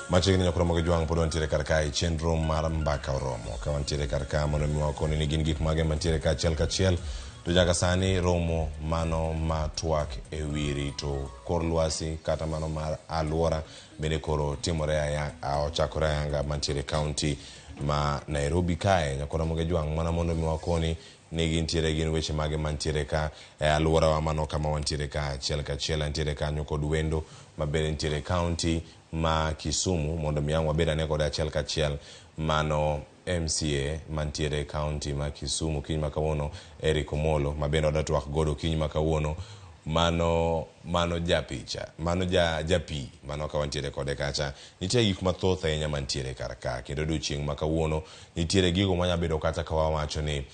Machiegni ni Ramogi Jwang pod wantiere karka e chenro mar mbaka oromo ka wantiere karka mondo mi wakoni ni gin gik mage mantiere kachiel kachiel to nyaka sani romo mano ma twak e wi rito kor lwasi kata mano mar alwora bende koro timore ochakore ayanga mantiere kaunti ma Nairobi kae. Nyakoro Ramogi Jwang mana mondo mi wakoni ni gintiere gin weche mage mantiere ka e alwora wa mano kama wantiere ka achiel kachiel antiere kanyo kod wendo mabende ntiere kaunti ma Kisumu mondo mi wabed ane kod achiel kachiel mano MCA mantiere kaunti ma Kisumu kiny makawuono Eric Omolo mabende oda twak godo kiny makawuono mano japicha mano japi mano ka wantiere kode kacha. Nitie gik mathoth ahinya mantiere kar ka kendo odiochieng' makawuono nitiere gigo manyabedo kata ka wawacho ni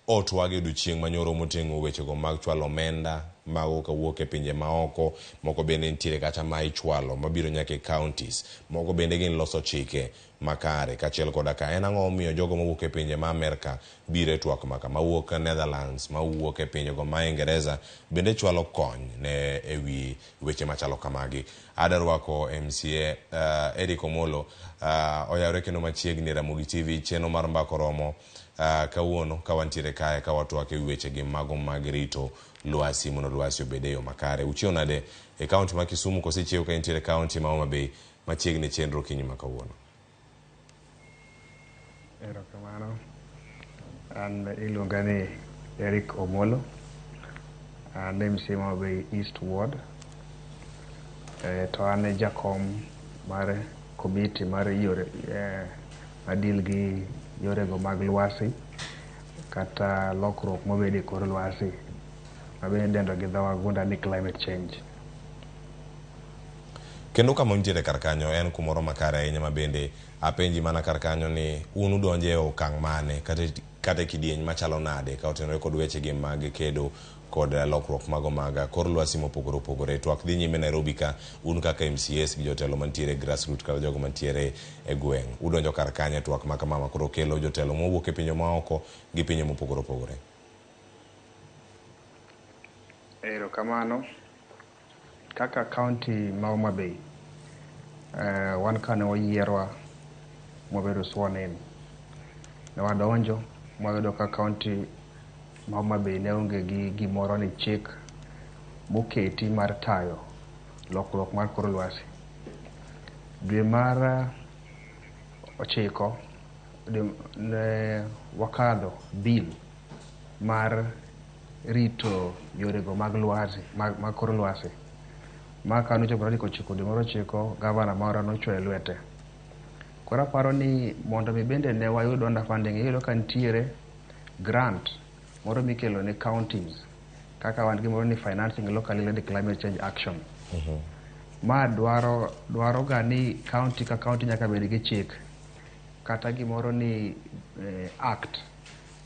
otwage odiochieng' manyoro moting'o wechego mag chwalo omenda mago kawuok e pinje maoko, moko bende nitiere kata ma ichwalo mabiro nyaka e counties, moko bende gin loso chike makare kachiel koda ka en ang'o omiyo jogo mawuok e pinje ma Amerika biro e twak maka mawuok Netherlands mawuok e pinjego ma Ingereza bende chwalo kony ne e wi weche machalo kamagi. Adarwako MCA Eric Omolo oyawre kendo machiegni Ramogi TV chenro mar mbaka oromo kawuono ka wantiere kae ka watwak e weche gi mago mag rito lwasi mondo lwasi obed e yo makare. Uchiew nade e kaunti ma Kisumu kose chiew ka intiere kaunti ma Homa Bay machiegni chenro kiny ma kawuono? Erokamano. An iluonga ni Eric Omolo, an MCA Homa Bay East Ward, to an e jakom mar komiti mar yore madil gi yorego mag lwasi kata lokruok mobede kor lwasi mabende dendo gi dho wagunda ni climate change. Kendo kama untiere kar kanyo en kumoro makare ahinya mabende apenji mana kar kanyo ni unu donje e okang' mane kata kidieny machalo nade ka otenore kod weche gi mag kedo kod lokruok mago mag kor lwasi mopogore opogore. Twak dhi nyime Nairobi ka un kaka MCAs gi jotelo mantiere grassroots kata jogo mantiere e gweng' udonjo kar kanyo twak ma kama koro kelo jotelo mowuok e pinje maoko gi pinje mopogore opogore. Erokamano. Kaka kaunti ma Homa Bay wan kane oyierwa mwabedo sworn in ne wadonjo mwayudo ka kaunti ma Homa Bay ne onge gi gimoro ni chik moketi mar tayo lokruok mar kor lwasi. Dwe mar 9 ne wakadho bill mar rito yorego mag lwasi mag kor lwasi ma kano chopo tarik 9 dwe mar 9 gavana mara nochwoyo lwete. Koro aparo ni mondo mi bende ne wayud understanding iyudo ka nitiere grant moro mikelo ne counties kaka wan gimoro ni financing locally led climate change action. Ma dwaro ga ni county ka county nyaka bed gi chik kata gimoro ni act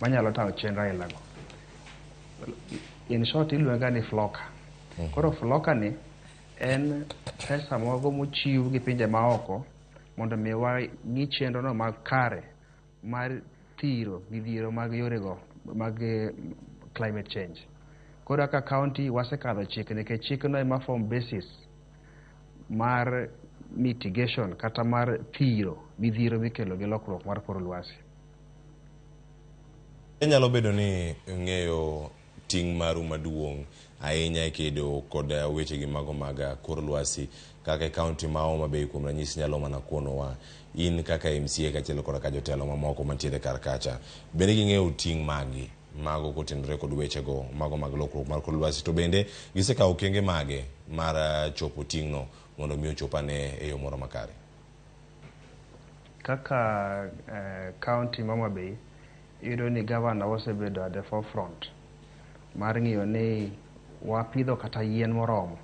manyalo tayo chenro ailago. In short iluonga ni floka. Koro floka ni en pesa mogo mochiw gi pinje maoko mondo mi wang'i chenro no mag kare mar thiro midhiero mag yorego mag climate change. Koro ka county wasekadho chik nikech chikno ema form basis mar mitigation kata mar thiro midhiero mikelo gi lokruok mar kor lwasi. Nyalo bedo ni ng'eyo ting' maru maduong' ahinya e kedo kod weche gi mago mag kor lwasi kaka e kaunti ma Homa Bay kuom ranyisi nyalo mana kuonowa in kaka MCA kachiel kod ka jotelo mamoko mantiere kar kacha bende ging'eyo ting' magi mago kotenore kod wechego mago mag lokruok mar kor lwasi to bende gisekawo okenge mage mar chopo ting'no mondo mi ochopane e yo moro makare. Kaka kaunti ma Homa Bay iyudo ni gavana osebedo at the forefront mar ng'iyo ni wapidho kata yien moromo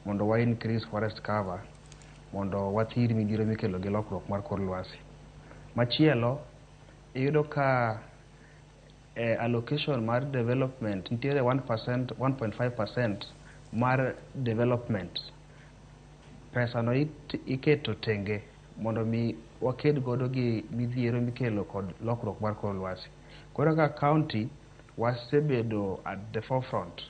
mondo wa increase forest cover mondo wathir midhiero mikelo gi lokruok mar kor lwasi. Machielo iyudo ka allocation mar development nitiere 1.5% mar development pesa no iketo tenge mondo mi waked godo gi midhiero mikelo kod lokruok mar kor lwasi. Koro ka county wasebedo at the forefront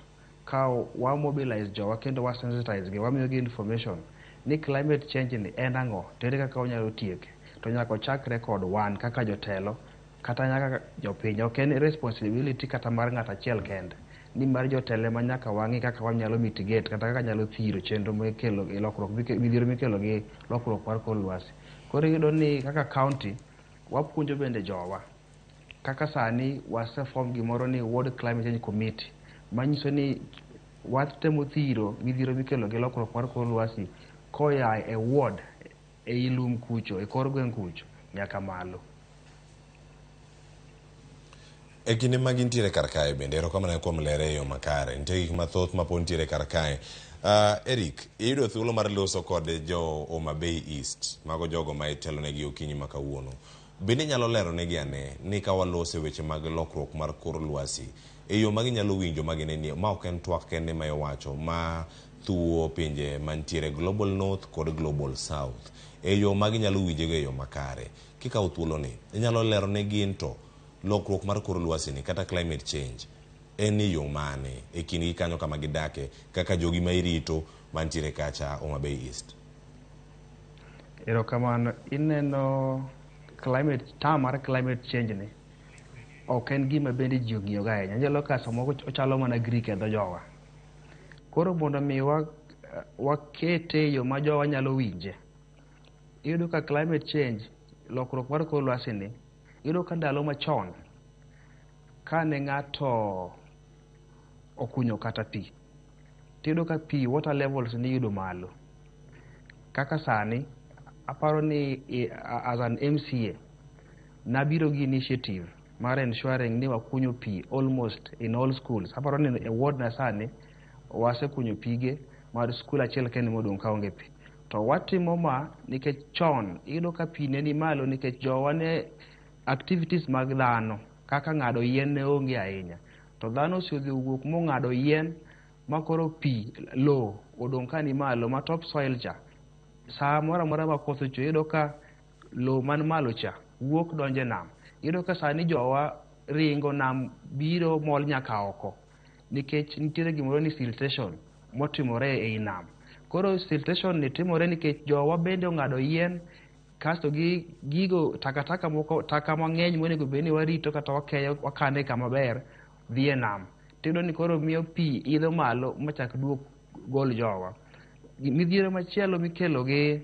ka wa mobilize jowa kendo wa sensitize gi, wamiyo gi information ni climate change ni en ang'o, to ere kaka wanyalo tieke. To nyaka chakre kod wan kaka jotelo kata nyaka jopiny. Ok en responsibility kata mar ng'at achiel kende, ni mar jotelo ma nyaka wang'i kaka wanyalo mitigate kata kaka nyalo thiro chenro mikelo gi lokruok midhiero mikelo gi lokruok mar kor lwasi. Koro iyudo ni kaka county wapuonjo bende jowa. Kaka sani wasefom gimoro ni World Climate Change Committee, manyiso ni watemo thiro midhiero mikelo gi lokruok mar kor lwasi koya e ward, e ilum kucho, e kor gweng' kucho nyaka malo. E kinde ma gintiere kar kae bende erokamano kuom lere e yo makare, nitie gik mathoth mapod ntiere kar kae. Eric, iyudo thuolo mar loso kod jo Homa Bay East, mago jogo ma itelonegi okinyi ma kawuono. Bende nyalo lero negi ane ni ka walose weche mag lokruok mar kor lwasi e yo ma ginyalo winjo ma ginenie, ma ok en twak kende ma iwacho ma thuo pinje mantiere Global North kod Global South, e yo ma ginyalo winjego e yo makare. Kikawo thuoloni inyalo lero negi into lokruok mar kor lwasi ni kata climate change en yo mane e kindgi kanyo kama gidake kaka jogi ma irito mantiere kacha Homa Bay East. Erokamano. Ineno term mar climate change ni ok en gima bende ji ong'iyogo ahinya. Anyalo ka samoro ochalo mana Greek e dho jowa. Koro mondo mi wakete e yo ma jowa nyalo winje, iyudo ka climate change, lokruok mar kor lwasi ni, iyudo ka ndalo machon kane ng'ato okunyo kata pi, tiyudo ka pi water levels ni yudo malo. Kaka sani aparo ni as an MCA nabiro gi initiative mar ensuring ni wakunyo pi almost in all schools. Aparo ni e ward na sani wasekunyo pige mar skul achiel kende modong' kaonge pi. To watimo ma nikech chon iyudo ka pi ne ni malo nikech jowa ne activities mag dhano kaka ng'ado yien ne onge ahinya. To dhano osedhi owuok mong'ado yien makoro pi low odong' ka ni malo, ma top soil cha saa moro amora ma koth ochwe iyudo ka low man malo cha wuok donje nam. Iyudo ka sani jowa ringo nam biro mol nyaka oko nikech nitiere gimoro ni siltation motimore ei nam. Koro siltation ni timore nikech jowa bende ong'ado yien, kasto gigo takataka moko, taka mang'eny monego bed ni warito kata wakeyo wakane kama ber dhi e nam. Tiyudo ni koro miyo pi idho malo machak duok gol jowa. Midhiero machielo mikelo gi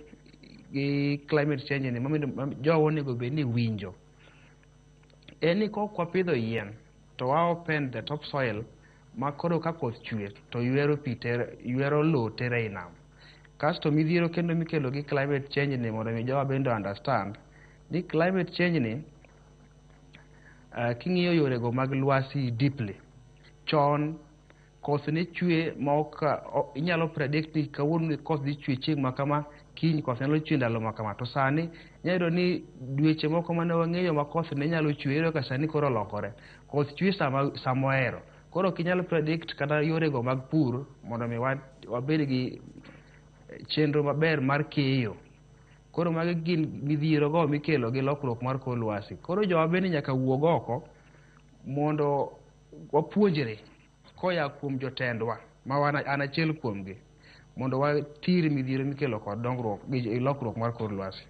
climate change ni jowa onego bed ni winjo en ni kok wapidho yien to wa open the top soil ma koro ka koth chwe to ywero low tere i nam. Kasto midhiero kendo mikelo gi climate change ni mondo mi jowa bende understand ni climate change ni king'iyo yorego mag lwasi deeply, chon koth ne chwe ma ok inyalo predict ni kawuono koth dhi chwe chieng' ma kama, kiny koth nyalo chwe ndalo ma kama. To sani nyayudo ni dweche moko mane wang'eyo ma koth ne nyalo chwe, iyudo ka sani koro olokore. Koth chwe sama ohero. Koro ok inyalo predict kata yorego mag pur mondo mi wabed gi chenro maber mar keyo. Koro magi gin midhiero go mikelo gi lokruok mar kor lwasi. Koro jowa bende nyaka wuog oko mondo wapuonjre koya kuom jotendwa ma an achiel kuomgi, mondo watir midhiero mikelo kod dongruok gi lokruok mar kor lwasi.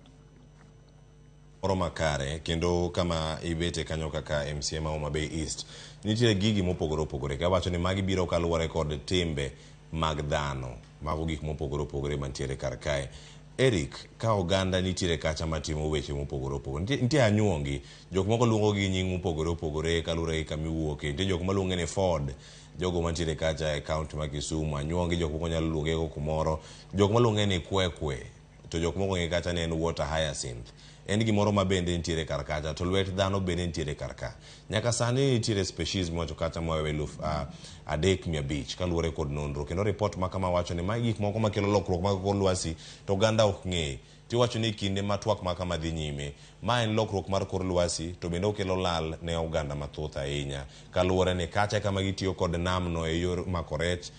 Moro makare kendo kama ibete kanyo kaka MCA ma Homa Bay East nitiere gigi mopogore opogore. Kawacho ni magi biro kaluwore kod timbe mag dhano, mago gik mopogore opogore mantiere kar kae. Eric, ka oganda nitiere kacha matimo weche mopogore opogore, nitie anyuongi, jok moko luongo gi nying mopogore opogore kaluwore gi kama iwuoke. Nitie jok maluonge ni Ford, jogo mantiere kacha e kaunti ma Kisumu. Anyuongi jok moko nyalo luonge go kumoro, jok maluonge ni Kwekwe, to jok moko ngi kacha ni en Water Hyacinth. En gimoro ma bende nitiere kar kacha, to lwet dhano bende nitiere kar ka. Nyaka sani nitiere species mocho kacha mowewe 3,500 kaluwore kod nonro. Kendo report ma kama wacho ni magi gik moko makelo lokruok mag kor lwasi to oganda ok ng'e. Tiwacho ni kinde ma twak ma kama dhi nyime, ma en lokruok mar kor lwasi to bende okelo lal ne oganda mathoth ahinya. Kaluwore ni kacha kama gitiyo kod nam no e yor mako rech,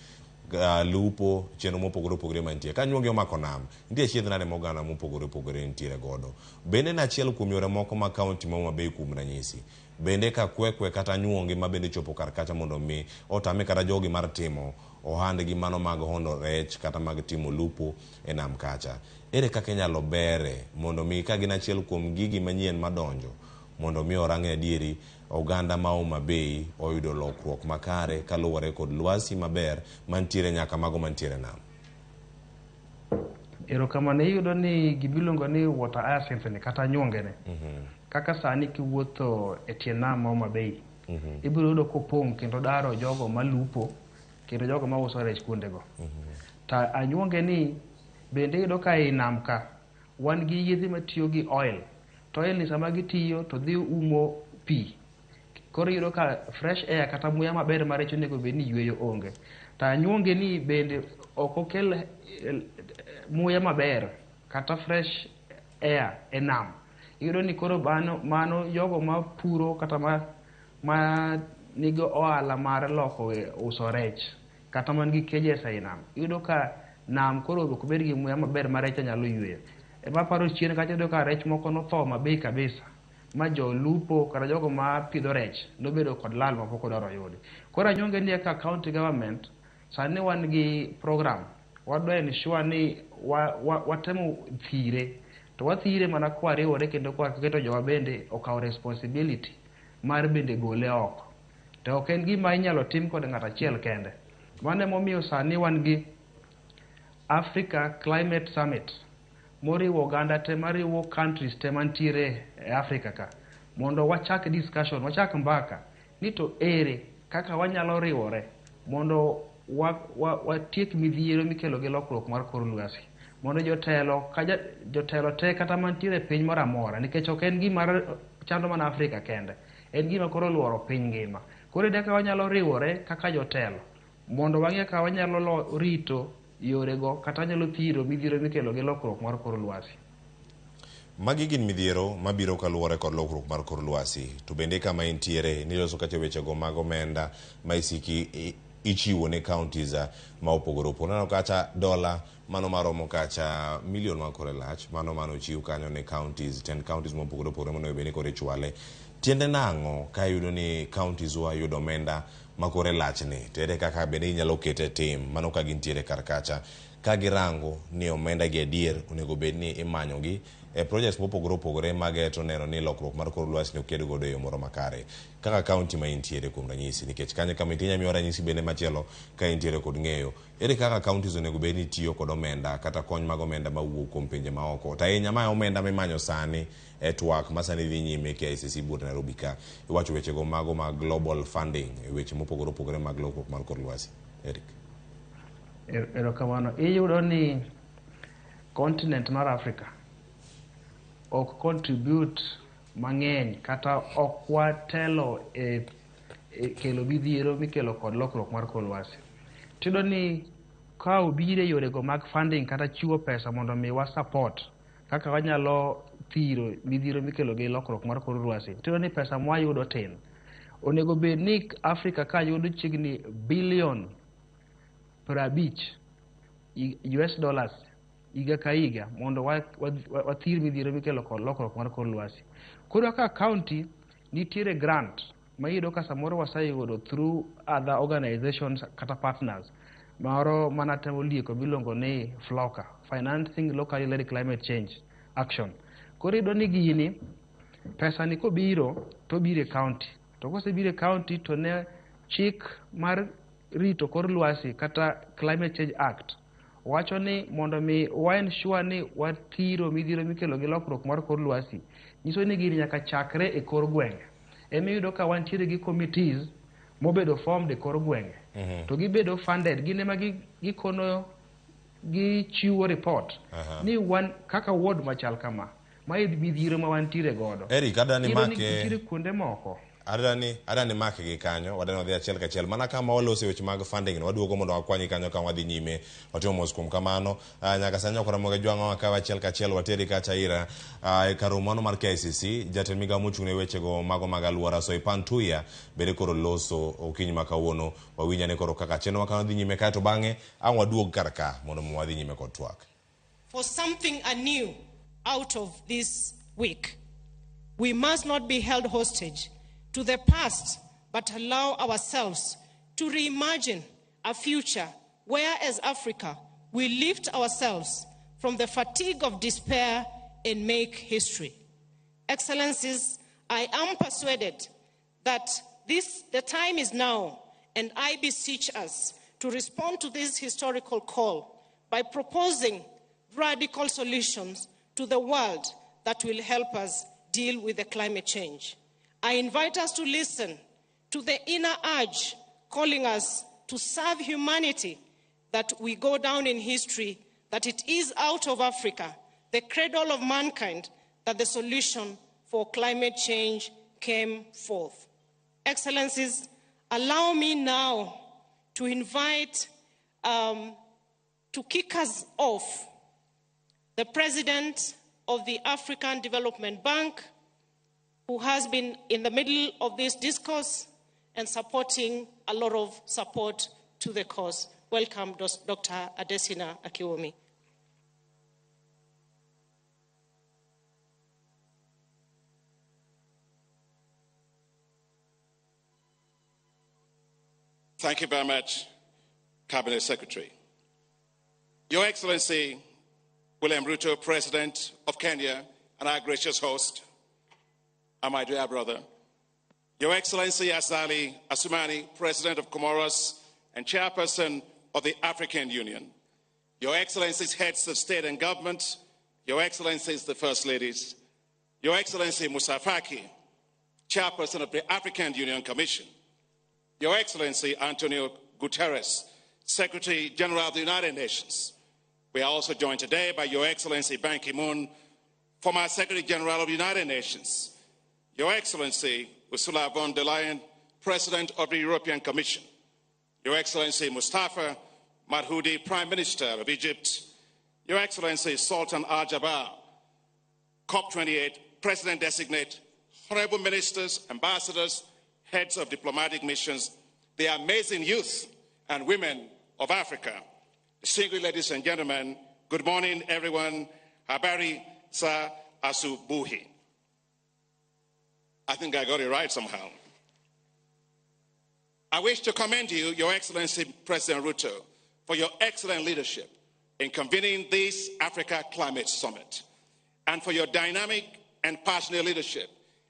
lupo chenro mopogore opogore mantie ka nyuongi omako nam nitie chiedh nade moganda mopogore opogore nitiere godo bende na achiel kuom yore moko ma kaunti ma Homa Bay kuom ranyisi bende ka kwekwe kata nyuongi ma bende chopo kar kacha mondo mi otame kata jogi mar timo ohandgi mano mag hondo rech kata mag timo lupo e nam kacha ere kaka inyalo bere mondo mi ka gin achiel kuom gigi manyien madonjo mondo mi orang adieri oganda ma Homa Bay oyudo lokruok makare kaluwore kod lwasi maber mantiere nyaka mago mantiere nam. Erokamano iyudo ni gibilongo ni water hyacinth ni kata nyuongene kaka sani kiwuotho e tie nam ma Homa Bay ibiro yudo kopong' kendo daro jogo malupo kendo jogo mauso rech kuondego. Ta anyuongeni bende iyudo ka ei nam ka wan gi yedhe matiyo gi oil to oil ni sama gitiyo to dhi umo pi koro iyudo ka fresh air kata muya maber ma rech onego bed ni yweyo onge. Ta anyuongeni bende ok okel muya maber kata fresh air e nam. Iyudo ni koro mano jogo mapuro kata ma nigi ohala mar loko uso rech kata man gi kejes ei nam iyudo ka nam koro ok bed gi muya maber ma rech nyalo yweyo. Maparo chien kacha iyudo ka rech moko notho Homa Bay kabisa ma jo lupo kata jogo ma pidho rech nobedo kod lal mapok odwaro yudi. Koro anyuonge ni ka county government sani wan gi program wadwa ensure ni watemo thire to wathire mana kwariwore kendo kwaketo jowa bende okawo responsibility mar bende gole oko. To ok en gima inyalo tim kod ng'at achiel kende. Mano emomiyo sani wan gi Africa Climate Summit moriwo oganda te mariwo countries te mantiere e Africa ka mondo wachak discussion wachak mbaka ni to ere kaka wanyalo riwore mondo watiek midhiero mikelo gi lokruok mar kor lwasi mondo jotelo te kata mantiere piny moro amora nikech ok en gima chando mana Africa kende en gima koro luoro piny ngima. Koro ere kaka wanyalo riwore kaka jotelo mondo wang'e kaka wanyalo rito yorego kata wanyalo thiro midhiero mikelo gi lokruok mar kor lwasi. Magi gin midhiero mabiro kaluwore kod lokruok mar kor lwasi to bende kama intiere niloso kata wechego mag omenda ma isiki ichiwo ne counties ma opogore opogore. Neno kacha dola mano maromo kacha milion ma kore lach mano chiw kanyo ne counties 10 counties ma opogore opogore mondo bende kore chwale. Tiende nang'o ka yudo ni counties wa yudo omenda ma kore lach ni to ere kaka bende inyalo kete tim mano ka gintiere kar kacha ka girango ni omenda gi adier onego bed ni imanyogi e projects mopogore opogore mageto neno ni lokruok mar kor lwasi ne oked godo e yo moro makare kaka county ma intiere kuom ranyisi nikech kanyo kama itinya miyo ranyisi bende machielo ka intiere kod ng'eyo ere kaka counties onego bed ni tiyo kod omenda kata kony mag omenda mawuok kuom pinje maoko ta ahinya ma omenda mimanyo sani e twak ma sani dhi nyime KICC but Nairobi ka iwacho wechego mago mag global funding e weche mopogore opogore mag lokruok mar kor lwasi. Eric. Erokamano iyudo ni continent mar Africa ok contribute mang'eny kata ok watelo e kelo midhiero mikelo kod lokruok mar kor lwasi. Tiyudo ni ka obire yorego mag funding kata chiwo pesa mondo mi wa support kaka wanyalo thiro midhiero mikelo gi lokruok mar kor lwasi. Tiyudo ni pesa mwayudo tin. Onego bed ni Africa ka yudo chiegni billion 50 US dollars iga ka iga mondo wathir midhiero mikelo kod lokruok mar kor lwasi. Koro ka county nitiere grant ma iyudo ka samoro waseyudo through other organizations kata partners maro mana temo lieko bilongo ni FLOCA, Financing Locally Led Climate Change Action. Koro iyudo ni gini pesa ni kobiro to biro e county to kosebiro e county to ne chik mar rito kor lwasi kata Climate Change Act wacho ni mondo mi wa ensure ni wathiro midhiero mikelo gi lokruok mar kor lwasi nyiso ni gini nyaka chakre e kor gwenge. Emiyudo ka wantiere gi committees mobedo formed e kor gwenge to gibedo funded gine ma gikono gichiwo report ni wan kaka ward machal kama ma midhiero ma wantiere godo Eric adani make nitiere kuonde moko adani make gi kanyo wadano dhi achiel kachiel mana kama walose weche mag funding no waduogo mondo wakwanyi kanyo kama wadhi nyime watimo mos kuom kamano nyaka sanya kwa Ramogi jwang'o wakawa achiel kachiel wateri kacha ira karumano mar KCC jatend migawo mochung' ne weche go mago mag alwora so ipan tuya bede koro loso okinyi makawuono wawinyane koro kaka chenro makano dhi nyime kae to bang'e ang' waduog kar ka mondo wadhi nyime kod twak. For something anew out of this week, we must not be held hostage to the past, but allow ourselves to reimagine a future where, as Africa, we lift ourselves from the fatigue of despair and make history. Excellencies, I am persuaded that the time is now, and I beseech us to respond to this historical call by proposing radical solutions to the world that will help us deal with the climate change. I invite us to listen to the inner urge calling us to serve humanity, that we go down in history, that it is out of Africa, the cradle of mankind, that the solution for climate change came forth. Excellencies, allow me now to invite, to kick us off, the President of the African Development Bank, who has been in the middle of this discourse and supporting a lot of support to the cause. Welcome, Dr. Adesina Akiwumi. Thank you very much, Cabinet Secretary. Your Excellency, William Ruto, President of Kenya, and our gracious host, and my dear brother, Your Excellency Azali Assoumani, President of Comoros and Chairperson of the African Union, Your Excellencies, Heads of State and Government, Your Excellencies, the First Ladies, Your Excellency Moussa Faki, Chairperson of the African Union Commission, Your Excellency Antonio Guterres, Secretary General of the United Nations. We are also joined today by Your Excellency Ban Ki-moon, former Secretary General of the United Nations, Your Excellency Ursula von der Leyen, President of the European Commission, Your Excellency Mustafa Madhoudi, Prime Minister of Egypt, Your Excellency Sultan Al-Jaber, COP28 President-designate, honorable ministers, ambassadors, heads of diplomatic missions, the amazing youth and women of Africa. Distinguished ladies and gentlemen, good morning, everyone. Habari sa asubuhi. I think I got it right somehow. I wish to commend you, Your Excellency President Ruto, for your excellent leadership in convening this Africa Climate Summit, and for your dynamic and passionate leadership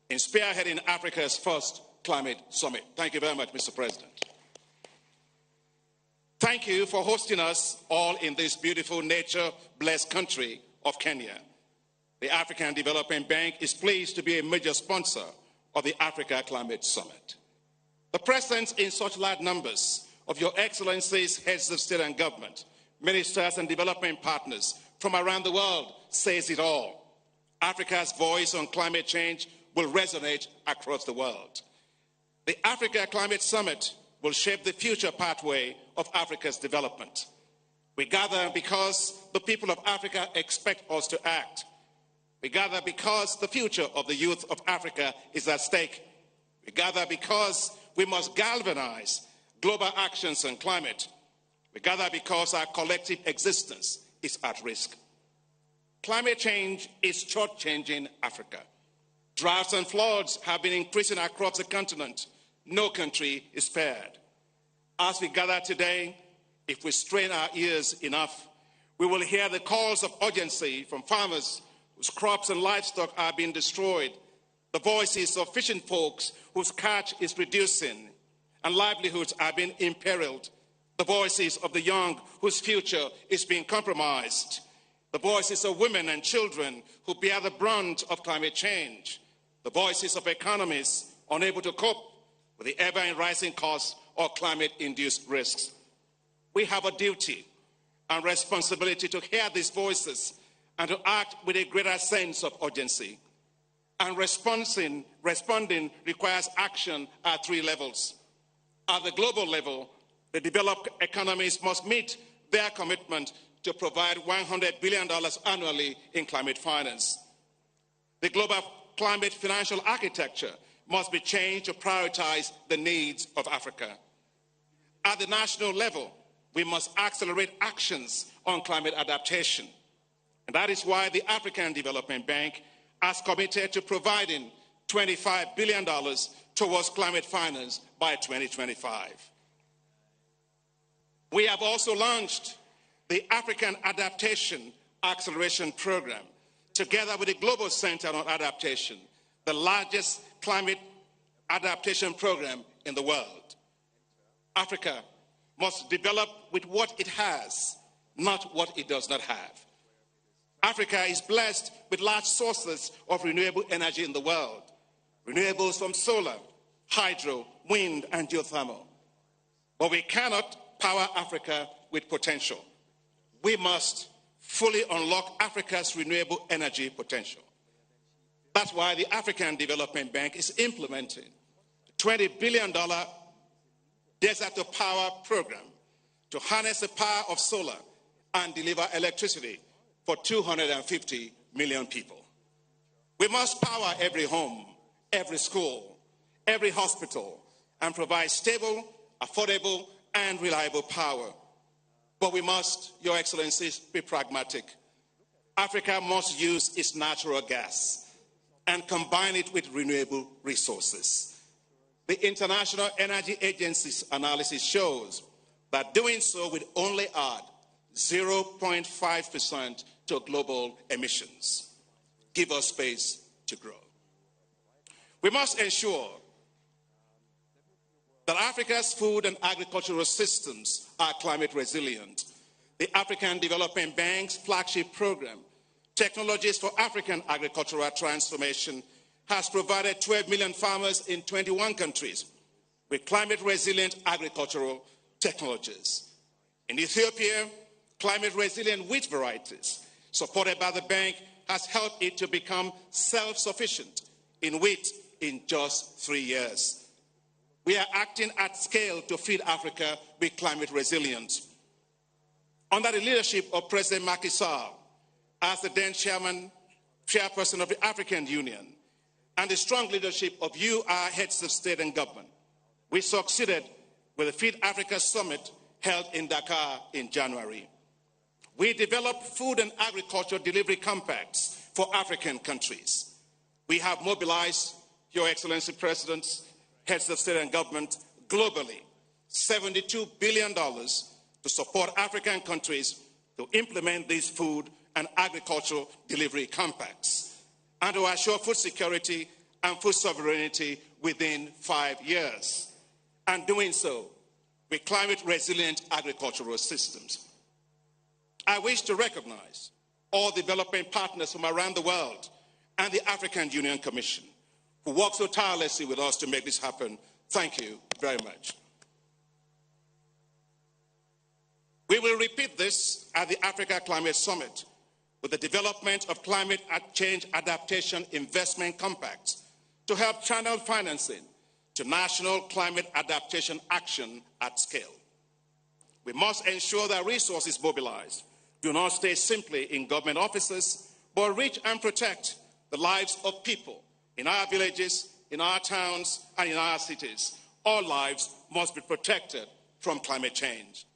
in spearheading Africa's first Climate Summit. Thank you very much, Mr. President. Thank you for hosting us all in this beautiful nature-blessed country of Kenya. The African Development Bank is pleased to be a major sponsor of the Africa Climate Summit. The presence in such large numbers of Your Excellencies, heads of state and government, ministers and development partners from around the world says it all. Africa's voice on climate change will resonate across the world. The Africa Climate Summit will shape the future pathway of Africa's development. We gather because the people of Africa expect us to act. We gather because the future of the youth of Africa is at stake. We gather because we must galvanize global actions on climate. We gather because our collective existence is at risk. Climate change is short-changing Africa. Droughts and floods have been increasing across the continent. No country is spared. As we gather today, if we strain our ears enough, we will hear the calls of urgency from farmers whose crops and livestock are being destroyed, the voices of fishing folks whose catch is reducing and livelihoods are being imperiled, the voices of the young whose future is being compromised, the voices of women and children who bear the brunt of climate change, the voices of economies unable to cope with the ever-rising costs of climate-induced risks. We have a duty and responsibility to hear these voices and to act with a greater sense of urgency. And responding requires action at 3 levels. At the global level, the developed economies must meet their commitment to provide $100 billion annually in climate finance. The global climate financial architecture must be changed to prioritize the needs of Africa. At the national level, we must accelerate actions on climate adaptation. And that is why the African Development Bank has committed to providing $25 billion towards climate finance by 2025. We have also launched the African Adaptation Acceleration Program, together with the Global Center on Adaptation, the largest climate adaptation program in the world. Africa must develop with what it has, not what it does not have. Africa is blessed with large sources of renewable energy in the world. Renewables from solar, hydro, wind, and geothermal. But we cannot power Africa with potential. We must fully unlock Africa's renewable energy potential. That's why the African Development Bank is implementing a $20 billion Desert to Power program to harness the power of solar and deliver electricity for 250 million people. We must power every home, every school, every hospital, and provide stable, affordable, and reliable power. But we must, Your Excellencies, be pragmatic. Africa must use its natural gas and combine it with renewable resources. The International Energy Agency's analysis shows that doing so would only add 0.5% to global emissions. Give us space to grow. We must ensure that Africa's food and agricultural systems are climate resilient. The African Development Bank's flagship program, Technologies for African Agricultural Transformation, has provided 12 million farmers in 21 countries with climate resilient agricultural technologies. In Ethiopia, climate resilient wheat varieties supported by the bank has helped it to become self-sufficient in wheat in just 3 years. We are acting at scale to feed Africa with climate resilience. Under the leadership of President Macky Sall, as the then chairperson of the African Union, and the strong leadership of you, our heads of state and government, we succeeded with the Feed Africa Summit held in Dakar in January. We developed food and agriculture delivery compacts for African countries. We have mobilized, Your Excellency Presidents, heads of state and government, globally, $72 billion to support African countries to implement these food and agricultural delivery compacts and to assure food security and food sovereignty within 5 years, and doing so with climate resilient agricultural systems. I wish to recognize all development partners from around the world and the African Union Commission who work so tirelessly with us to make this happen. Thank you very much. We will repeat this at the Africa Climate Summit with the development of climate change adaptation investment compacts to help channel financing to national climate adaptation action at scale. We must ensure that resources mobilized do not stay simply in government offices, but reach and protect the lives of people in our villages, in our towns, and in our cities. All lives must be protected from climate change.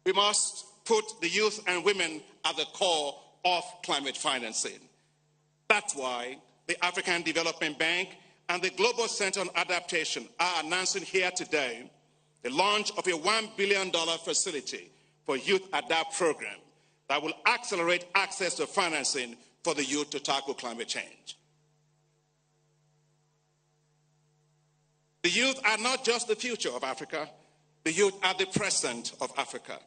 We must put the youth and women at the core of climate financing. That's why the African Development Bank and the Global Center on Adaptation are announcing here today the launch of a $1 billion facility for Youth Adapt program that will accelerate access to financing for the youth to tackle climate change. The youth are not just the future of Africa, the youth are the present of Africa.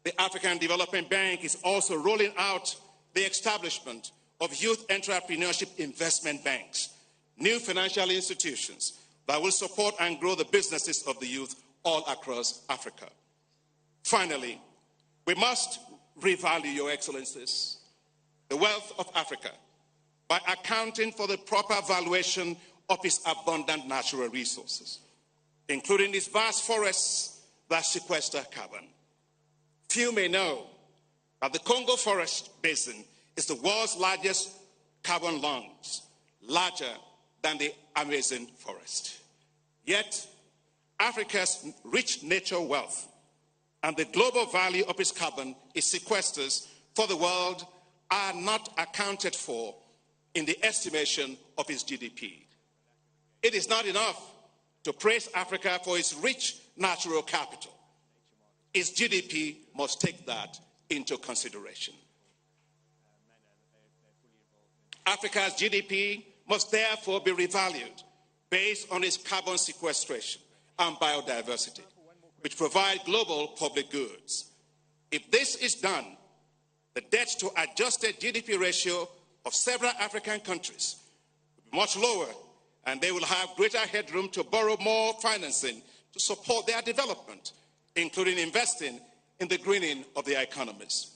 The African Development Bank is also rolling out the establishment of youth entrepreneurship investment banks, new financial institutions that will support and grow the businesses of the youth all across Africa. Finally, we must revalue, Your Excellencies, the wealth of Africa by accounting for the proper valuation of its abundant natural resources, including its vast forests that sequester carbon. Few may know that the Congo Forest Basin is the world's largest carbon lungs, larger than the Amazon forest. Yet, Africa's rich nature wealth and the global value of its carbon it sequesters for the world are not accounted for in the estimation of its GDP. It is not enough to praise Africa for its rich natural capital. Its GDP must take that into consideration. Africa's GDP must therefore be revalued based on its carbon sequestration and biodiversity, which provide global public goods. If this is done, the debt to adjusted GDP ratio of several African countries will be much lower, and they will have greater headroom to borrow more financing to support their development, including investing in the greening of their economies.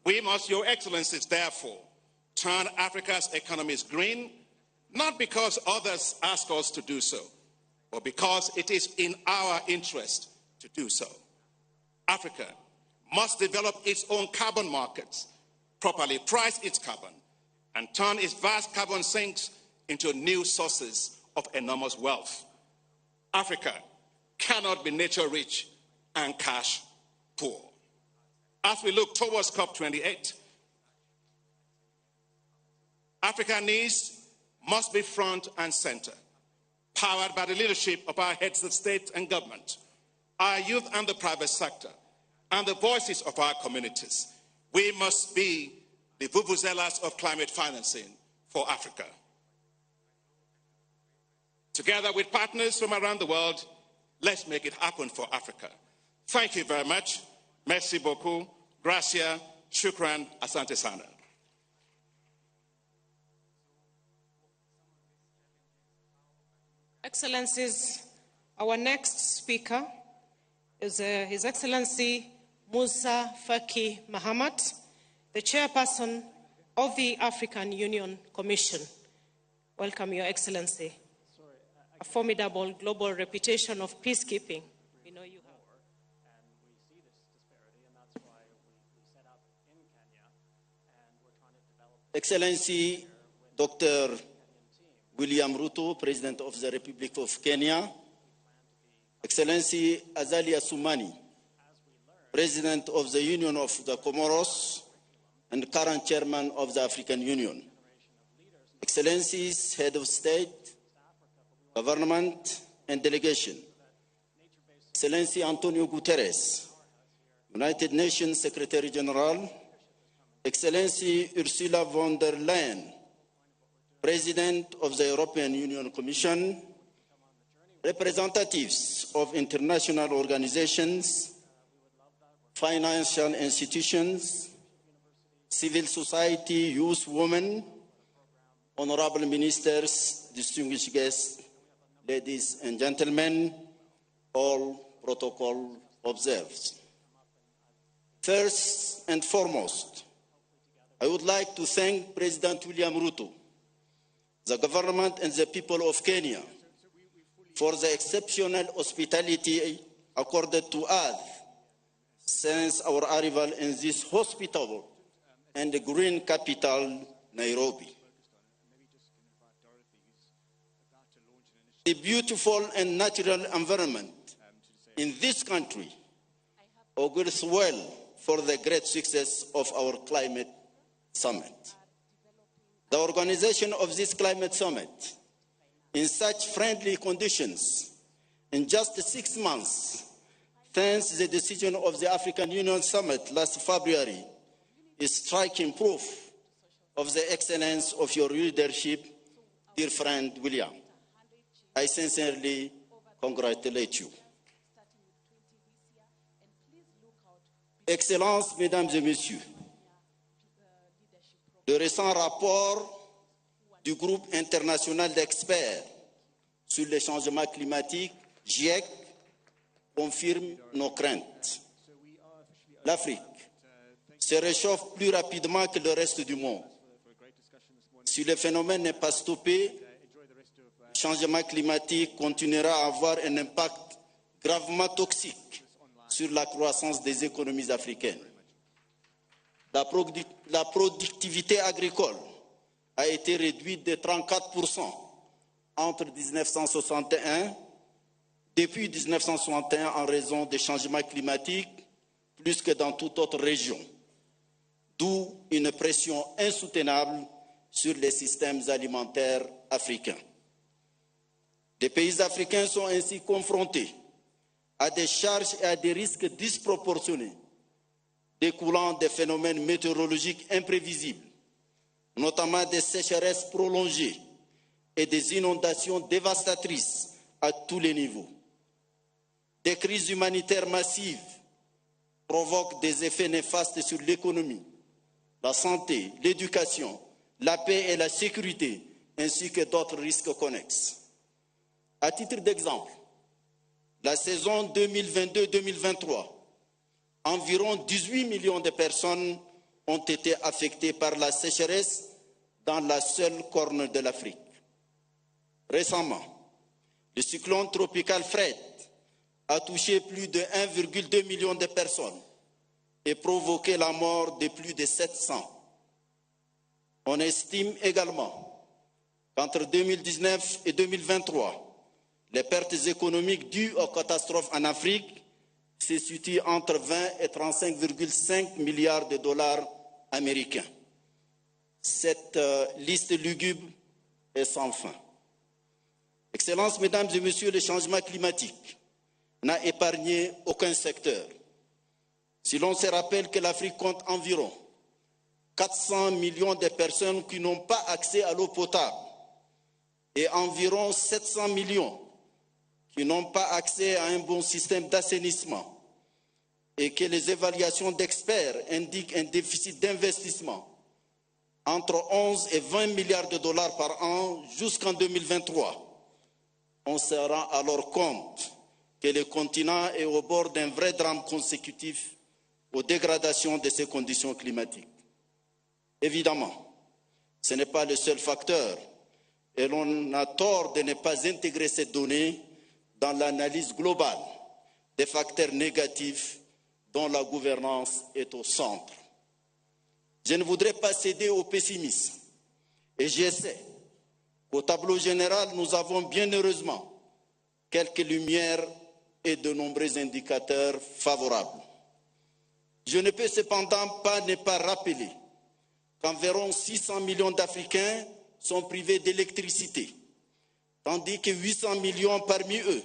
We must, Your Excellencies, therefore, turn Africa's economies green, not because others ask us to do so, but because it is in our interest to do so. Africa must develop its own carbon markets, properly price its carbon, and turn its vast carbon sinks into new sources of enormous wealth. Africa cannot be nature rich and cash poor. As we look towards COP28, African needs must be front and center, powered by the leadership of our heads of state and government, our youth and the private sector, and the voices of our communities. We must be the vuvuzelas of climate financing for Africa. Together with partners from around the world, let's make it happen for Africa. Thank you very much. Merci beaucoup. Gracias. Shukran. Asante sana. Excellencies, our next speaker is His Excellency Musa Faki Mahamat, the chairperson of the African Union Commission. Welcome, Your Excellency. A formidable global reputation of peacekeeping. We know you have. And we see this disparity, and that's why we set up in Kenya, and we're trying to develop. Excellency Dr. William Ruto, President of the Republic of Kenya, Excellency Azalia Soumani, President of the Union of the Comoros and current Chairman of the African Union, Excellencies, Head of State, Government and Delegation, Excellency Antonio Guterres, United Nations Secretary General, Excellency Ursula von der Leyen, President of the European Union Commission, representatives of international organizations, financial institutions, civil society, youth, women, honorable ministers, distinguished guests, ladies and gentlemen, all protocol observed. First and foremost, I would like to thank President William Ruto, the government and the people of Kenya for the exceptional hospitality accorded to us since our arrival in this hospitable and green capital, Nairobi. The beautiful and natural environment in this country augurs well for the great success of our climate summit. The organization of this climate summit in such friendly conditions in just 6 months, thanks to the decision of the African Union Summit last February, is striking proof of the excellence of your leadership, dear friend William. I sincerely congratulate you. Excellences, Mesdames et Messieurs, le récent rapport du groupe international d'experts sur les changements climatiques, GIEC, confirme nos craintes. L'Afrique se réchauffe plus rapidement que le reste du monde. Si le phénomène n'est pas stoppé, le changement climatique continuera à avoir un impact gravement toxique sur la croissance des économies africaines. La productivité agricole a été réduite de 34% entre 1961, depuis 1961 en raison des changements climatiques, plus que dans toute autre région, d'où une pression insoutenable sur les systèmes alimentaires africains. Les pays africains sont ainsi confrontés à des charges et à des risques disproportionnés découlant des phénomènes météorologiques imprévisibles, notamment des sécheresses prolongées et des inondations dévastatrices à tous les niveaux. Des crises humanitaires massives provoquent des effets néfastes sur l'économie, la santé, l'éducation, la paix et la sécurité, ainsi que d'autres risques connexes. À titre d'exemple, la saison 2022-2023, environ 18 millions de personnes ont été affectées par la sécheresse dans la seule corne de l'Afrique. Récemment, le cyclone tropical Fred a touché plus de 1,2 million de personnes et provoqué la mort de plus de 700. On estime également qu'entre 2019 et 2023, les pertes économiques dues aux catastrophes en Afrique se situent entre 20 et 35,5 milliards de dollars américains. Cette liste lugubre est sans fin. Excellences, Mesdames et Messieurs, le changement climatique n'a épargné aucun secteur. Si l'on se rappelle que l'Afrique compte environ 400 millions de personnes qui n'ont pas accès à l'eau potable et environ 700 millions qui n'ont pas accès à un bon système d'assainissement et que les évaluations d'experts indiquent un déficit d'investissement entre 11 et 20 milliards de dollars par an jusqu'en 2023, on se rend alors compte que le continent est au bord d'un vrai drame consécutif aux dégradations de ses conditions climatiques. Évidemment, ce n'est pas le seul facteur et l'on a tort de ne pas intégrer ces données dans l'analyse globale des facteurs négatifs dont la gouvernance est au centre. Je ne voudrais pas céder au pessimisme et j'essaie qu'au tableau général, nous avons bien heureusement quelques lumières et de nombreux indicateurs favorables. Je ne peux cependant pas ne pas rappeler qu'environ 600 millions d'Africains sont privés d'électricité, tandis que 800 millions parmi eux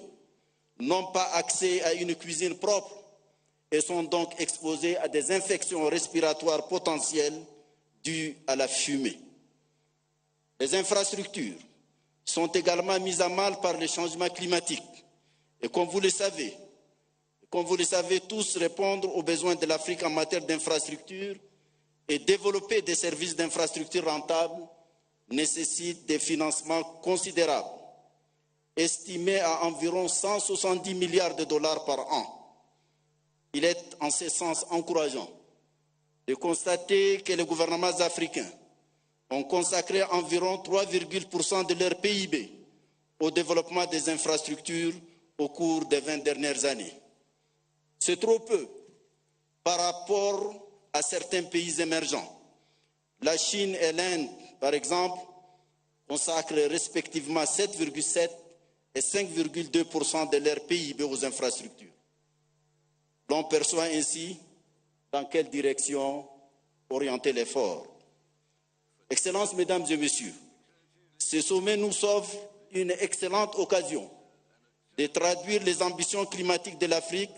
n'ont pas accès à une cuisine propre et sont donc exposés à des infections respiratoires potentielles dues à la fumée. Les infrastructures sont également mises à mal par les changements climatiques et comme vous le savez tous, répondre aux besoins de l'Afrique en matière d'infrastructures et développer des services d'infrastructures rentables nécessite des financements considérables, estimés à environ 170 milliards de dollars par an. Il est en ce sens encourageant de constater que les gouvernements africains ont consacré environ 3,% de leur PIB au développement des infrastructures au cours des 20 dernières années. C'est trop peu par rapport à certains pays émergents. La Chine et l'Inde, par exemple, consacrent respectivement 7,7 et 5,2% de leur PIB aux infrastructures. L'on perçoit ainsi dans quelle direction orienter l'effort. Excellences, Mesdames et Messieurs, ce sommet nous offre une excellente occasion de traduire les ambitions climatiques de l'Afrique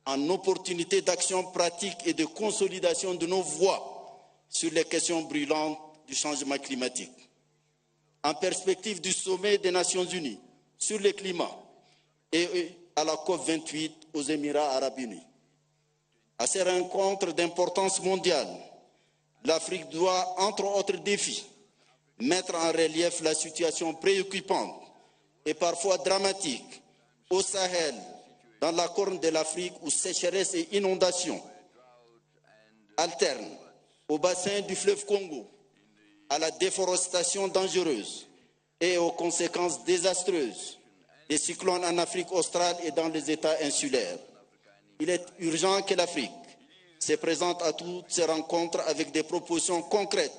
en opportunités d'action pratique et de consolidation de nos voix sur les questions brûlantes du changement climatique. En perspective du sommet des Nations Unies sur le climat et à la COP28 aux Émirats arabes unis. À ces rencontres d'importance mondiale, l'Afrique doit, entre autres défis, mettre en relief la situation préoccupante et parfois dramatique au Sahel, dans la corne de l'Afrique où sécheresse et inondations alternent, au bassin du fleuve Congo, à la déforestation dangereuse et aux conséquences désastreuses des cyclones en Afrique australe et dans les États insulaires. Il est urgent que l'Afrique se présente à toutes ces rencontres avec des propositions concrètes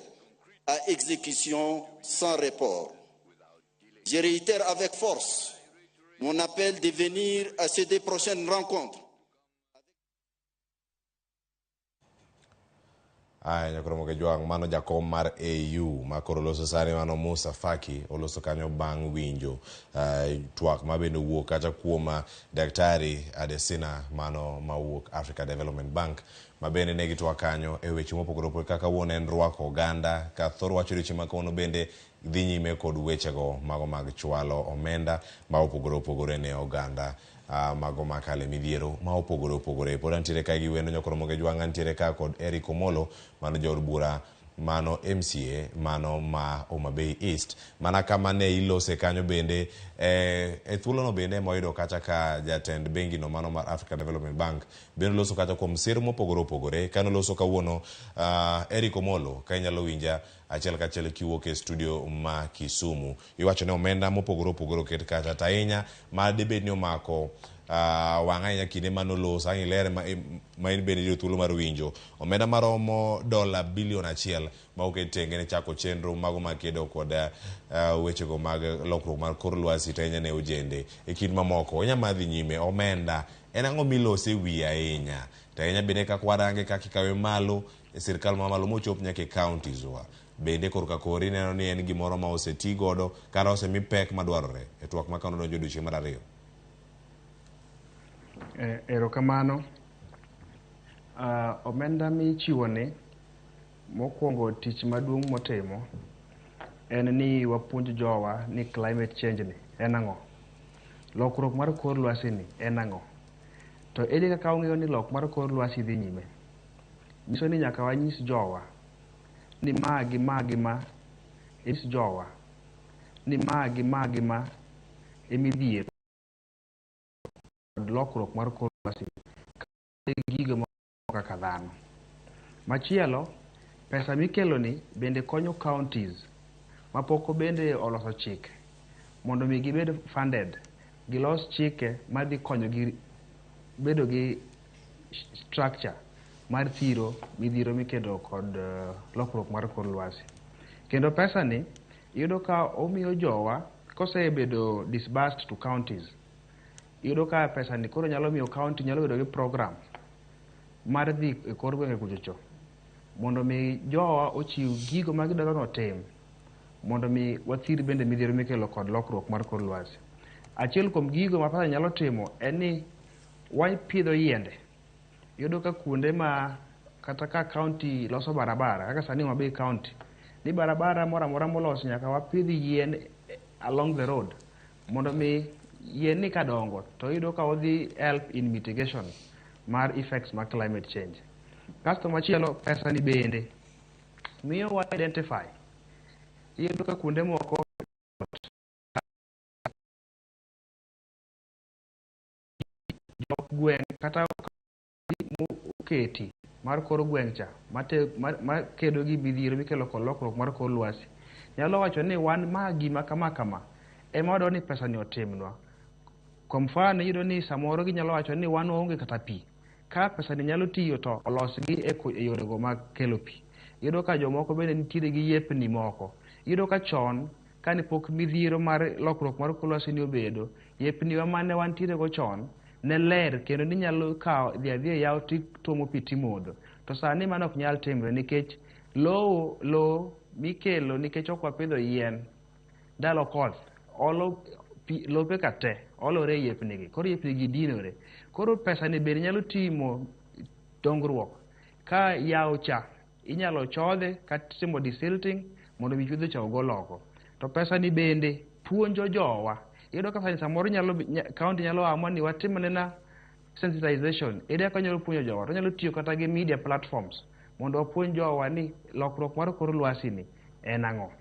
à exécution sans report. Je réitère avec force mon appel de venir à ces 2 prochaines rencontres. Aya nyakoromo ke juang mano jakom mar AU makoro loso sare mano Musa Faki oloso kanyo bang winjo twak mabende wuok kata kuom daktari Adesina mano mawuok Africa Development Bank mabende negi twak kanyo e weche mopogore opogore kaka wuon en rwako oganda ka thor wacho weche makono bende dhi nyime kod wechego mago mag chwalo omenda ma opogore opogore ne oganda mago makale midhiero ma opogore opogore. Pod antiere ka gi wendo nyakoromo ke juang antiere ka kod Eric Omolo mano jaod bura mano MCA mano ma Homa Bay East mana kama ne ilose kanyo bende e thuolo no bende moyudo kata ka jatend bengi no mano mar Africa Development Bank bende loso kata kuom sir mopogore opogore kano loso kawuono Eric Omolo ka inyalo winja achiel kachiel kiwuok e studio ma Kisumu iwacho ne omenda mopogore opogore oket kata tainya ma debed ni omako wang' ahinya kinde manoloso ang' ilere ma in bende iyudo thuolo mar winjo omenda maromo $1 bilion ma oket tenge ne chako chenro mago makedo kod wechego mag lokruok mar kor lwasi tainya ne ojende e kind mamoko inya madhi nyime omenda en ang'o milose wi ahinya tainya bende kaka warange kaka ikawe malo e sirkal mamalo mochop nyaka e counties wa bende korka kori neno ni en gimoro ma oseti godo kata osemi pek madwarore e twak makano donjo odiochieng' mar 2. Erokamano. Omenda michiwo ne mokwongo tich maduong' motimo en ni wapuonj jowa ni climate change ni en ang'o, lokruok mar kor lwasi ni en ang'o, to ere kaka ong'eyo ni lok mar kor lwasi dhi nyime. Nyiso ni nyaka wanyis jowa ni ma gi ma gi ma nyis jowa ni ma gi ma gi ma emidhiero lokruok mar kor lwasi gigo kaka dhano. Machielo, pesa mikelo ni bende konyo counties mapoko bende oloso chike mondo mi gibed funded, gilos chike madhi konyo gi bedo gi structure mar thiro midhiro mikedo kod lokruok mar kor lwasi. Kendo pesa ni yudo ka omiyo jowa kosebedo disbursed to counties, yudo ka pesa ni koro nyalo miyo county nyalo bedo gi program mar dhi e kor gwenge kuchocho mondo mi jowa ochiw gigo ma gidwaro notim mondo mi wathir bende midhiero mikelo kod lokruok mar kor lwasi. Achiel kuom gigo ma pesa nyalo timo en ni wapidho yiende. Yudo ka kuonde ma kata ka county loso barabara kaka sani Homa Bay County ni barabara moro amora molos nyaka wapidh yien along the road mondo mi yien ni kadongo to yudo ka odhi help in mitigation mar effects mar climate change. Kasto machielo pesa ni bende miyo wa identify yudo ka kuonde moko jok gweng' kata uketi mar kor gweng' cha ma kedo gi midhiero mikelo kod lokruok mar kor lwasi nyalo wacho ni wan ma gima kama kama ema wadwa ni pesa ni otimnwa. Kwa mfano iyudo ni samoro ginyalo wacho ni wan onge kata pi, ka pesa ni nyalo tiyo to olosgi e yorego mag kelo pi. Iyudo ka jomoko bende nitiere gi yepni moko. Iyudo ka chon kane pok midhiero mar lokruok mar kor lwasi ni obedo, yepni wa mane wantiere go chon ne ler kendo ni nyalo kawo dhi yaw tituomo pi timodho. To sani mano ok nyal timre nikech lowo mikelo nikech ok wapidho yien ndalo koth olo lope ka te olore yepnigi, koro yepnigi dinore. Koro pesa ni bende nyalo timo dongruok ka yawo cha inyalo chodhe kata timo desilting mondo mi chuodho cha ogol oko. To pesa ni bende puonjo jowa. Iyudo ka sani samoro county nyalo amua ni watimne na sensitization. Ere kaka nyalo puonjo jowa, to nyalo tiyo kata gi media platforms mondo wapuonj jowa ni lokruok mar kor lwasi ni en ang'o.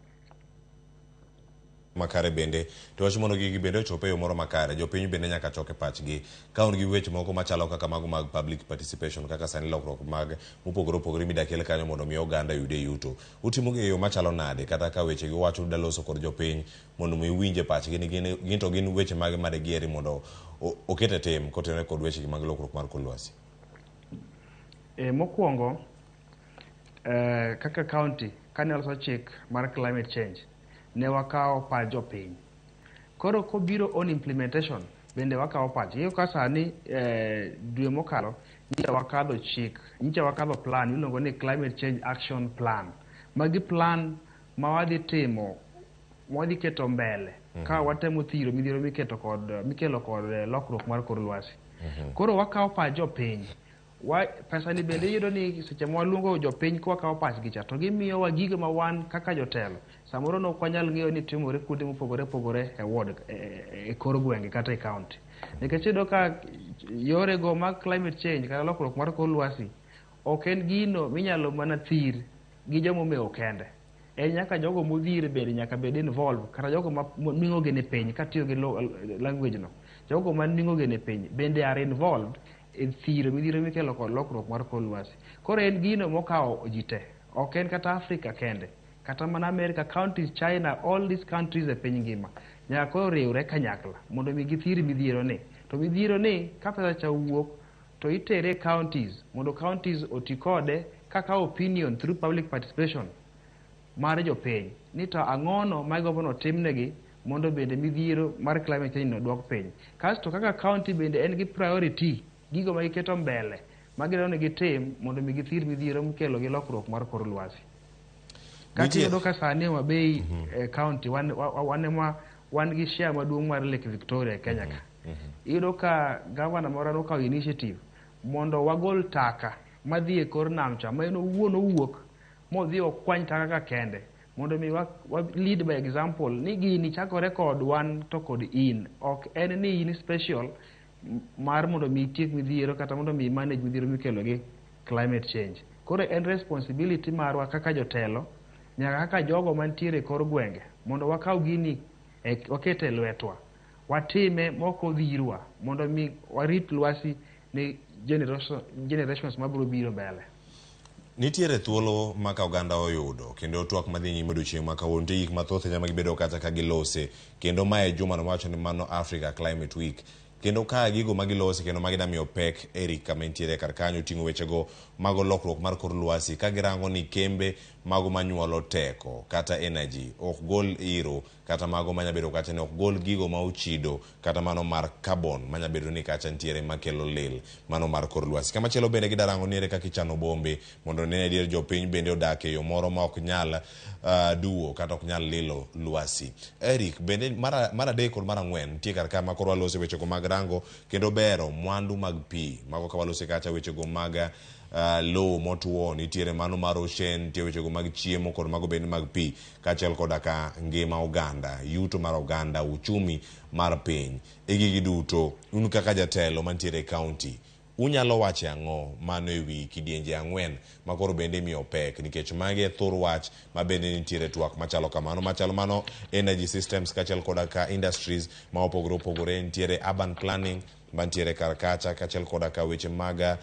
makare bende to wach mondo gigi bende ochope yo moro makare jopiny bende nyaka choke pachgi ka on gi weche moko machalo kaka mago mag public participation kaka sani lokruok mag mopogore opogore midakiel kanyo mondo mi oganda yude yuto utimo gi yo machalo nade kata ka weche gi wacho daloso kod jopiny mondo mi winje pachgi ni gin to gin weche mage madegieri mondo okete tim kotenore kod weche gi mag lokruok mar kor lwasi. Mokwongo kaka county kane oloso chik mar climate change ne wakawo pach jopiny koro kobiro on implementation bende wakawo pach iyo ka sani dwe mokalo nyicha wakadho chik nyicha wakadho plan iluongo ni climate change action plan magi plan ma wadhi timo wadhi keto mbele ka watemo thiro midhiero mikelo kod lokruok mar kor lwasi koro wakawo pach jopiny pesa ni bende yudo ni seche ma waluongo jopiny kwa kawo pachgi cha to gimiyowa gigo ma wan kaka jotelo samoro no kwanyal ng'eyo ni timore kuonde mopogore opogore e ward e kor gwenge kata e county nikech iyudo ka yore go mag climate change kata lokruok mar kor lwasi ok en gino minyalo mana thir gi jomomewo kende nyaka jogo modhire bende nyaka bed involved kata jogo ma ning'oge ne piny katiyo gi language no jogo ma ning'oge ne piny bende are involved e thiro midhiero mikelo kod lokruok mar kor lwasi koro en gino mokawo ji te ok en kata Africa kende kata mana America counties China all these countries e piny ngima nyaka koro riwre kanyakla mondo mi githir midhiero ni to midhiero ni ka pesa cha wuok to itere counties mondo counties oti kode kaka opinion through public participation mar jopiny ni to ang'ono ma gobono timnegi mondo bende midhiero mar climate change no dwok piny kasto kaka county bende en gi priority gigo ma giketo mbele ma gidwaro ni gitim mondo mi githir midhiero mikelo gi lokruok mar kor lwasi kati yudo ka sani Homa Bay county wan gi share maduong' mar Lake Victoria Kenya ka iyudo ka gavana moro nokawo initiative mondo wagol taka madhi e kor nam cha ma en owuon owuok modhi okwany taka ka kende mondo mi wa lead by example ni gini chakore kod wan to kod in ok en ni in special mar mondo mi tiek midhiero kata mondo mi manage midhiero mikelo gi climate change koro en responsibility marwa kaka jotelo nyaka kaka jogo mantiere kor gwenge mondo wakaw gini wakete lwetwa watime moko dhirwa mondo mi warit lwasi ni generations mabiro biro mbele. Nitiere thuolo maka oganda oyudo kendo twak madhi nyime odiochieng' ma kawuono nitie gik mathoth nyama gibedo kata ka gilose kendo mae juma no wacho ni mano Africa Climate Week kendo ka gigo magilosi kendo magida miyo pek Eric kama nitiere kar kanyo ting'o wechego mago lokruok mar kor lwasi ka girango ni kembe mago manyuolo teko kata energy ok gol iro kata mago manyabedo kata ni ok gol gigo ma ochido kata mano mar carbon manyabedo ni kacha nitiere makelo lil mano mar kor lwasi kama chelo bende gidarango niere kaka ichano bombe mondo ne dier jopiny bende odak e yo moro ma ok nyal duo kata ok nyal lilo lwasi. Eric bende mar adek kod mar ang'wen nitie kar ka ma koro walose wechego mag rango kendo bero mwandu mag pi mago ka walose kacha wechego mag low motuo nitiere mano mar ocean nitie wechego mag chiemo kod mago bende mag pi kaachiel koda ka ngima oganda yuto mar oganda uchumi mar piny gigi duto un kaka jatelo mantiere e county unyalo wache ang'o mano e wi kidienje ang'wen ma koro bende miyo pek nikech magi e thur wach ma bende nitiere twak machalo kamano machalo mano energy systems kaachiel koda ka industries ma opogore opogore nitiere urban planning mantiere kar kacha kaachiel koda ka weche mag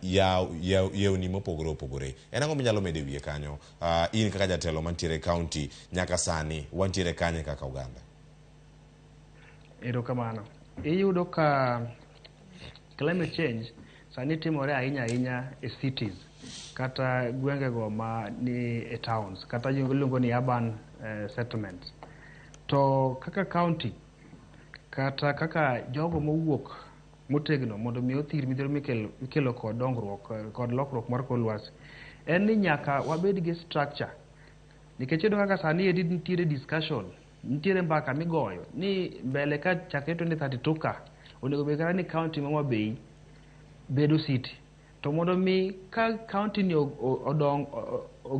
yewni mopogore opogore en ang'o minyalo medo e wiye kanyo in kaka jatelo mantiere e county nyaka sani wantiere kanye kaka oganda. Erokamano. Iyudo ka climate change sani timore ahinya e cities kata gwengego ma ni e towns kata iluongo ni urban settlements to kaka county kata kaka jogo mowuok motegno mondo mi othir midhiero mikelo kod dongruok kod lokruok mar kor lwasi en ni nyaka wabed gi structure nikech iyudo kaka sani nitiere discussion nitiere mbaka migoyo ni mbele ka chakre 2032 ka onego bed kata ni county ma Homa Bay bedo city to mondo mi ka county ni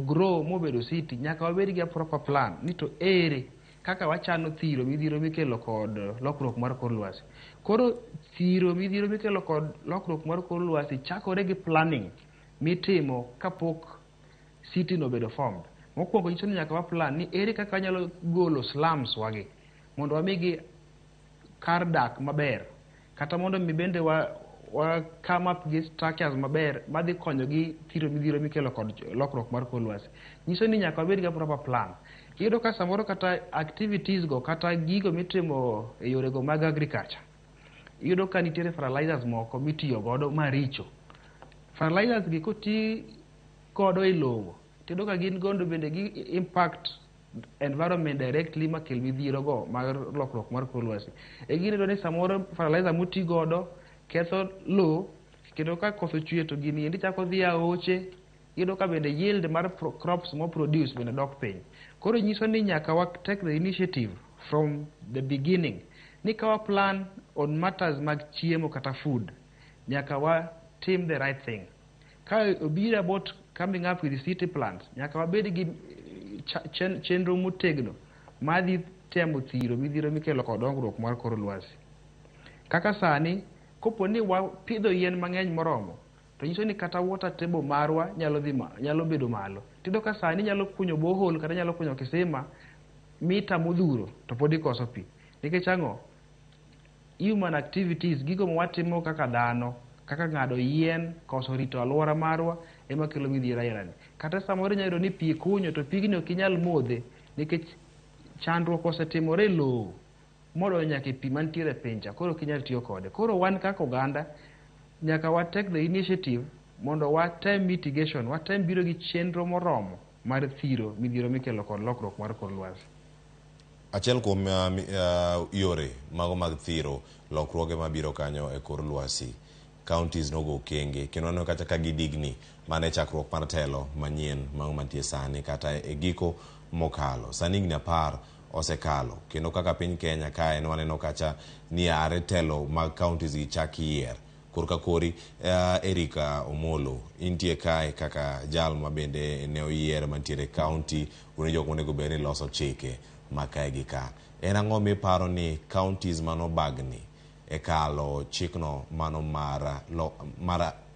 grow mobedo city nyaka wabed gi proper plan ni to ere kaka wachano thiro midhiero mikelo kod lokruok mar kor lwasi koro thiro midhiero mikelo kod lokruok mar kor lwasi chakore gi planning mitimo kapok city no bedo formed Mokwongo nyiso ni nyaka wa plan ni ere kaka wanyalo golo slums wagi mondo wamigi kar dak maber, kata mondo mi bende wa come up gi structures maber madhi konyogi thiro midhiero mikelo kod lokruok mar kor lwasi. Nyiso ni nyaka wabed gi proper plan. Iyudo ka samoro kata activities go kata gigo mitimo e yore go mag agriculture, iyudo ka nitiere fertilizers moko mitiyo godo maricho. Fertilizers gi koti godo e lowo, tiyudo ka gin gondo bende gi impact environment directly makel midhiero go mag lokruok mar kor lwasi. E gini do ni samoro fertilizer moti godo ketho lowo, kendo ka koth ochwe to gini endi chako dhi aoche, iyudo ka bende yield mar crops mo produce bende dok piny. Koro nyiso ni nyaka wa take the initiative from the beginning ni ka wa plan on matters mag chiemo kata food, nyaka wa team the right thing. Ka obira about coming up with the city plans, nyaka wabed gi chenro motegno madhi temo thiro midhiero mikelo kod dongruok mar kor lwasi. Kaka sani, kopo ni wapidho yien mang'eny moromo, to nyiso ni kata water table marwa nyalo bedo malo. Tido ka sani nyalo kunyo borehole kata nyalo kunyo kisima mita modhuro to pod ikoso pi. Nikech ang'o? Human activities, gigo mwatimo kaka dhano, kaka ng'ado yien, koso rito alwora marwa, ema kelo midhiero ailani. Kata samoro nyalo ni pi kunyo to pigni ok inyal modhe nikech chandruok osetimore e lowo modonjo nyaka e pi mantiere pincha, koro ok inyal tiyo kode. Koro wan kaka oganda nyaka wa take the initiative mondo watem mitigation, watem biro gi chenro moromo mar thiro midhiero mikelo kod lokruok mar kor lwasi. Achiel kuom yore mago mag thiro lokruoge mabiro kanyo e kor lwasi, counties nogo okenge kendo aneno kata ka gidigni mane chakruok mar telo manyien mago mantie sani kata e giko mokalo. Sani higni 10 osekalo kendo kaka piny Kenya kae waneno kacha ni are telo mag counties gi chak yier. Korka kori Eric Omolo intie kae kaka jal ma bende ne oyier mantiere county une jok monego bed ni loso chike makae gi ka. En ang'o miparo ni counties mano bagni e kalo chikno mano mar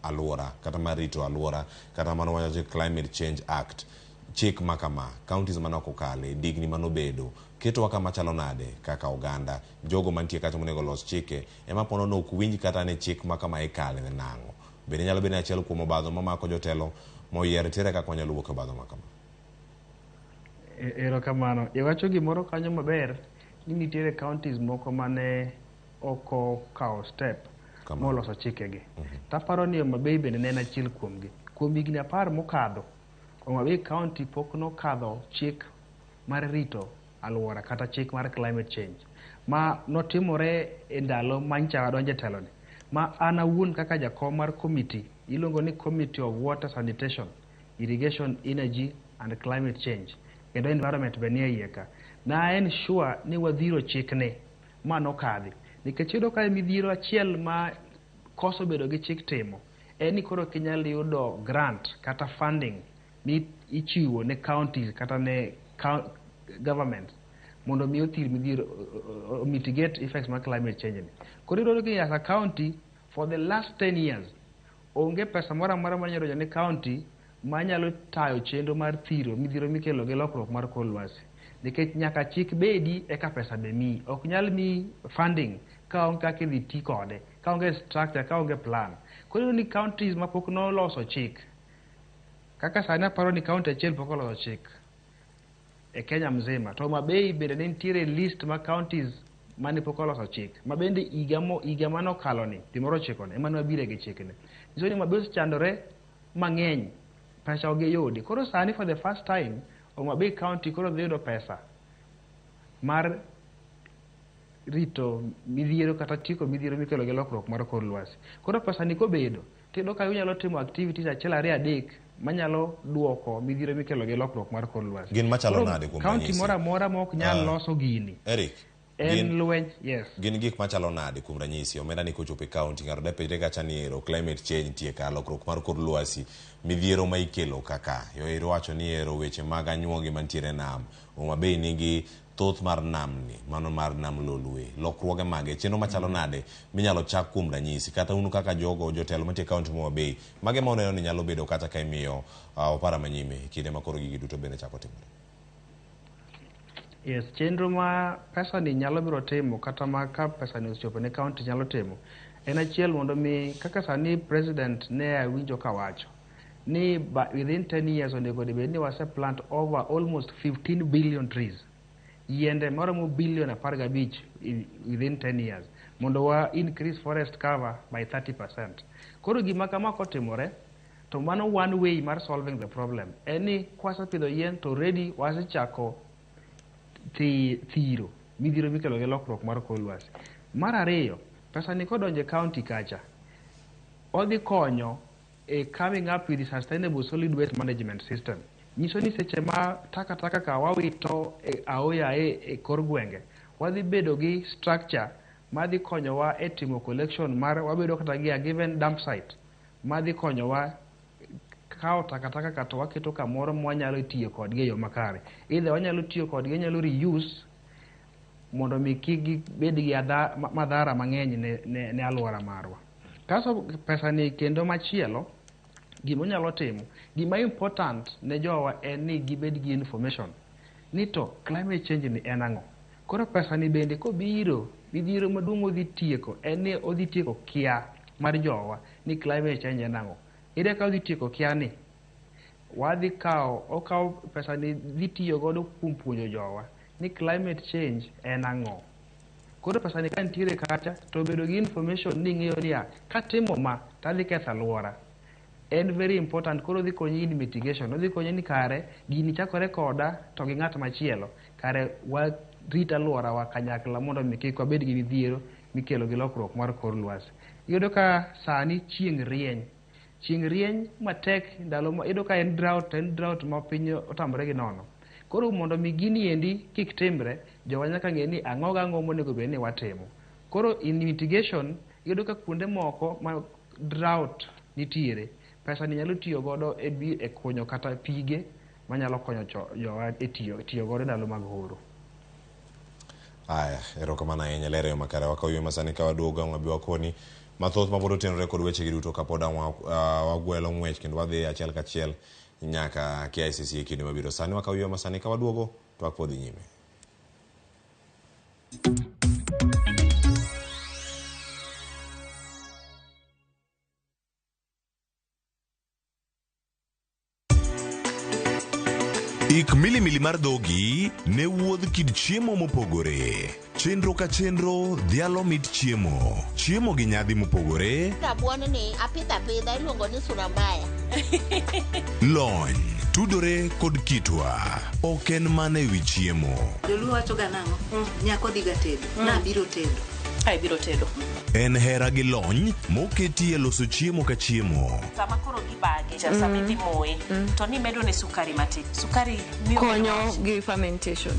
alwora kata mar rito alwora kata mano wacho Climate Change Act, chik makama counties manoko kale digni mano bedo keto kama chalo nade kaka oganda jogo mantie kacha monego los chike ema pono no kuwinji kata ne chik makama e kale ne nango bende nyalo bedo achiel kuom obadho mamako jotelo moyier tere kaka wanyalo wuok e obadho makama. Erokamano. Iwacho gimoro kanyo maber ni nitiere counties moko mane oko kao step moloso chikegi. Taparo ni Homa Bay bende ne en achiel kuomgi. Kuom higni 10 mokadho, Homa Bay County pok nokadho chik mar rito alwora kata chik mar climate change ma notimore e ndalo mancha wadonje teloni. Ma an awuon kaka jakom mar committee iluongo ni Committee of Water Sanitation, Irrigation, Energy and Climate Change kendo environment benie ieka. Na en sure ni wadhiro chikne ma nokadhi. Nikech yudo ka midhiero achiel ma koso bedo gi chik timo en ni koro kinyal yudo grant kata funding ni ichiwo ne counties kata ne government mondo mi othir midhiero mitigate effects mar climate change. Koro yudo ni as a county for the last 10 years onge pesa moro amora manyalo donjo ne county manyalo tayo chenro mar thiro midhiero mikelo gi lokruok mar kor lwasi. Nikech nyaka chik bedi eka pesa be mi ok nyal mi funding ka onge kaka idhi ti kode, ka onge structure, ka onge plan. Koro ni counties mapok noloso chik, kaka sani aparo ni county achiel pok oloso chik e Kenya mzima, to Homa Bay bende ne nitiere list ma counties mane pok oloso chik, ma bende higa manokalo ni timoro chikone ema nobire gi chikne. Nyiso ni Homa Bay osechandore mang'eny, pesa oge yudi. Koro sani for the first time Homa Bay County koro dhi yudo pesa mar rito midhiero kata tiko midhiero mikelo gi lokruok mar kor lwasi. Koro pesa ni kobedo, tiyudo ka unyalo timo activities achiel ariyo adek manyalo duoko midhiero mikelo gi lokruok mar kor lwasi. Gin machalo nade kuom ranyisi? County moro amora ma ok nyal loso gini. Eric, en lweny, yes. Gin gik machalo nade kuom ranyisi? Omenda ni kochopo e county ng'ato depedre kacha ni ero climate change tie ka lokruok mar kor lwasi, midhiero ma ikelo kaka yo ero wacho ni ero weche mag anyuogi mantiere nam. Homa Bay nigi thoth mar namni mano mar nam lolwe lokruoge mage chenro machalo nade minyalo chak kuom ranyisi kata unu kaka jogo jotelo mantie kaunti ma Homa Bay mage ma uneno ni nyalo bedo kata ka imiyo opara manyime kinde makoro gigi duto bende chako timore. Yes, chenro ma pesa ni nyalo biro timo kata ma ka pesa ni ochopo ne kaunti nyalo timo en achiel mondo mi kaka sani president ne awinjo kawacho ni within 10 years onego bed ni wase plant over almost 15 billion trees. Yiende maromo billion 15 within 10 years mondo wa increase forest cover by 30%. Koro gima kama kotimore to mano one way mar solving the problem. Eni kwasepidho yien to already wasechako thiro midhiro mikelo gi lokruok mar kor lwasi. Mar ariyo, pesa ni kodonje county kacha odhi konyo coming up with the sustainable solid waste management system. Nyiso ni seche ma taka ka wawito aoya kor gwenge wadhi bedo gi structure madhi konyowa timo collection mar wabedo kata gi a given dump site madhi konyowa kao taka ka to waketo kamoro mwanyalo tiyo kodgi e yo makare. Either wanyalo tiyo kodgi nyalo reuse mondo mi kik bed gi madhara mang'eny ne alwora marwa. Kaso pesa ni kendo machielo gima nyalo timo gima important ne jowa en ni gibed gi information ni to climate change ni en ang'o. Koro pesa ni bende kobiro midhiro maduong' odhi tieko en ni odhi tieko kia mar jowa ni climate change en ang'o. Ire ka odhi tieko kia ni wadhi okawo pesa ni dhi tiyo godo kuom puonjo jowa ni climate change en ang'o. Koro pesa ni ka nitiere kacha to bedo gi information ni ng'eyo ni katimo ma tadhi ketho alwora en very important. Koro dhi konyi in mitigation, odhi konyi ni kare gini chakore koda to gi ng'at machielo kare warit alwora wa kanyakla mondo mi kik wabed gi midhiero mikelo gi lokruok mar kor lwasi. Iyudo ka sani chieng' rieny matek ndalo ma iyudo ka en drought ma piny otamore gi nono. Koro mondo mi gini endi kik timre jowa nyaka ng'e ni ang'o monego bed ni watimo. Koro in mitigation iyudo ka kuonde moko ma drought nitiere pesa ni nyalo tiyo godo e kunyo kata pige manyalo konyo jowa e tiyo godo ndalo mag horo. Aya, erokamano ahinya lero yo makare wakawuoyo masani ka waduogo mabi wakoni mathoth mabodo tenore kod weche gi duto kapod wagwelo ng'wech kendo wadhi achiel kachiel nyaka KICC e kinde mabiro. Sani wakawuoyo masani ka waduogo to wakpodhi nyime. Ik milimili mar dhogi ne wuodh kid chiemo mopogore. Chenro ka chenro dhialo mit chiemo gi nyadhi mopogore. Rabuon ni apidha iluongo ni surambaya. Lony tudore kod kitwa ok en mana ewi chiemo. Joluo wacho ga nang'o? Nyako dhiga tedo, nabiro tedo. Ai biro tedo. En hera gi lony moketi e loso chiemo ka chiemo. Sama koro gibage, sama idhi moye, to ni medo ne sukari matin. Sukari miyo konyo gi fermentation.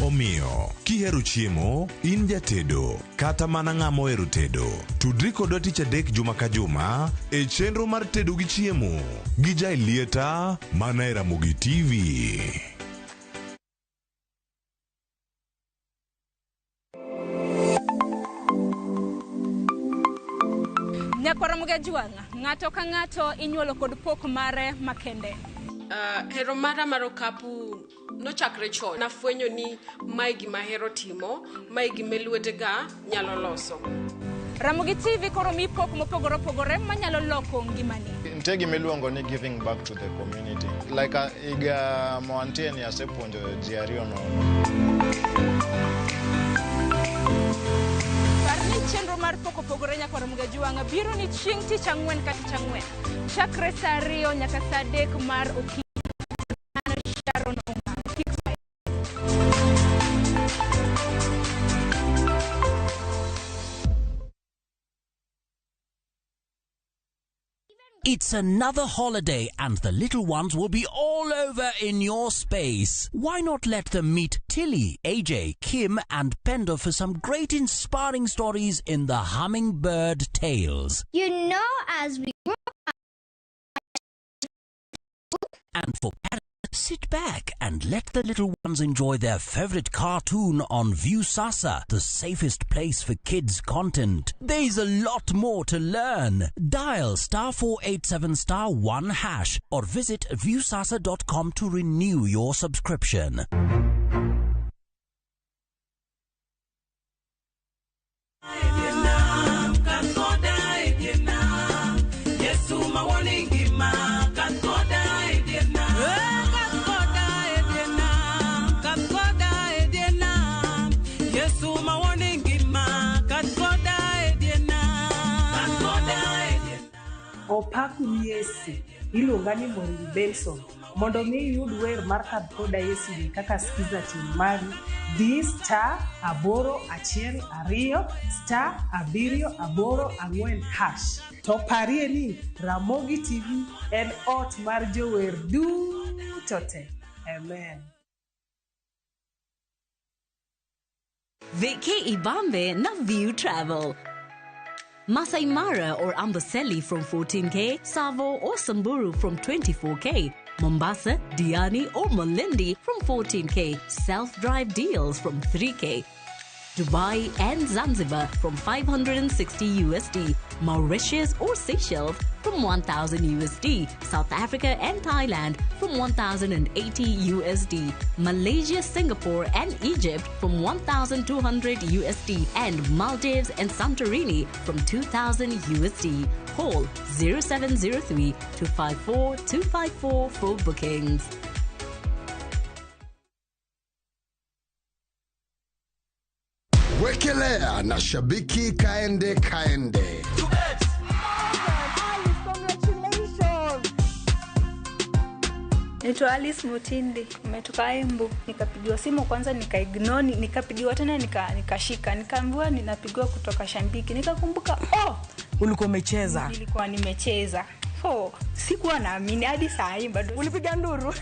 Omiyo, kihero chiemo, in jatedo, kata mana ng'ama ohero tedo. Tudri kodwa tich adek juma ka juma e chenro mar tedo gi chiemo gi Jailieta mana e Ramogi TV. Ramogi juanga ng'ato ka ng'ato inyuolo kod pok mare makende. Hero mara mar okapu nochakre chon. Nafwenyo ni mae gima hero timo, mae gima lwetega nyalo loso. Ramogi TV koro mi pok mopogore opogore manyalo loko ngimani. Nitie gima iluongo ni giving back to the community. Like iga moantie ni asepuonjo ji ariyo Chenro mar pok opogore nyaka Ramogi juanga biro ni chieng' tich ang'wen ka tich ang'wen chakre saa 2 nyaka saa 3 mar okinyi. It's another holiday and the little ones will be all over in your space. Why not let them meet Tilly, AJ, Kim and Pendo for some great inspiring stories in the Hummingbird Tales? You know, as we grow up, and for parents Sit back and let the little ones enjoy their favorite cartoon on Viewsasa, the safest place for kids' content. There's a lot more to learn. Dial *487*1# or visit viewsasa.com to renew your subscription. Opaku Yesi, iluongani Morin Benson. Mondo mi yud wer mar Kadkoda Yesi ni kaka skiza timari di *822*784#. To parie ni Ramogi TV en ot mar jower duto te. Amen. Vike Ibambe na View Travel. Masai Mara or Amboseli from 14K, Savo or Samburu from 24K, Mombasa, Diani or Malindi from 14K, self-drive deals from 3K, Dubai and Zanzibar from $560, Mauritius or Seychelles from $1,000, South Africa and Thailand from $1,080, Malaysia, Singapore and Egypt from $1,200, and Maldives and Santorini from $2,000. Call 0703-254-254 for bookings. Wekelea na shabiki kaende. Naitwa Alice Mutindi, nimetoka Embu. Nikapigiwa simu kwanza nikaignore, nikapigiwa tena nikashika. Nikaambiwa ninapigiwa kutoka Shambiki. Nikakumbuka, ulikuwa umecheza. Nilikuwa nimecheza. Sikuwa naamini hadi saa hii bado. Ulipiga nduru.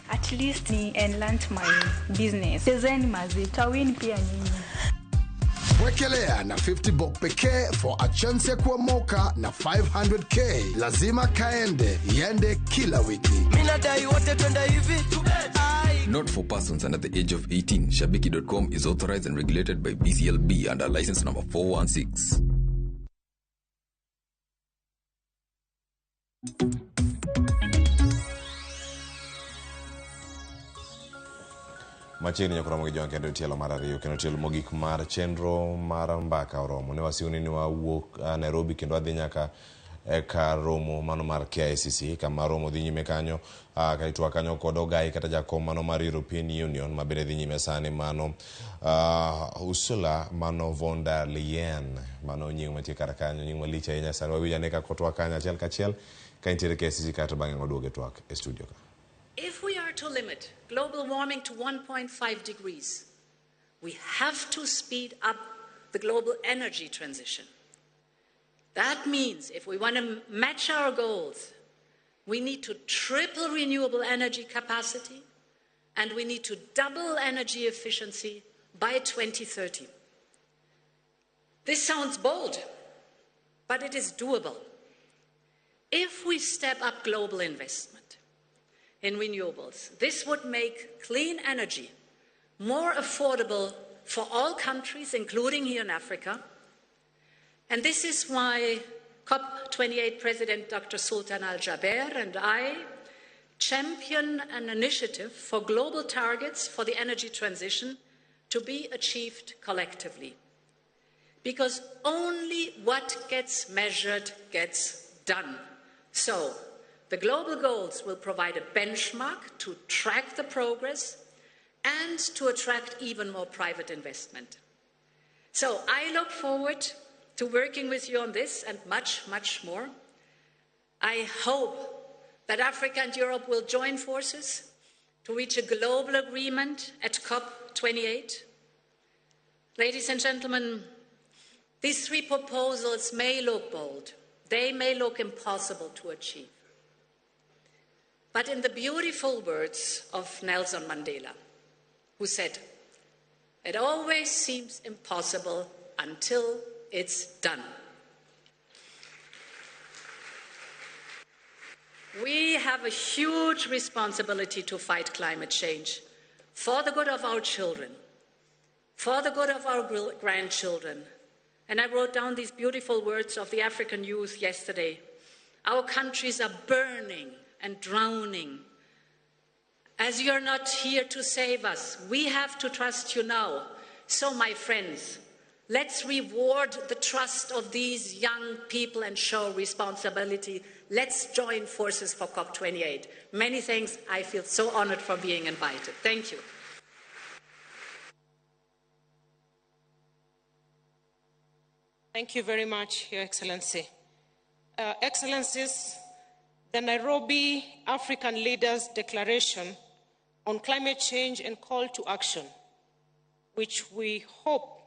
At least ni enlarge my business. Chezeni mazita win pia nyinyi. Wekelea na 50 bob pekee for a chance ya kuomoka na 500k. Lazima kaende, yende kila wiki. Minadai wote twenda hivi. Not for persons under the age of 18. Shabiki.com is authorized and regulated by BCLB under license number 416. Machiegni nyakura Ramogi Jwang kendo tielo mar ariyo kendo tielo mogik mar chenro mar mbaka oromo. Ne wasiuni ni wawuok Nairobi kendo adhi nyaka kar romo mano mar KICC kama romo dhi nyime kanyo kaitwa kanyo kod ogai kata jakom mano mar European Union mabende dhi nyime sani mano Ursula mano von der Leyen mano nying matie kar kanyo nying malich ahinya sani wawinjane ka kotwa kanyo achiel kachiel ka nitiere KICC kata bang'e ngoduoge twak e studio ka. If we are to limit global warming to 1.5 degrees, we have to speed up the global energy transition. That means if we want to match our goals, we need to triple renewable energy capacity and we need to double energy efficiency by 2030. This sounds bold, but it is doable. If we step up global investment in renewables, this would make clean energy more affordable for all countries, including here in Africa. And this is why COP28 President Dr. Sultan Al-Jaber and I champion an initiative for global targets for the energy transition to be achieved collectively. Because only what gets measured gets done. So, the global goals will provide a benchmark to track the progress and to attract even more private investment. So I look forward to working with you on this and much, much more. I hope that Africa and Europe will join forces to reach a global agreement at COP28. Ladies and gentlemen, these three proposals may look bold. They may look impossible to achieve. But in the beautiful words of Nelson Mandela, who said, "It always seems impossible until it's done." We have a huge responsibility to fight climate change for the good of our children, for the good of our grandchildren. And I wrote down these beautiful words of the African youth yesterday. Our countries are burning and drowning. As you're not here to save us, we have to trust you now. So, my friends, let's reward the trust of these young people and show responsibility. Let's join forces for COP28. Many thanks. I feel so honored for being invited. Thank you. Thank you very much, Your Excellency. Excellencies, the Nairobi African Leaders Declaration on Climate Change and Call to Action, which we hope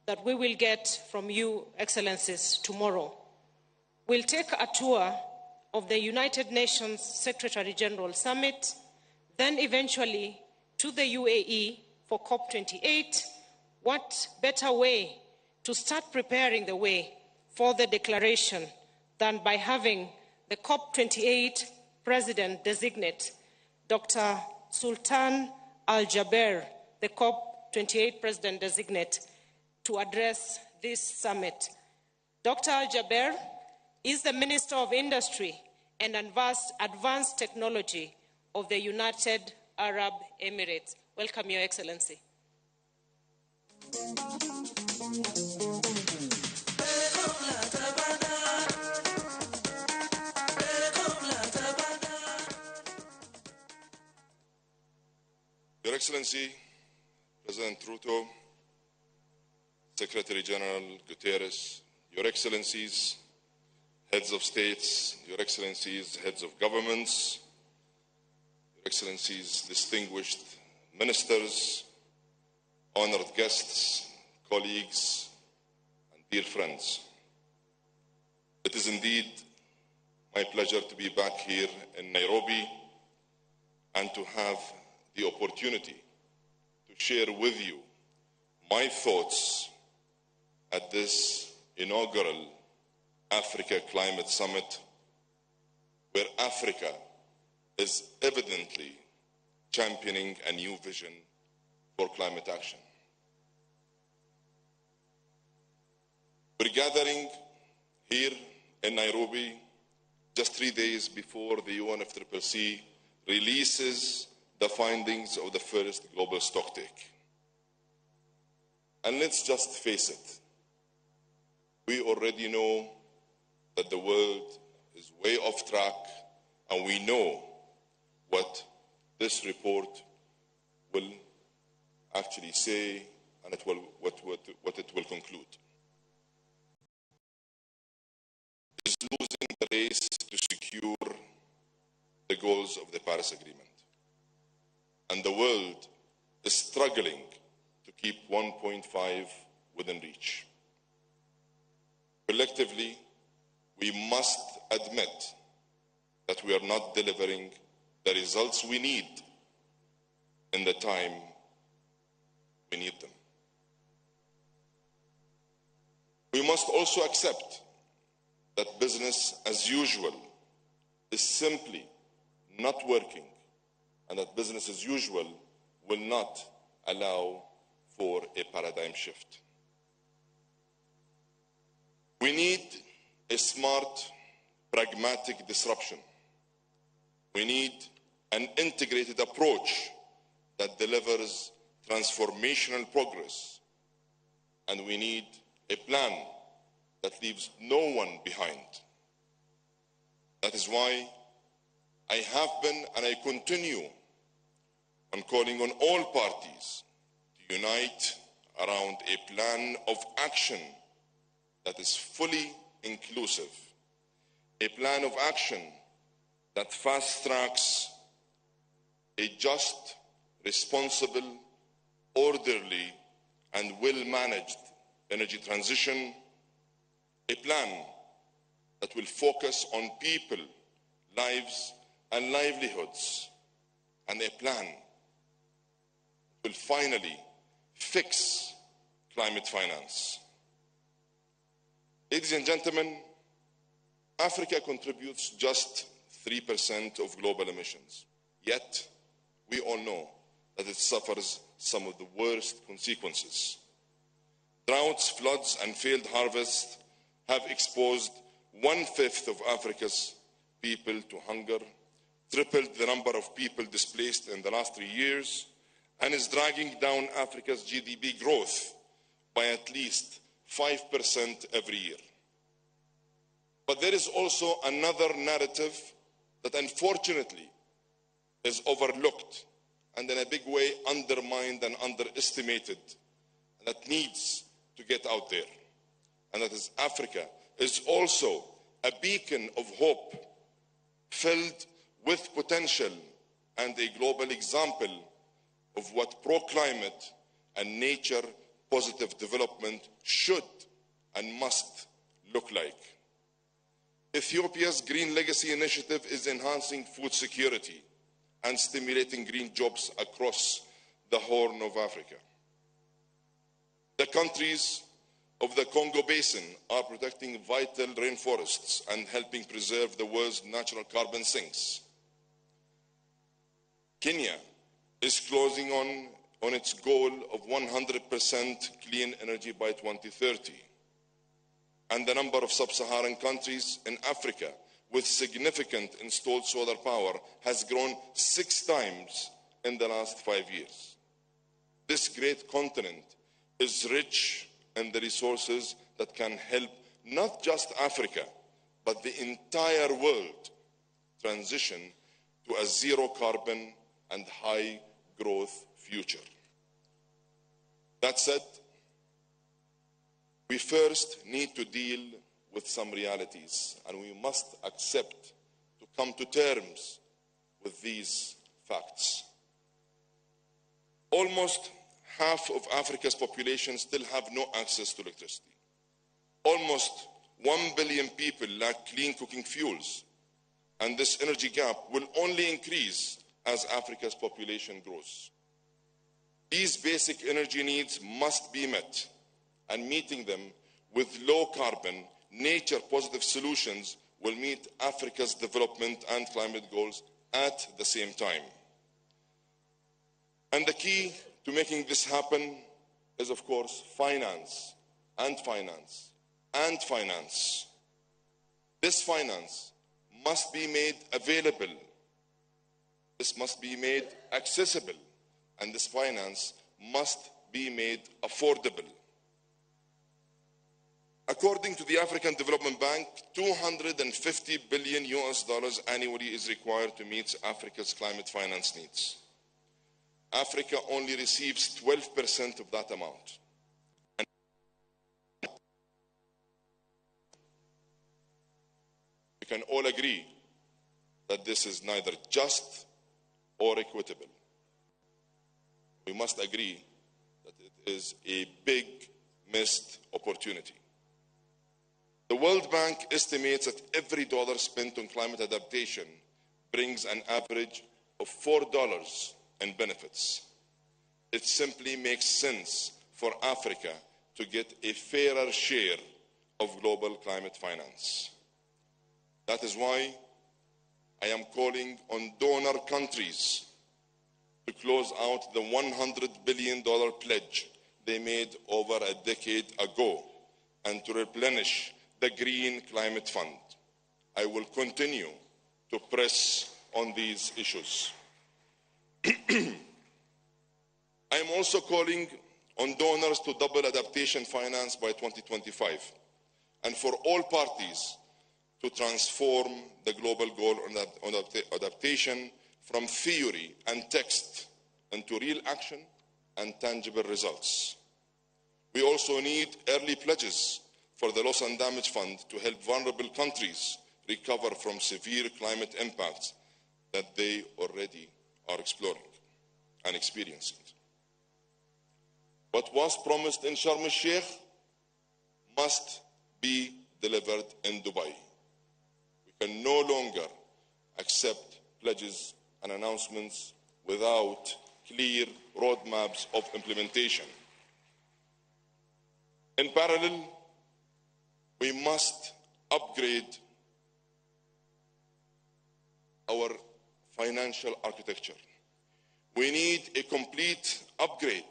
that we will get from you, Excellencies, tomorrow, will take a tour of the United Nations Secretary General Summit, then eventually to the UAE for COP28. What better way to start preparing the way for the declaration than by having the COP28 President-designate, Dr. Sultan Al-Jaber, the COP28 President-designate, to address this summit. Dr. Al-Jaber is the Minister of Industry and Advanced Technology of the United Arab Emirates. Welcome, Your Excellency. Your Excellency, President Ruto, Secretary General Guterres, Your Excellencies, Heads of States, Your Excellencies, Heads of Governments, Your Excellencies, distinguished ministers, honored guests, colleagues, and dear friends. It is indeed my pleasure to be back here in Nairobi and to have the opportunity to share with you my thoughts at this inaugural Africa Climate Summit, where Africa is evidently championing a new vision for climate action. We're gathering here in Nairobi just 3 days before the UNFCCC releases the findings of the first global stocktake. And let's just face it, we already know that the world is way off track, and we know what this report will actually say and what it will conclude. It is losing the race to secure the goals of the Paris Agreement. And the world is struggling to keep 1.5 within reach. Collectively, we must admit that we are not delivering the results we need in the time we need them. We must also accept that business as usual is simply not working, and that business as usual will not allow for a paradigm shift. We need a smart, pragmatic disruption. We need an integrated approach that delivers transformational progress. And we need a plan that leaves no one behind. That is why I have been and I continue on calling on all parties to unite around a plan of action that is fully inclusive, a plan of action that fast-tracks a just, responsible, orderly, and well-managed energy transition, a plan that will focus on people, lives, and livelihoods, and a plan that will finally fix climate finance. Ladies and gentlemen, Africa contributes just 3% of global emissions. Yet, we all know that it suffers some of the worst consequences. Droughts, floods, and failed harvests have exposed 1/5 of Africa's people to hunger, tripled the number of people displaced in the last 3 years, and is dragging down Africa's GDP growth by at least 5% every year. But there is also another narrative that unfortunately is overlooked and in a big way undermined and underestimated, and that needs to get out there. And that is, Africa is also a beacon of hope, filled with potential and a global example of what pro-climate and nature-positive development should and must look like. Ethiopia's Green Legacy Initiative is enhancing food security and stimulating green jobs across the Horn of Africa. The countries of the Congo Basin are protecting vital rainforests and helping preserve the world's natural carbon sinks. Kenya is closing on its goal of 100% clean energy by 2030. And the number of sub-Saharan countries in Africa with significant installed solar power has grown 6 times in the last 5 years. This great continent is rich in the resources that can help not just Africa, but the entire world transition to a zero carbon and high growth future. That said, we first need to deal with some realities, and we must accept to come to terms with these facts. Almost half of Africa's population still have no access to electricity. Almost 1 billion people lack clean cooking fuels, and this energy gap will only increase as Africa's population grows. These basic energy needs must be met, and meeting them with low-carbon, nature-positive solutions will meet Africa's development and climate goals at the same time. And the key to making this happen is, of course, finance, and finance, and finance. This finance must be made available. This must be made accessible, and this finance must be made affordable. According to the African Development Bank, $250 billion annually is required to meet Africa's climate finance needs. Africa only receives 12% of that amount. We can all agree that this is neither just or equitable. We must agree that it is a big missed opportunity. The World Bank estimates that every dollar spent on climate adaptation brings an average of $4 in benefits. It simply makes sense for Africa to get a fairer share of global climate finance. That is why I am calling on donor countries to close out the $100 billion pledge they made over a decade ago and to replenish the Green Climate Fund. I will continue to press on these issues. I am also calling on donors to double adaptation finance by 2025 and for all parties to transform the global goal on adaptation from theory and text into real action and tangible results. We also need early pledges for the Loss and Damage Fund to help vulnerable countries recover from severe climate impacts that they already are exploring and experiencing. What was promised in Sharm el-Sheikh must be delivered in Dubai. We can no longer accept pledges and announcements without clear roadmaps of implementation. In parallel, we must upgrade our financial architecture. We need a complete upgrade.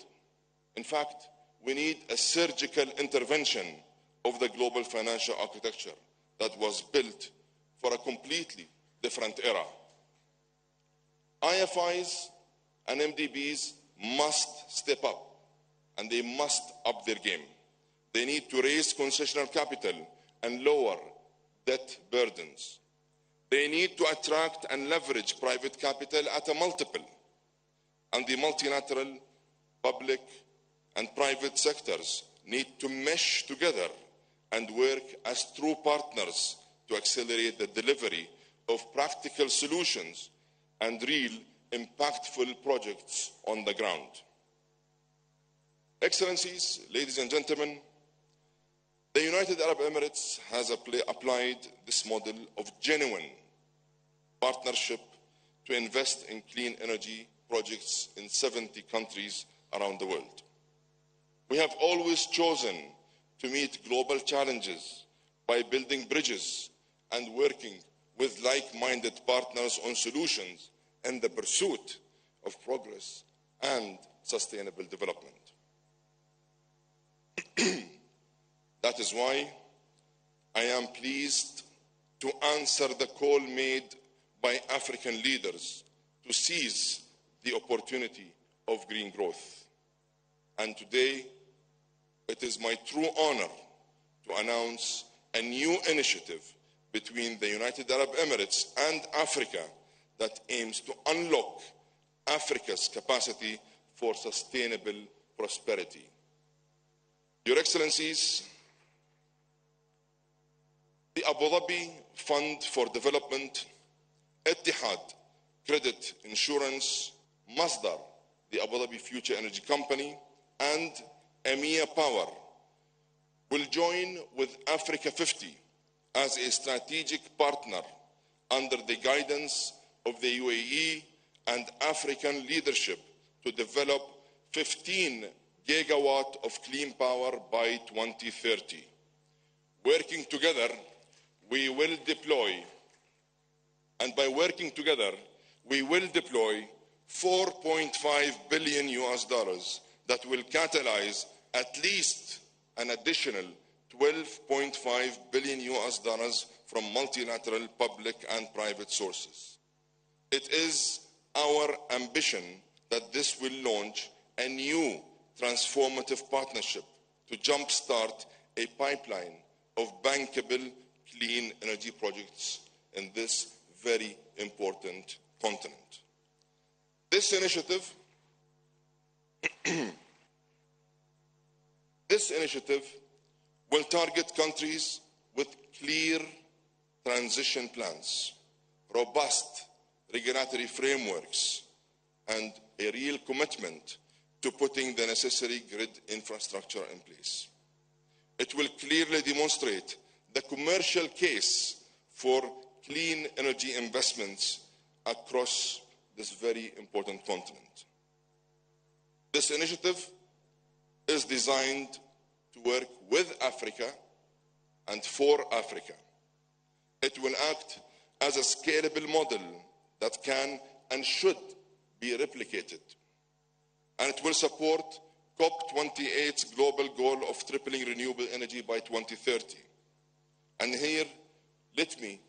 In fact, we need a surgical intervention of the global financial architecture that was built for a completely different era. IFIs and MDBs must step up, and they must up their game. They need to raise concessional capital and lower debt burdens. They need to attract and leverage private capital at a multiple, and the multilateral public and private sectors need to mesh together and work as true partners to accelerate the delivery of practical solutions and real impactful projects on the ground. Excellencies, ladies and gentlemen, the United Arab Emirates has applied this model of genuine partnership to invest in clean energy projects in 70 countries around the world. We have always chosen to meet global challenges by building bridges and working with like-minded partners on solutions in the pursuit of progress and sustainable development. That is why I am pleased to answer the call made by African leaders to seize the opportunity of green growth. And today, it is my true honor to announce a new initiative between the United Arab Emirates and Africa that aims to unlock Africa's capacity for sustainable prosperity. Your Excellencies, the Abu Dhabi Fund for Development, Etihad Credit Insurance, Masdar, the Abu Dhabi Future Energy Company, and EMEA Power will join with Africa 50 as a strategic partner under the guidance of the UAE and African leadership to develop 15 gigawatt of clean power by 2030. Working together, we will deploy, and by working together, we will deploy $4.5 billion that will catalyze at least an additional $12.5 billion from multilateral public and private sources. It is our ambition that this will launch a new transformative partnership to jumpstart a pipeline of bankable clean energy projects in this very important continent. This initiative will target countries with clear transition plans, robust regulatory frameworks, and a real commitment to putting the necessary grid infrastructure in place. It will clearly demonstrate the commercial case for clean energy investments across this very important continent. This initiative is designed to work with Africa and for Africa. It will act as a scalable model that can and should be replicated. And it will support COP28's global goal of tripling renewable energy by 2030. And here, let me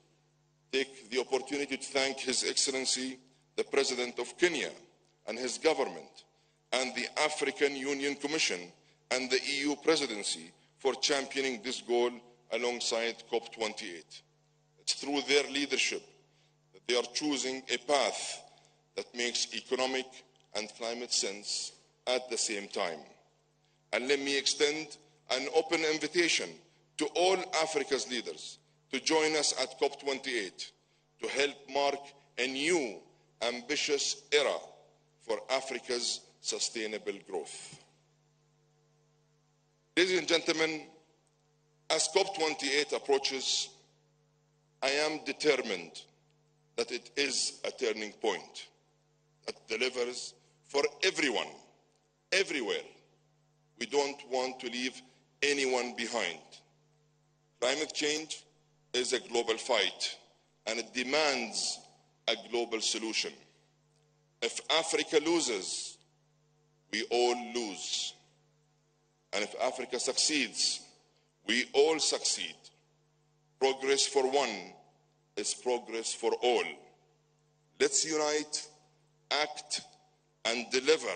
take the opportunity to thank His Excellency, the President of Kenya, and his government, and the African Union Commission and the EU Presidency for championing this goal alongside COP28. It's through their leadership that they are choosing a path that makes economic and climate sense at the same time. And let me extend an open invitation to all Africa's leaders to join us at COP28 to help mark a new, ambitious era for Africa's sustainable growth. Ladies and gentlemen, as COP28 approaches, I am determined that it is a turning point that delivers for everyone, everywhere. We don't want to leave anyone behind. Climate change is a global fight, and it demands a global solution. If Africa loses, we all lose. And if Africa succeeds, we all succeed. Progress for one is progress for all. Let's unite, act, and deliver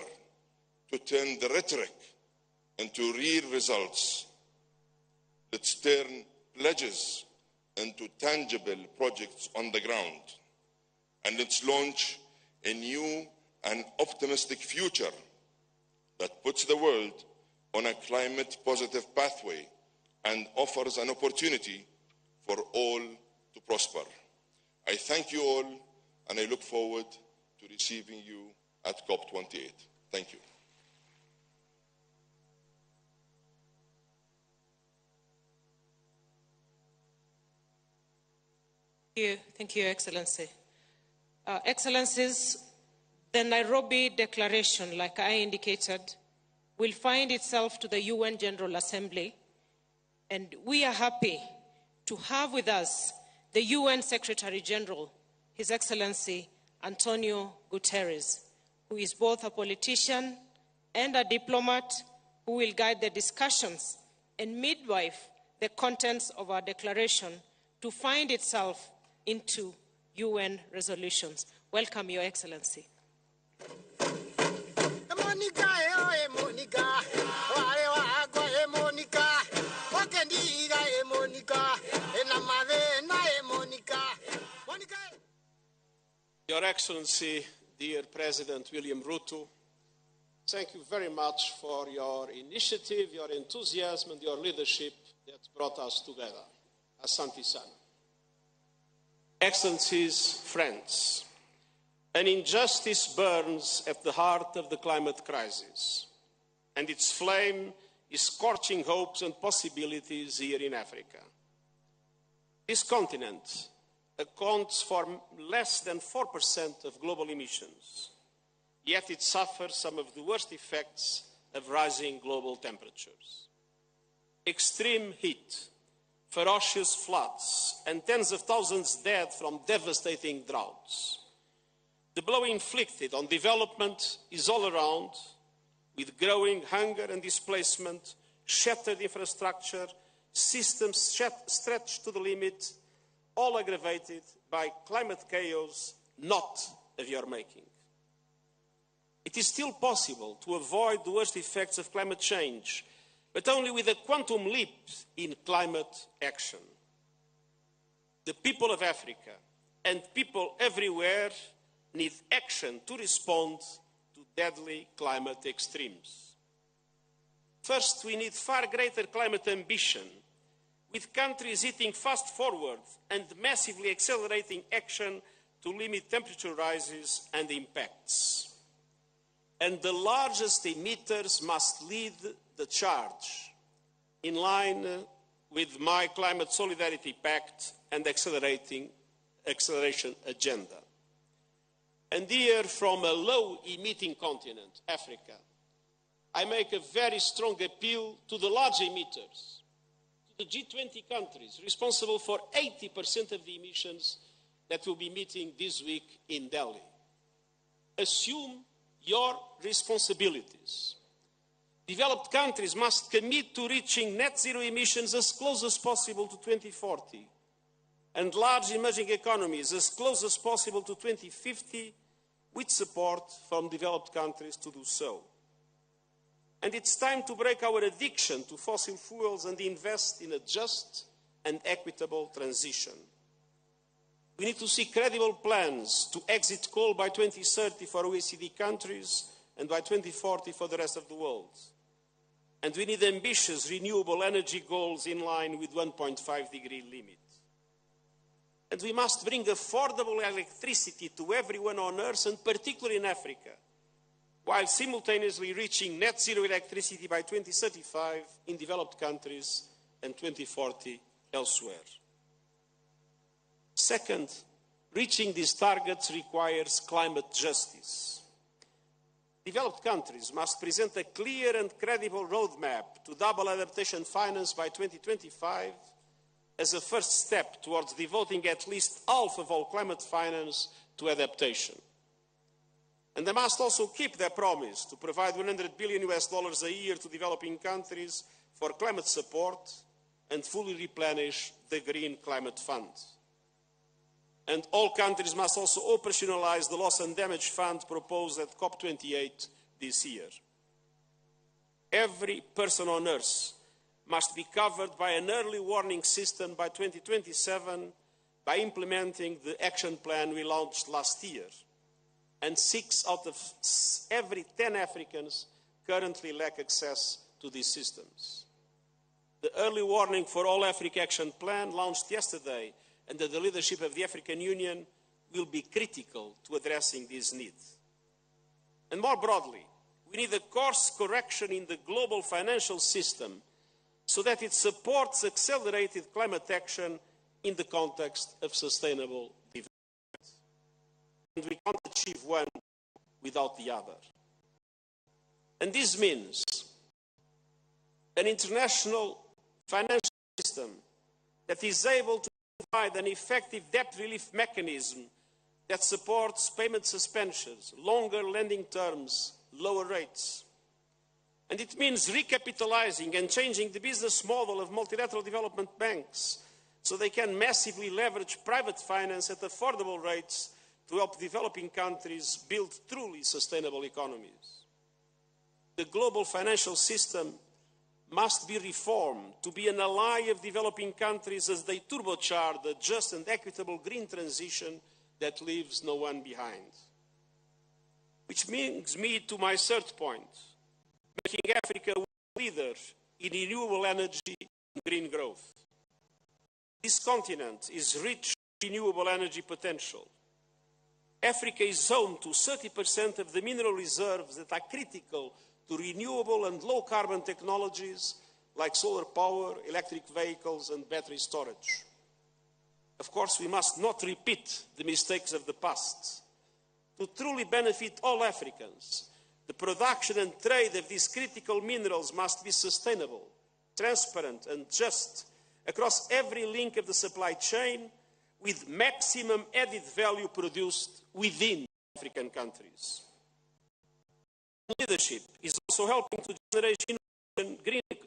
to turn the rhetoric into real results. Let's turn pledges into tangible projects on the ground. And let's launch a new and optimistic future that puts the world on a climate-positive pathway and offers an opportunity for all to prosper. I thank you all, and I look forward to receiving you at COP28. Thank you. Thank you, Excellency. Excellencies, the Nairobi Declaration, like I indicated, will find itself to the UN General Assembly, and we are happy to have with us the UN Secretary General, His Excellency Antonio Guterres, who is both a politician and a diplomat who will guide the discussions and midwife the contents of our declaration to find itself into UN resolutions. Welcome, Your Excellency. Your Excellency, dear President William Ruto, thank you very much for your initiative, your enthusiasm, and your leadership that brought us together. Asante sana. Excellencies, friends, an injustice burns at the heart of the climate crisis, and its flame is scorching hopes and possibilities here in Africa. This continent accounts for less than 4% of global emissions, yet it suffers some of the worst effects of rising global temperatures. Extreme heat, ferocious floods, and tens of thousands dead from devastating droughts. The blow inflicted on development is all around, with growing hunger and displacement, shattered infrastructure, systems stretched to the limit, all aggravated by climate chaos not of your making. It is still possible to avoid the worst effects of climate change, but only with a quantum leap in climate action. The people of Africa and people everywhere need action to respond to deadly climate extremes. First, we need far greater climate ambition, with countries hitting fast forward and massively accelerating action to limit temperature rises and impacts. And the largest emitters must lead the charge, in line with my Climate Solidarity Pact and acceleration agenda. And here, from a low-emitting continent, Africa, I make a very strong appeal to the large emitters, to the G20 countries, responsible for 80% of the emissions that will be meeting this week in Delhi. Assume your responsibilities. Developed countries must commit to reaching net zero emissions as close as possible to 2040, and large emerging economies as close as possible to 2050, with support from developed countries to do so. And it's time to break our addiction to fossil fuels and invest in a just and equitable transition. We need to see credible plans to exit coal by 2030 for OECD countries and by 2040 for the rest of the world. And we need ambitious renewable energy goals in line with 1.5-degree limit. And we must bring affordable electricity to everyone on Earth, and particularly in Africa, while simultaneously reaching net zero electricity by 2035 in developed countries and 2040 elsewhere. Second, reaching these targets requires climate justice. Developed countries must present a clear and credible roadmap to double adaptation finance by 2025 as a first step towards devoting at least half of all climate finance to adaptation. And they must also keep their promise to provide $100 billion a year to developing countries for climate support and fully replenish the Green Climate Fund. And all countries must also operationalize the loss and damage fund proposed at COP28 this year. Every person on Earth must be covered by an early warning system by 2027 by implementing the action plan we launched last year. And 6 out of every 10 Africans currently lack access to these systems. The Early Warning for All Africa Action Plan, launched yesterday under the leadership of the African Union, will be critical to addressing this need. And more broadly, we need a course correction in the global financial system so that it supports accelerated climate action in the context of sustainable development. And we can't achieve one without the other. And this means an international financial system that is able to provide an effective debt relief mechanism that supports payment suspensions, longer lending terms, lower rates. And it means recapitalizing and changing the business model of multilateral development banks so they can massively leverage private finance at affordable rates to help developing countries build truly sustainable economies. The global financial system must be reformed to be an ally of developing countries as they turbocharge the just and equitable green transition that leaves no one behind. Which brings me to my third point, making Africa a leader in renewable energy and green growth. This continent is rich in renewable energy potential. Africa is home to 30% of the mineral reserves that are critical to renewable and low-carbon technologies like solar power, electric vehicles, and battery storage. Of course, we must not repeat the mistakes of the past. To truly benefit all Africans, the production and trade of these critical minerals must be sustainable, transparent, and just across every link of the supply chain, with maximum added value produced within African countries. Leadership is also helping to generate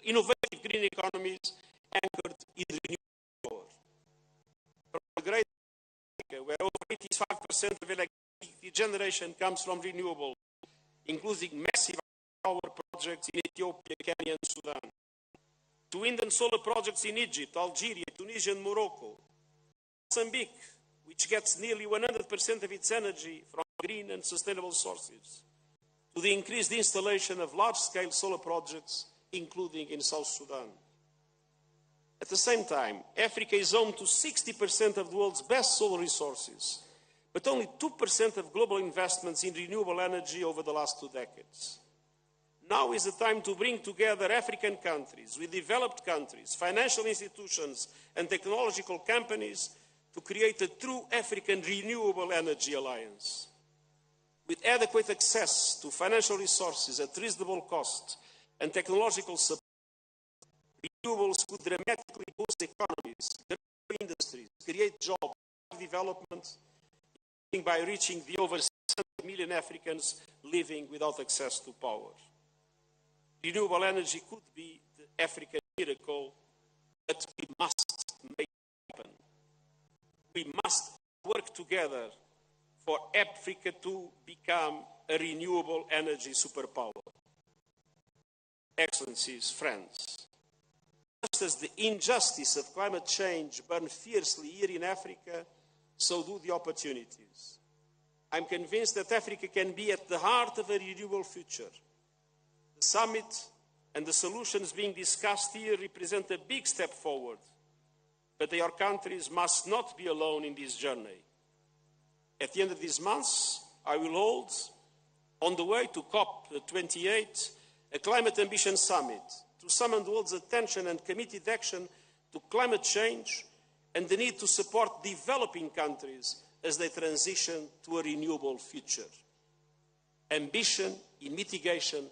innovative green economies anchored in renewable power. From the Great Africa, where over 85% of electricity generation comes from renewable, including massive power projects in Ethiopia, Kenya, and Sudan, to wind and solar projects in Egypt, Algeria, Tunisia, and Morocco, Mozambique, which gets nearly 100% of its energy from green and sustainable sources, to the increased installation of large-scale solar projects, including in South Sudan. At the same time, Africa is home to 60% of the world's best solar resources, but only 2% of global investments in renewable energy over the last 2 decades. Now is the time to bring together African countries with developed countries, financial institutions, and technological companies to create a true African renewable energy alliance. With adequate access to financial resources at reasonable cost and technological support, renewables could dramatically boost economies, grow industries, create jobs, development, by reaching the over 600 million Africans living without access to power. Renewable energy could be the African miracle, but we must make it happen. We must work together for Africa to become a renewable energy superpower. Excellencies, friends, just as the injustice of climate change burns fiercely here in Africa, so do the opportunities. I'm convinced that Africa can be at the heart of a renewable future. The summit and the solutions being discussed here represent a big step forward, but our countries must not be alone in this journey. At the end of this month, I will hold, on the way to COP28, a Climate Ambition Summit to summon the world's attention and committed action to climate change and the need to support developing countries as they transition to a renewable future. Ambition in mitigation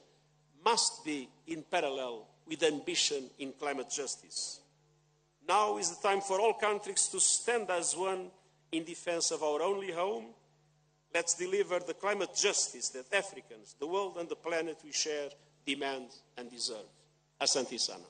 must be in parallel with ambition in climate justice. Now is the time for all countries to stand as one in defense of our only home Let's deliver the climate justice that Africans, the world and the planet we share demand and deserve. Asante sana.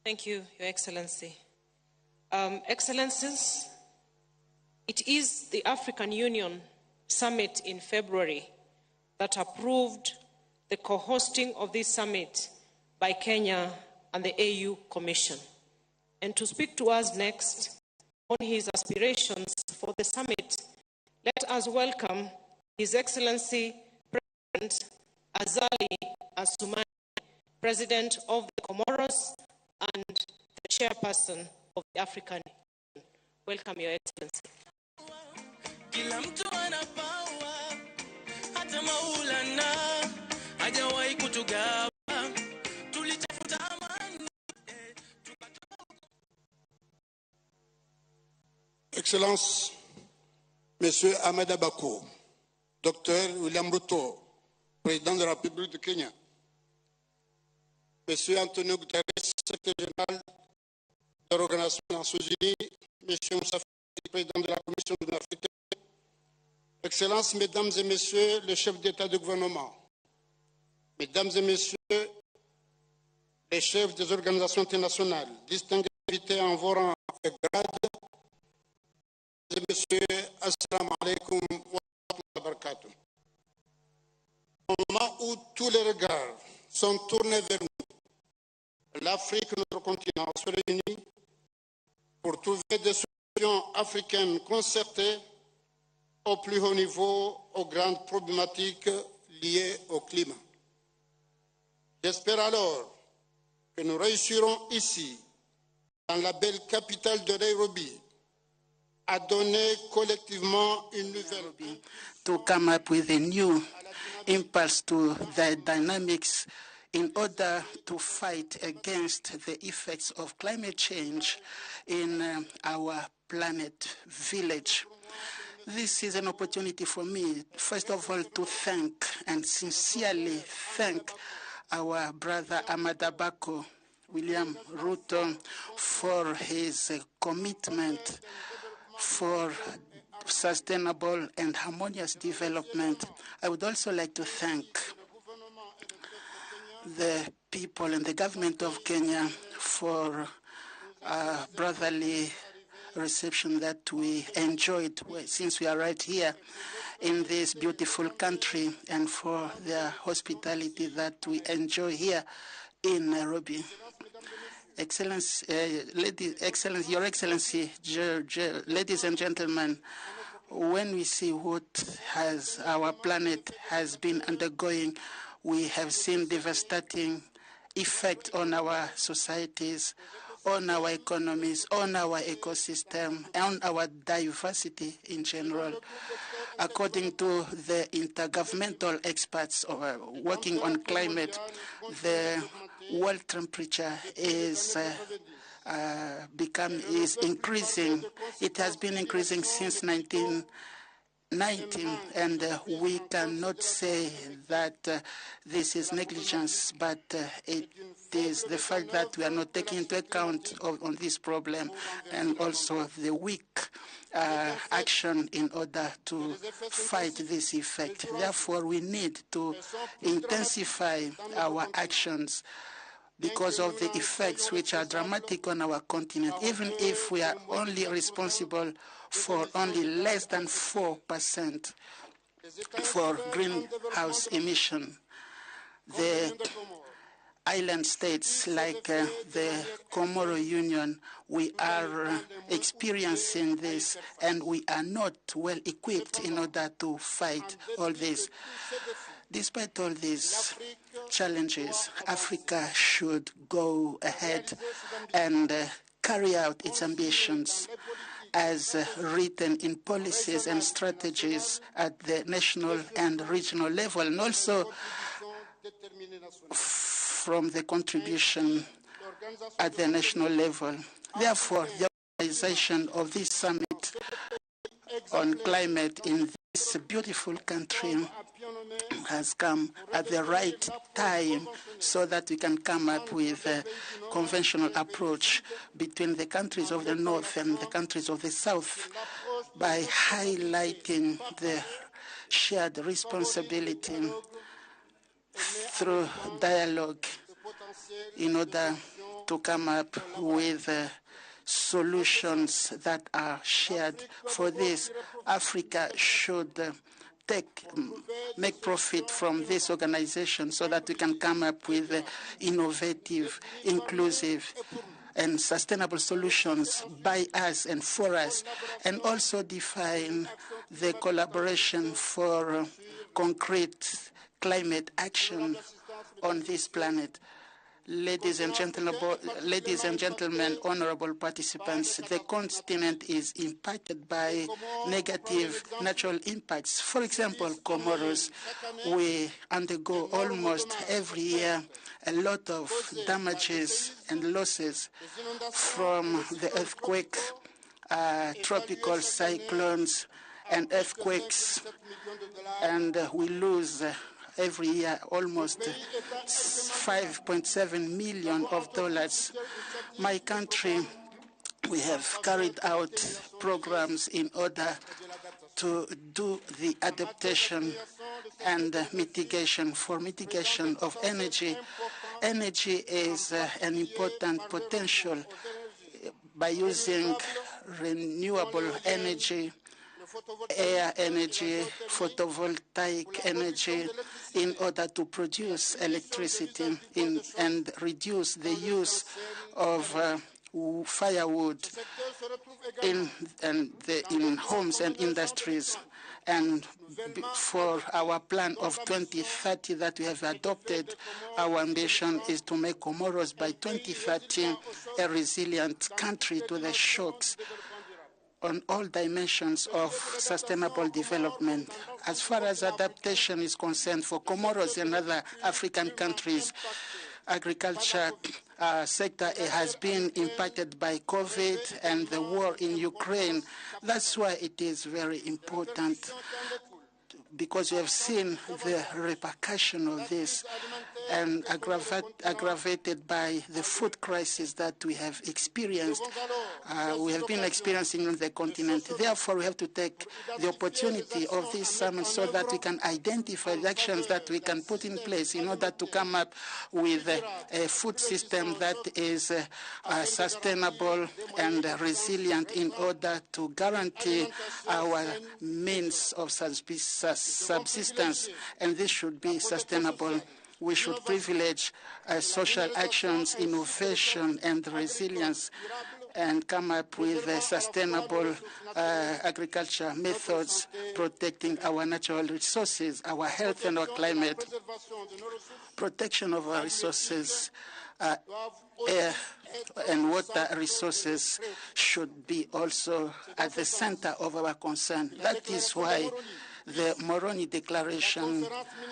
Thank you, Your Excellency. Excellencies, it is the African Union Summit in February that approved the co-hosting of this summit by Kenya and the AU Commission. And to speak to us next on his aspirations for the summit, let us welcome His Excellency President Azali Assoumani, President of the Comoros and the Chairperson of the African Union. Welcome, Your Excellency. Kila mtu anapawa, hata Maulana hajawahi kutugawa. Tulitafuta amani. Excellences, Monsieur Ahmed Abako, Dr William Ruto, Président de la République du Kenya, Monsieur Antonio Guterres, Secrétaire général de l'Organisation des Nations Unies, Monsieur Moussa Faki, Président de la Commission de l'Afrique, Excellences, Mesdames et Messieurs les chefs d'État et de gouvernement, Mesdames et Messieurs les chefs des organisations internationales, distingués invités en vos rangs et grades, Mesdames et Messieurs, Assalamu alaikum wa rahmatullahi wa barakatuh. Au moment où tous les regards sont tournés vers nous, l'Afrique, notre continent, se réunit pour trouver des solutions africaines concertées au plus haut niveau aux grandes problématiques liées au climat. J'espère alors que nous réussirons ici, dans la belle capitale de Nairobi, à donner collectivement une nouvelle to come up with a new impulse to the dynamics in order to fight against the effects of climate change in our planet village. This is an opportunity for me, first of all, to thank and sincerely thank our brother Ahmed Abako, William Ruto, for his commitment for sustainable and harmonious development. I would also like to thank the people and the government of Kenya for brotherly reception that we enjoyed since we are right here in this beautiful country, and for the hospitality that we enjoy here in Nairobi. Your Excellency, ladies and gentlemen, when we see what our planet has been undergoing, we have seen devastating effect on our societies, on our economies, on our ecosystem, on our diversity in general. According to the intergovernmental experts working on climate, the world temperature is increasing. It has been increasing since 1990, and we cannot say that this is negligence, but it is the fact that we are not taking into account on this problem, and also the weak action in order to fight this effect. Therefore, we need to intensify our actions because of the effects which are dramatic on our continent, even if we are only responsible for only less than 4% for greenhouse emission. The island states like the Comoro Union, we are experiencing this, and we are not well equipped in order to fight all this. Despite all these challenges, Africa should go ahead and carry out its ambitions as written in policies and strategies at the national and regional level, and also from the contribution at the national level. Therefore, the organization of this summit on climate in this beautiful country has come at the right time so that we can come up with a conventional approach between the countries of the north and the countries of the south by highlighting the shared responsibility through dialogue in order to come up with solutions that are shared. For this, Africa should make profit from this organization so that we can come up with innovative, inclusive, and sustainable solutions by us and for us, and also define the collaboration for concrete climate action on this planet. Ladies and gentlemen, honorable participants, the continent is impacted by negative natural impacts. For example, Comoros, we undergo almost every year a lot of damages and losses from the earthquake, tropical cyclones, and earthquakes, and we lose every year almost $5.7 million. My country, we have carried out programs in order to do the adaptation and mitigation. For mitigation of energy, energy is an important potential by using renewable energy, air energy, photovoltaic energy, in order to produce electricity and reduce the use of firewood in homes and industries. And for our plan of 2030 that we have adopted, our ambition is to make Comoros by 2030 a resilient country to the shocks on all dimensions of sustainable development. As far as adaptation is concerned, for Comoros and other African countries, agriculture sector has been impacted by COVID and the war in Ukraine. That's why it is very important, because we have seen the repercussion of this and aggravated by the food crisis that we have experienced. We have been experiencing on the continent. Therefore, we have to take the opportunity of this summit so that we can identify the actions that we can put in place in order to come up with a food system that is sustainable and resilient in order to guarantee our means of subsistence, and this should be sustainable. We should privilege social actions, innovation, and resilience, and come up with sustainable agriculture methods, protecting our natural resources, our health, and our climate. Protection of our resources, air and water resources, should be also at the center of our concern. That is why the Moroni Declaration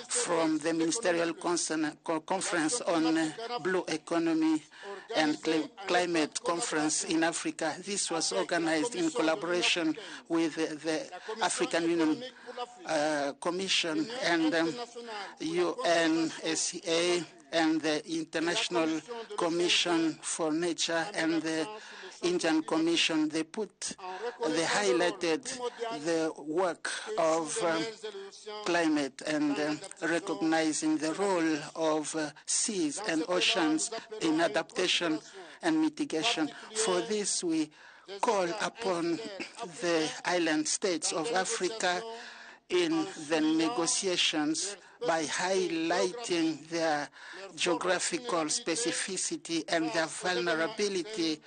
from the Ministerial Conference on Blue Economy and Climate Conference in Africa. This was organized in collaboration with the African Union Commission and UNSCA and the International Commission for Nature and the Indian Commission. They highlighted the work of climate and recognizing the role of seas and oceans in adaptation and mitigation. For this, we call upon the island states of Africa in the negotiations by highlighting their geographical specificity and their vulnerability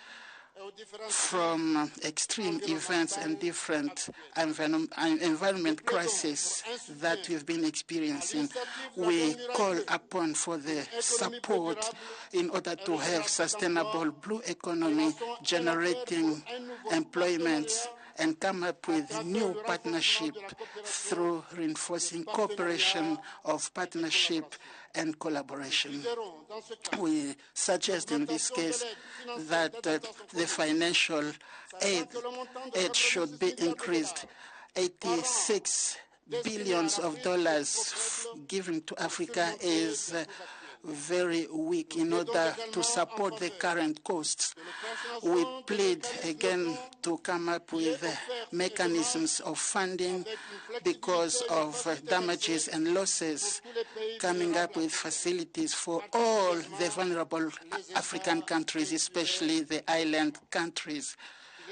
from extreme events and different environment crises that we've been experiencing. We call upon for the support in order to have sustainable blue economy, generating employment, and come up with new partnership through reinforcing cooperation of partnership and collaboration. We suggest in this case that the financial aid should be increased. 86 billions of dollars given to Africa is very weak in order to support the current costs. We plead again to come up with mechanisms of funding because of damages and losses, coming up with facilities for all the vulnerable African countries, especially the island countries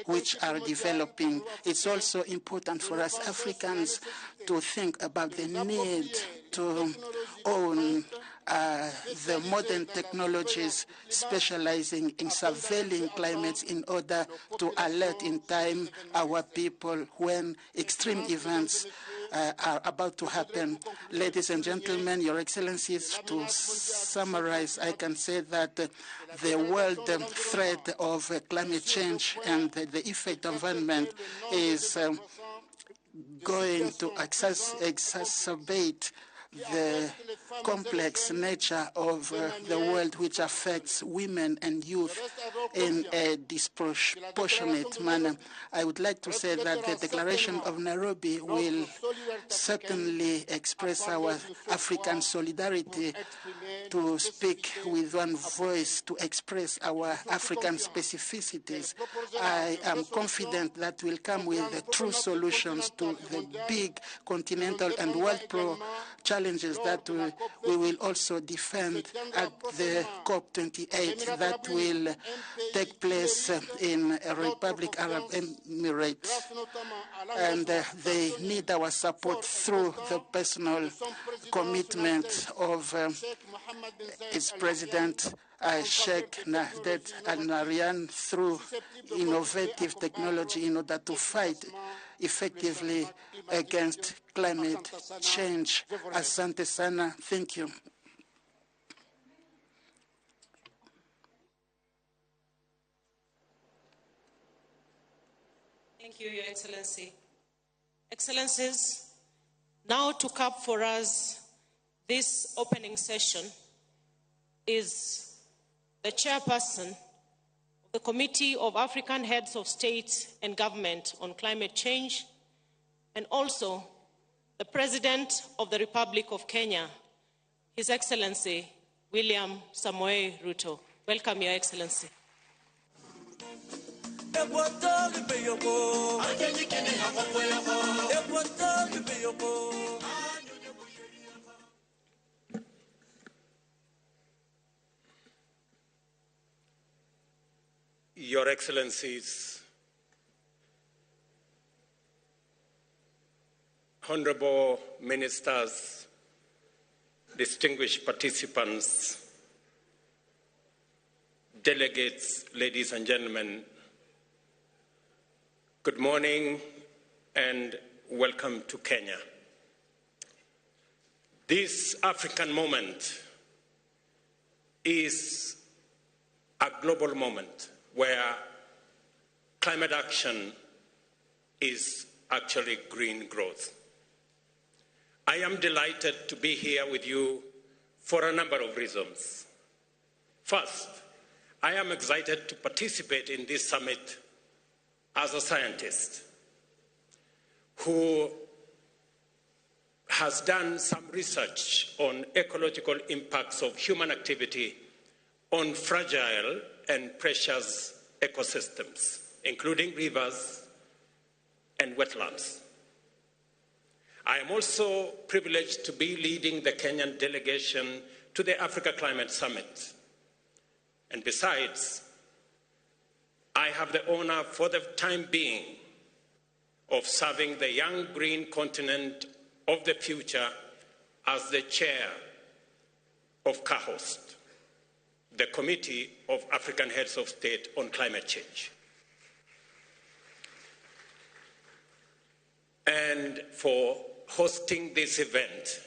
which are developing. It's also important for us Africans to think about the need to own the modern technologies specializing in surveilling climates in order to alert in time our people when extreme events are about to happen. Ladies and gentlemen, Your Excellencies, to summarize, I can say that the world threat of climate change and the effect of environment is going to exacerbate the complex nature of the world, which affects women and youth in a disproportionate manner. I would like to say that the Declaration of Nairobi will certainly express our African solidarity, to speak with one voice, to express our African specificities. I am confident that we'll come with the true solutions to the big continental and world challenges that we will also defend at the COP28 that will take place in Republic Arab Emirates. And they need our support through the personal commitment of its president, Sheikh Nahdet Al-Narian, through innovative technology in order to fight effectively against climate change. Asante sana. Thank you. Thank you, Your Excellency. Excellencies, now to cap for us this opening session is the chairperson of the Committee of African Heads of State and Government on Climate Change, and also the President of the Republic of Kenya, His Excellency William Samoei Ruto. Welcome, Your Excellency. Your Excellencies, honorable ministers, distinguished participants, delegates, ladies and gentlemen, good morning and welcome to Kenya. This African moment is a global moment where climate action is actually green growth. I am delighted to be here with you for a number of reasons. First, I am excited to participate in this summit as a scientist who has done some research on ecological impacts of human activity on fragile and precious ecosystems, including rivers and wetlands. I am also privileged to be leading the Kenyan delegation to the Africa Climate Summit. And besides, I have the honor for the time being of serving the young green continent of the future as the chair of CAHOST, the Committee of African Heads of State on Climate Change. And for hosting this event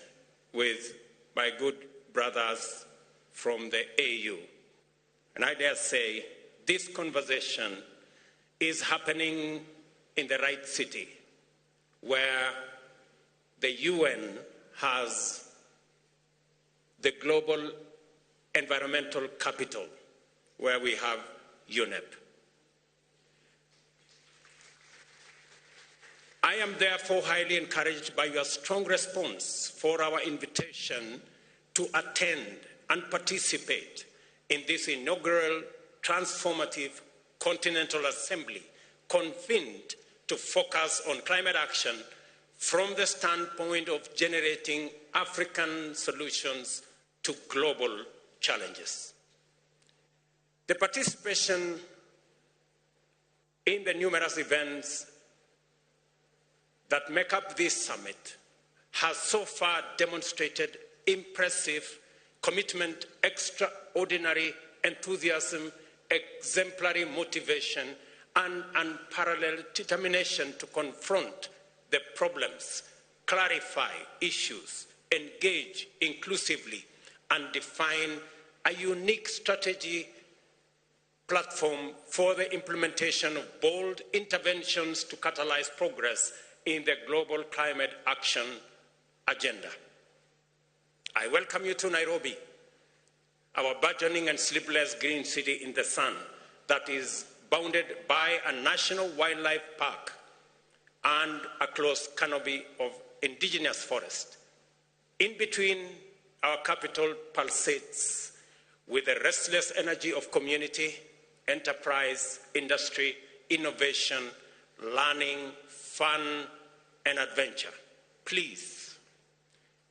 with my good brothers from the AU. And I dare say this conversation is happening in the right city, where the UN has the global environmental capital, where we have UNEP. I am therefore highly encouraged by your strong response for our invitation to attend and participate in this inaugural transformative Continental Assembly convened to focus on climate action from the standpoint of generating African solutions to global challenges. The participation in the numerous events that make up this summit has so far demonstrated impressive commitment, extraordinary enthusiasm, exemplary motivation, and unparalleled determination to confront the problems, clarify issues, engage inclusively, and define a unique strategy platform for the implementation of bold interventions to catalyze progress in the global climate action agenda. I welcome you to Nairobi, our burgeoning and sleepless green city in the sun that is bounded by a national wildlife park and a close canopy of indigenous forest. In between, our capital pulsates with the restless energy of community, enterprise, industry, innovation, learning, fun, and adventure. Please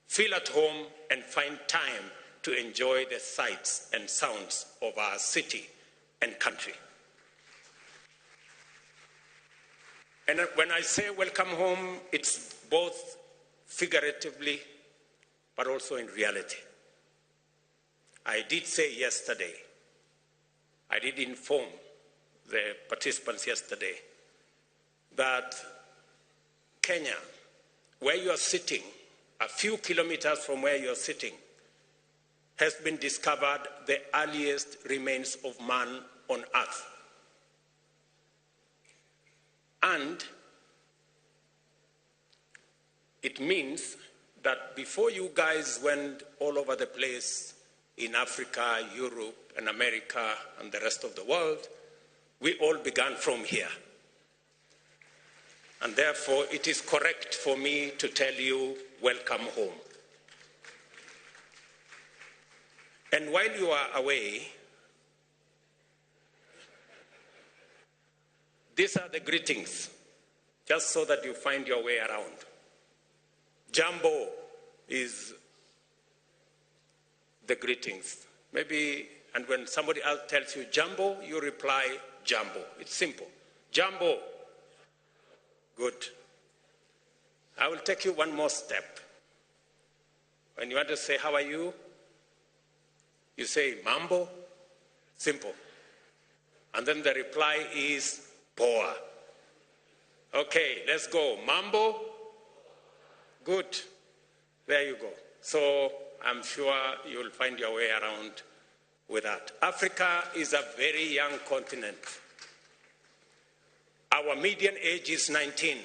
feel at home and find time to enjoy the sights and sounds of our city and country. And when I say welcome home, it's both figuratively but also in reality. I did say yesterday, I did inform the participants yesterday that Kenya, where you are sitting, a few kilometers from where you are sitting, has been discovered the earliest remains of man on earth. And it means that before you guys went all over the place in Africa, Europe, and America, and the rest of the world, we all began from here. And therefore, it is correct for me to tell you, welcome home. And while you are away, these are the greetings, just so that you find your way around. Jambo is the greetings. Maybe, and when somebody else tells you Jambo, you reply Jambo. It's simple. Jambo. Good. I will take you one more step. When you want to say, how are you? You say Mambo. Simple. And then the reply is Poa. Okay, let's go. Mambo. Good. There you go. So I'm sure you'll find your way around with that. Africa is a very young continent. Our median age is 19.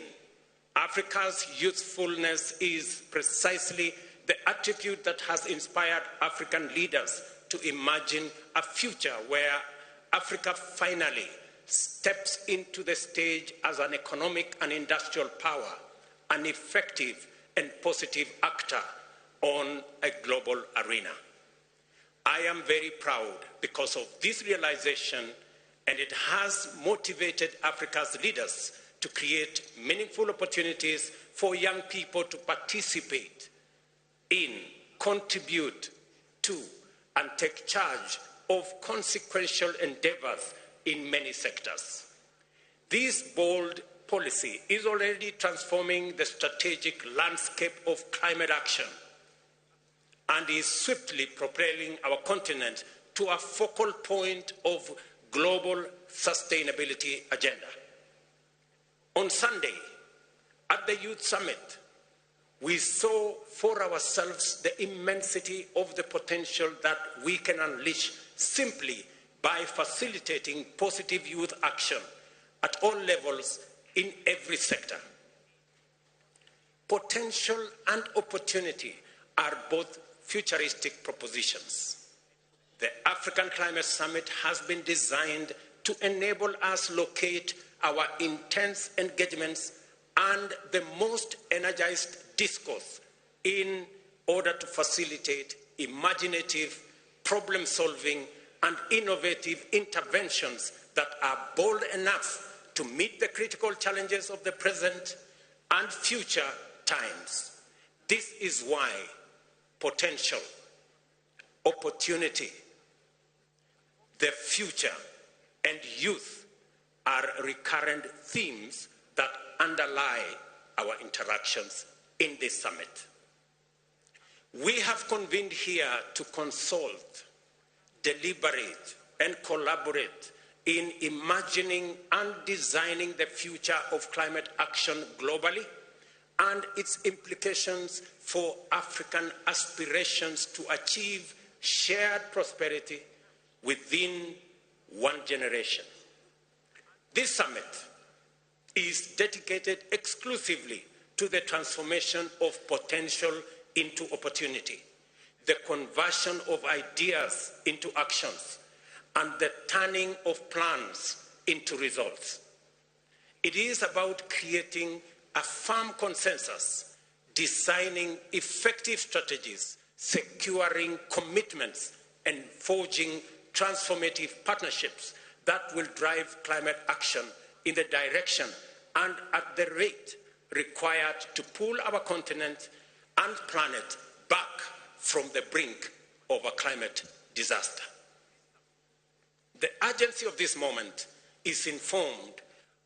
Africa's youthfulness is precisely the attribute that has inspired African leaders to imagine a future where Africa finally steps into the stage as an economic and industrial power, an effective and positive actor on a global arena. I am very proud because of this realization, and it has motivated Africa's leaders to create meaningful opportunities for young people to participate in, contribute to, and take charge of consequential endeavors in many sectors. This bold policy is already transforming the strategic landscape of climate action and is swiftly propelling our continent to a focal point of global sustainability agenda. On Sunday, at the Youth Summit, we saw for ourselves the immensity of the potential that we can unleash simply by facilitating positive youth action at all levels in every sector. Potential and opportunity are both futuristic propositions. The African Climate Summit has been designed to enable us locate our intense engagements and the most energized discourse in order to facilitate imaginative, problem-solving, and innovative interventions that are bold enough to meet the critical challenges of the present and future times. This is why potential, opportunity, the future, and youth are recurrent themes that underlie our interactions in this summit. We have convened here to consult, deliberate, and collaborate in imagining and designing the future of climate action globally and its implications for African aspirations to achieve shared prosperity within one generation. This summit is dedicated exclusively to the transformation of potential into opportunity, the conversion of ideas into actions, and the turning of plans into results. It is about creating a firm consensus, designing effective strategies, securing commitments, and forging transformative partnerships that will drive climate action in the direction and at the rate required to pull our continent and planet back from the brink of a climate disaster. The urgency of this moment is informed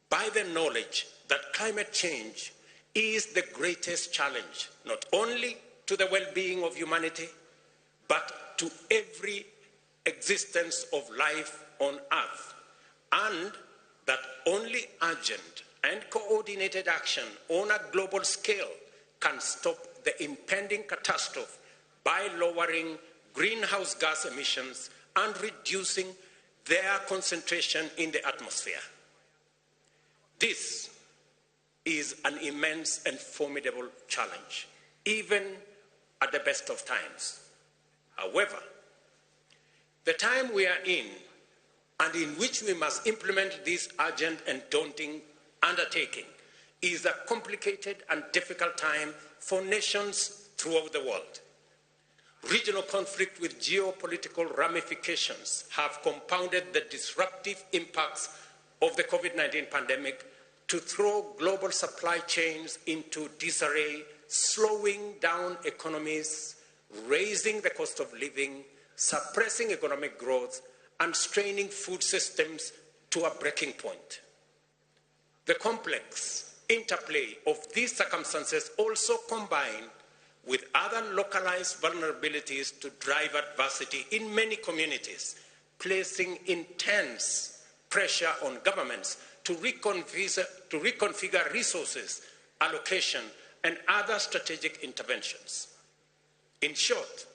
by the knowledge that climate change is the greatest challenge, not only to the well-being of humanity, but to every existence of life on Earth, and that only urgent and coordinated action on a global scale can stop the impending catastrophe by lowering greenhouse gas emissions and reducing their concentration in the atmosphere. This is an immense and formidable challenge, even at the best of times. However, the time we are in, and in which we must implement this urgent and daunting undertaking, is a complicated and difficult time for nations throughout the world. Regional conflict with geopolitical ramifications have compounded the disruptive impacts of the COVID-19 pandemic to throw global supply chains into disarray, slowing down economies, raising the cost of living, suppressing economic growth, and straining food systems to a breaking point. The complex interplay of these circumstances also combine with other localized vulnerabilities to drive adversity in many communities, placing intense pressure on governments to reconfigure resources, allocation, and other strategic interventions. In short,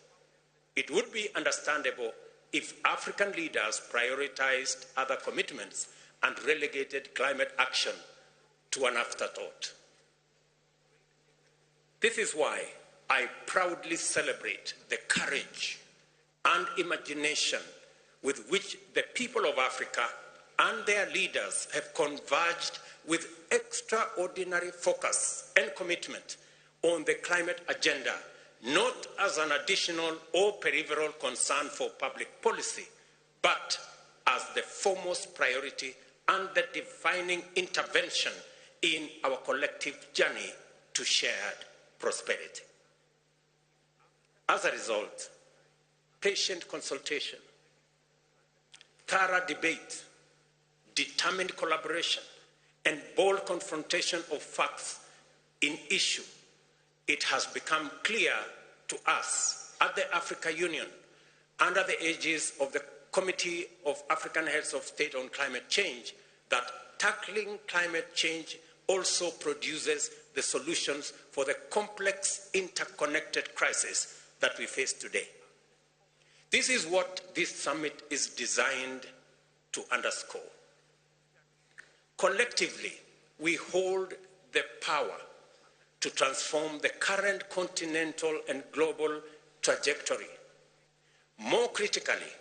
it would be understandable if African leaders prioritized other commitments and relegated climate action to an afterthought. This is why I proudly celebrate the courage and imagination with which the people of Africa and their leaders have converged with extraordinary focus and commitment on the climate agenda, not as an additional or peripheral concern for public policy, but as the foremost priority and the defining intervention in our collective journey to shared prosperity. As a result, patient consultation, thorough debate, determined collaboration, and bold confrontation of facts in issue, it has become clear to us at the Africa Union, under the aegis of the Committee of African Heads of State on Climate Change, that tackling climate change also produces the solutions for the complex interconnected crisis that we face today. This is what this summit is designed to underscore. Collectively, we hold the power to transform the current continental and global trajectory. More critically,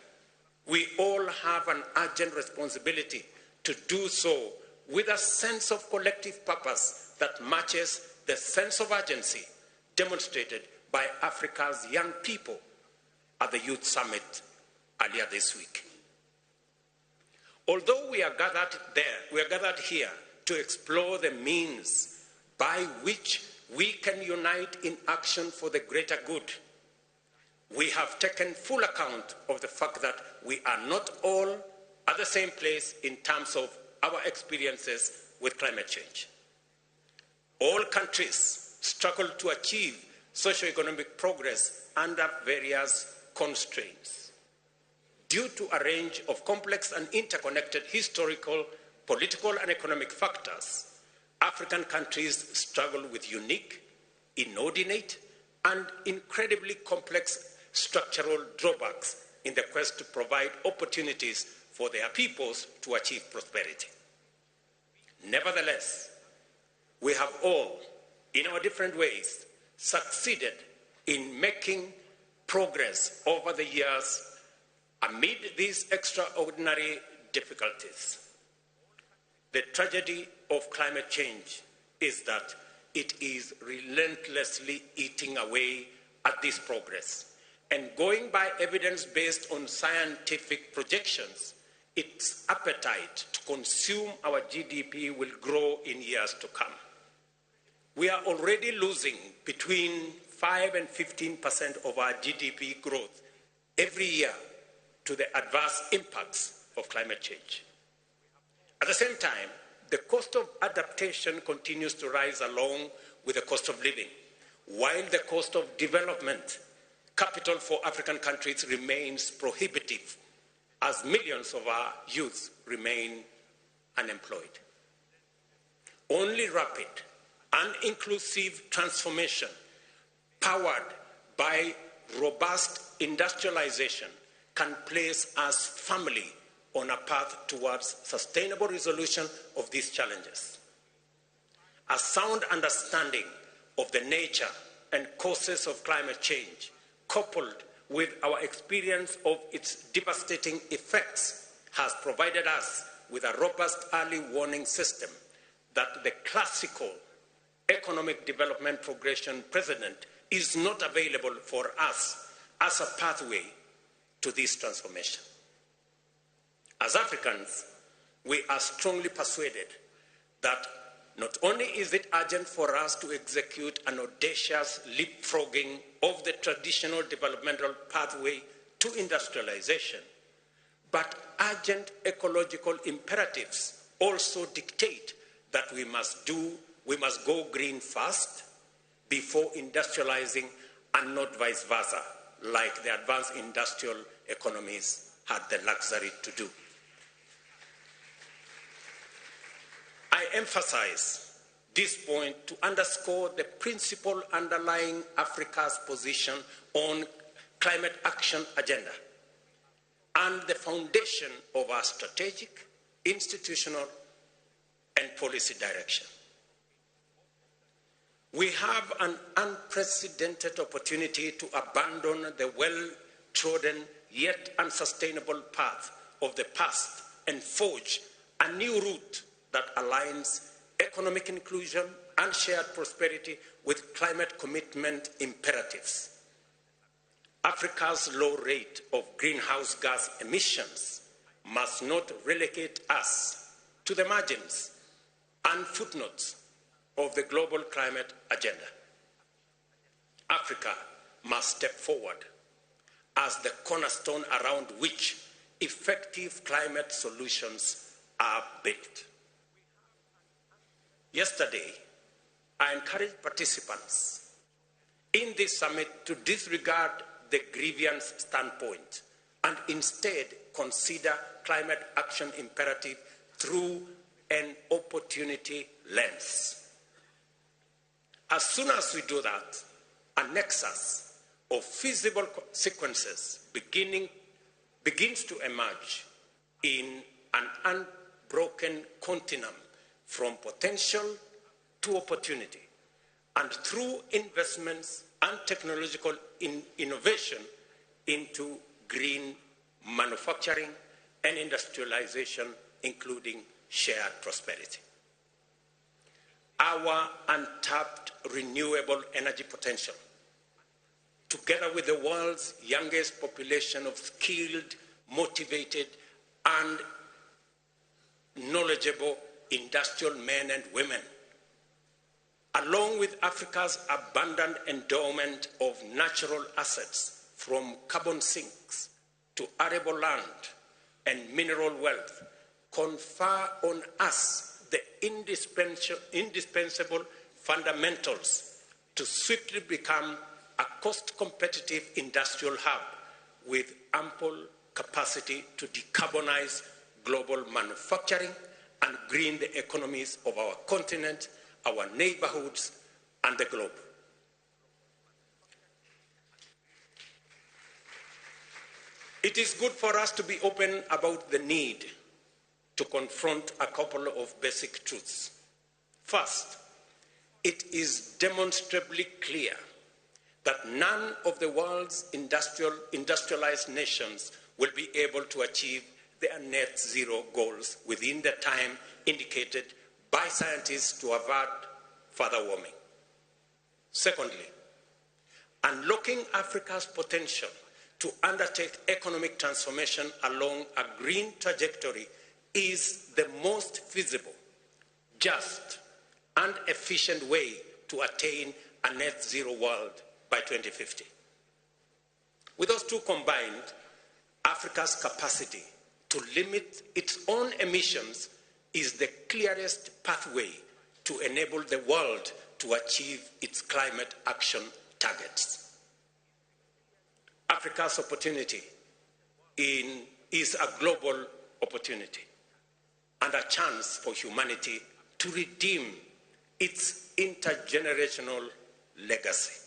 we all have an urgent responsibility to do so with a sense of collective purpose that matches the sense of urgency demonstrated by Africa's young people at the Youth Summit earlier this week. Although we are gathered here to explore the means by which we can unite in action for the greater good, we have taken full account of the fact that we are not all at the same place in terms of our experiences with climate change. All countries struggle to achieve socio-economic progress under various constraints. Due to a range of complex and interconnected historical, political, and economic factors, African countries struggle with unique, inordinate, and incredibly complex structural drawbacks in the quest to provide opportunities for their peoples to achieve prosperity. Nevertheless, we have all, in our different ways, succeeded in making progress over the years amid these extraordinary difficulties. The tragedy of climate change is that it is relentlessly eating away at this progress. And going by evidence based on scientific projections, its appetite to consume our GDP will grow in years to come. We are already losing between 5 and 15% of our GDP growth every year to the adverse impacts of climate change. At the same time, the cost of adaptation continues to rise along with the cost of living, while the cost of development capital for African countries remains prohibitive, as millions of our youth remain unemployed. Only rapid and inclusive transformation, powered by robust industrialization, can place us firmly on a path towards sustainable resolution of these challenges. A sound understanding of the nature and causes of climate change, coupled with our experience of its devastating effects, has provided us with a robust early warning system that the classical economic development progression precedent is not available for us as a pathway to this transformation. As Africans, we are strongly persuaded that not only is it urgent for us to execute an audacious leapfrogging of the traditional developmental pathway to industrialization, but urgent ecological imperatives also dictate that we must go green first before industrializing, and not vice versa, like the advanced industrial economies had the luxury to do. I emphasize this point to underscore the principle underlying Africa's position on climate action agenda and the foundation of our strategic, institutional, and policy direction. We have an unprecedented opportunity to abandon the well-trodden yet unsustainable path of the past and forge a new route that aligns economic inclusion and shared prosperity with climate commitment imperatives. Africa's low rate of greenhouse gas emissions must not relegate us to the margins and footnotes of the global climate agenda. Africa must step forward as the cornerstone around which effective climate solutions are built. Yesterday, I encouraged participants in this summit to disregard the grievance standpoint and instead consider climate action imperative through an opportunity lens. As soon as we do that, a nexus of feasible sequences begins to emerge in an unbroken continuum from potential to opportunity, and through investments and technological innovation into green manufacturing and industrialization, including shared prosperity. Our untapped renewable energy potential, together with the world's youngest population of skilled, motivated, and knowledgeable industrial men and women, along with Africa's abundant endowment of natural assets from carbon sinks to arable land and mineral wealth, confer on us the indispensable fundamentals to swiftly become a cost-competitive industrial hub with ample capacity to decarbonize global manufacturing and green the economies of our continent, our neighborhoods, and the globe. It is good for us to be open about the need to confront a couple of basic truths. First, it is demonstrably clear that none of the world's industrialized nations will be able to achieve their net zero goals within the time indicated by scientists to avert further warming. Secondly, unlocking Africa's potential to undertake economic transformation along a green trajectory is the most feasible, just, and efficient way to attain a net zero world by 2050. With those two combined, Africa's capacity to limit its own emissions is the clearest pathway to enable the world to achieve its climate action targets. Africa's opportunity is a global opportunity and a chance for humanity to redeem its intergenerational legacy.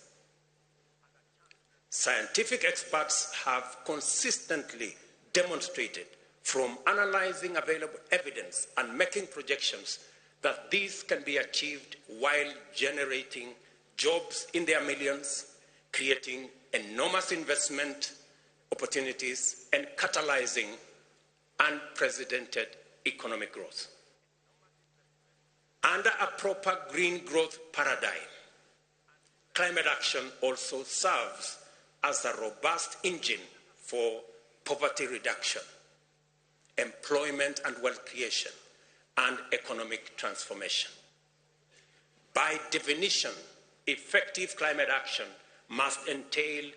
Scientific experts have consistently demonstrated from analyzing available evidence and making projections that these can be achieved while generating jobs in their millions, creating enormous investment opportunities, and catalyzing unprecedented economic growth. Under a proper green growth paradigm, climate action also serves as a robust engine for poverty reduction, employment and wealth creation, and economic transformation. By definition, effective climate action must entail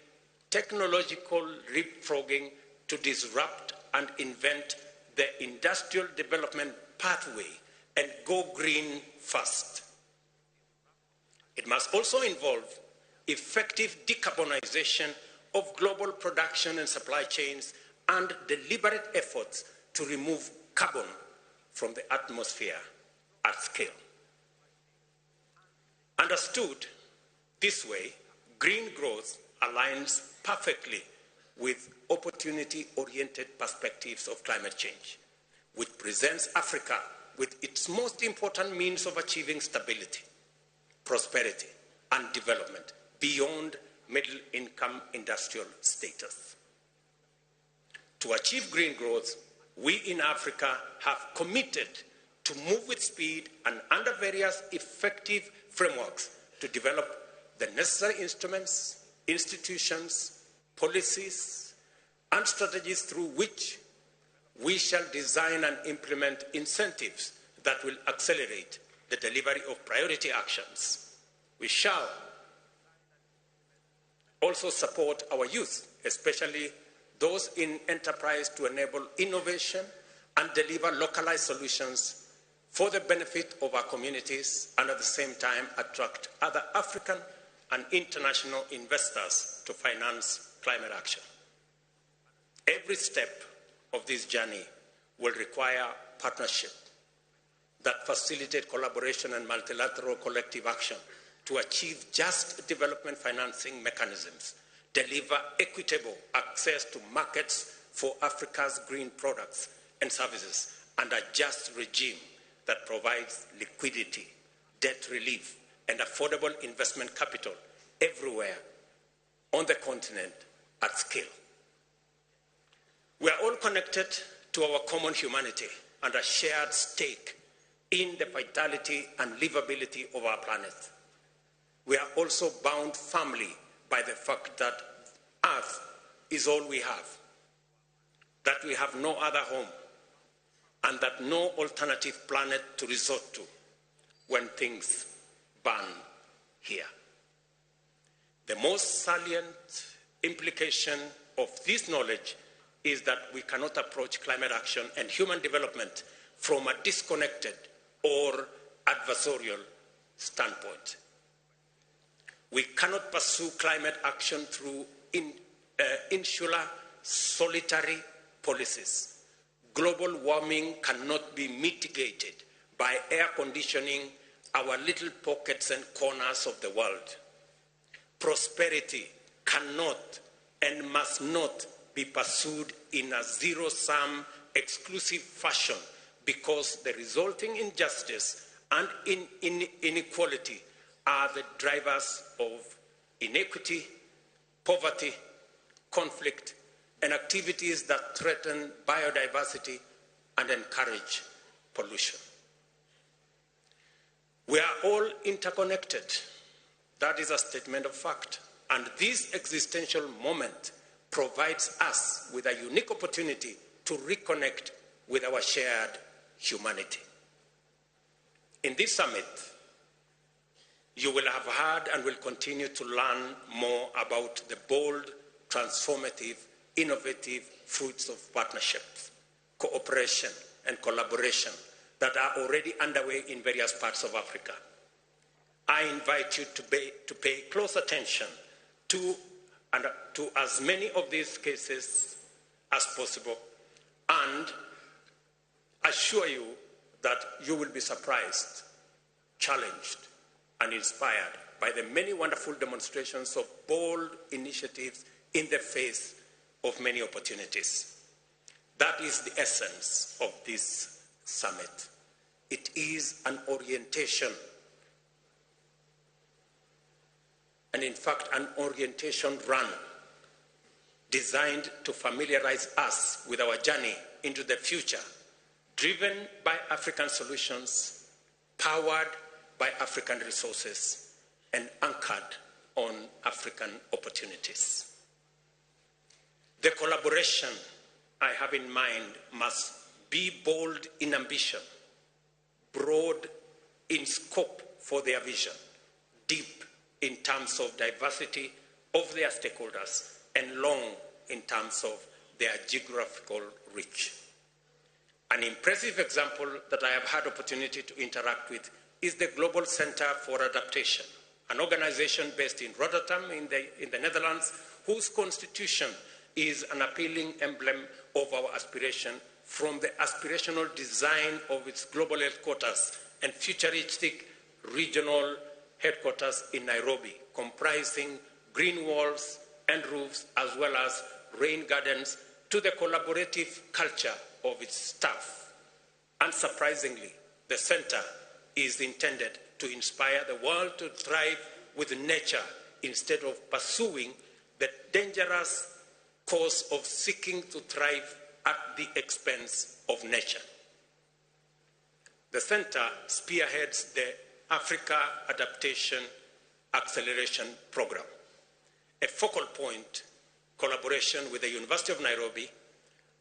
technological leapfrogging to disrupt and invent the industrial development pathway and go green fast. It must also involve effective decarbonization of global production and supply chains and deliberate efforts to remove carbon from the atmosphere at scale. Understood this way, green growth aligns perfectly with opportunity-oriented perspectives of climate change, which presents Africa with its most important means of achieving stability, prosperity, and development beyond middle-income industrial status. To achieve green growth, we in Africa have committed to move with speed and under various effective frameworks to develop the necessary instruments, institutions, policies, and strategies through which we shall design and implement incentives that will accelerate the delivery of priority actions. We shall also support our youth, especially those in enterprise, to enable innovation and deliver localized solutions for the benefit of our communities, and at the same time attract other African and international investors to finance climate action. Every step of this journey will require partnership that facilitate collaboration and multilateral collective action to achieve just development financing mechanisms, deliver equitable access to markets for Africa's green products and services, and a just regime that provides liquidity, debt relief, and affordable investment capital everywhere on the continent at scale. We are all connected to our common humanity and a shared stake in the vitality and livability of our planet. We are also bound firmly by the fact that Earth is all we have, that we have no other home, and that no alternative planet to resort to when things burn here. The most salient implication of this knowledge is that we cannot approach climate action and human development from a disconnected or adversarial standpoint. We cannot pursue climate action through insular, solitary policies. Global warming cannot be mitigated by air conditioning our little pockets and corners of the world. Prosperity cannot and must not be pursued in a zero-sum, exclusive fashion because the resulting injustice and inequality are the drivers of inequity, poverty, conflict, and activities that threaten biodiversity and encourage pollution. We are all interconnected. That is a statement of fact. And this existential moment provides us with a unique opportunity to reconnect with our shared humanity. In this summit, you will have heard and will continue to learn more about the bold, transformative, innovative fruits of partnerships, cooperation, and collaboration that are already underway in various parts of Africa. I invite you to pay close attention to as many of these cases as possible and assure you that you will be surprised, challenged, and inspired by the many wonderful demonstrations of bold initiatives in the face of many opportunities. That is the essence of this summit. It is an orientation, and in fact, an orientation run designed to familiarize us with our journey into the future, driven by African solutions, powered by African resources, and anchored on African opportunities. The collaboration I have in mind must be bold in ambition, broad in scope for their vision, deep in terms of diversity of their stakeholders, and long in terms of their geographical reach. An impressive example that I have had opportunity to interact with is the Global Center for Adaptation, an organization based in Rotterdam in the Netherlands, whose constitution is an appealing emblem of our aspiration from the aspirational design of its global headquarters and futuristic regional headquarters in Nairobi, comprising green walls and roofs as well as rain gardens, to the collaborative culture of its staff. Unsurprisingly, the center is intended to inspire the world to thrive with nature instead of pursuing the dangerous course of seeking to thrive at the expense of nature. The center spearheads the Africa Adaptation Acceleration Program, a focal point collaboration with the University of Nairobi,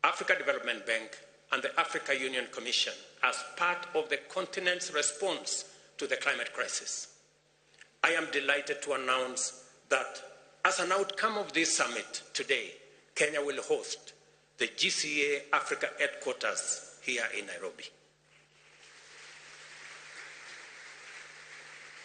Africa Development Bank, and the Africa Union Commission as part of the continent's response to the climate crisis. I am delighted to announce that as an outcome of this summit today, Kenya will host the GCA Africa headquarters here in Nairobi.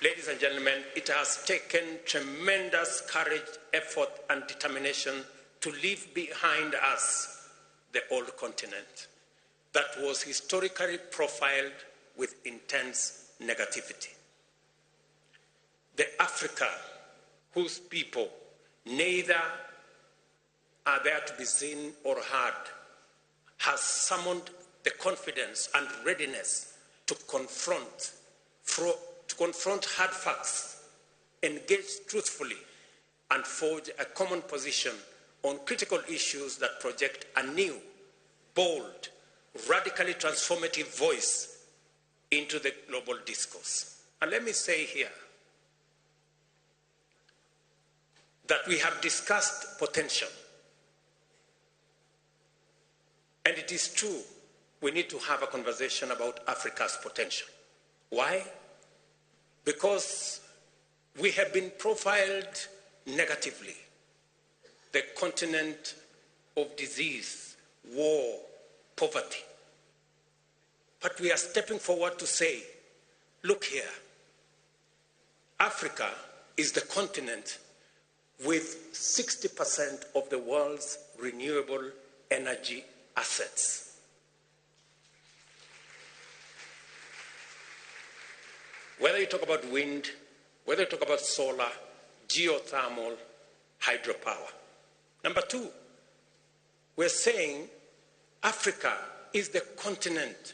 Ladies and gentlemen, it has taken tremendous courage, effort, and determination to leave behind us the old continent that was historically profiled with intense negativity. The Africa whose people neither are there to be seen or heard has summoned the confidence and readiness to confront hard facts, engage truthfully, and forge a common position on critical issues that project a new, bold, radically transformative voice into the global discourse. And let me say here that we have discussed potential. And it is true, we need to have a conversation about Africa's potential. Why? Because we have been profiled negatively. The continent of disease, war, poverty. But we are stepping forward to say, look here, Africa is the continent with 60% of the world's renewable energy assets. Whether you talk about wind, whether you talk about solar, geothermal, hydropower. Number two, we're saying Africa is the continent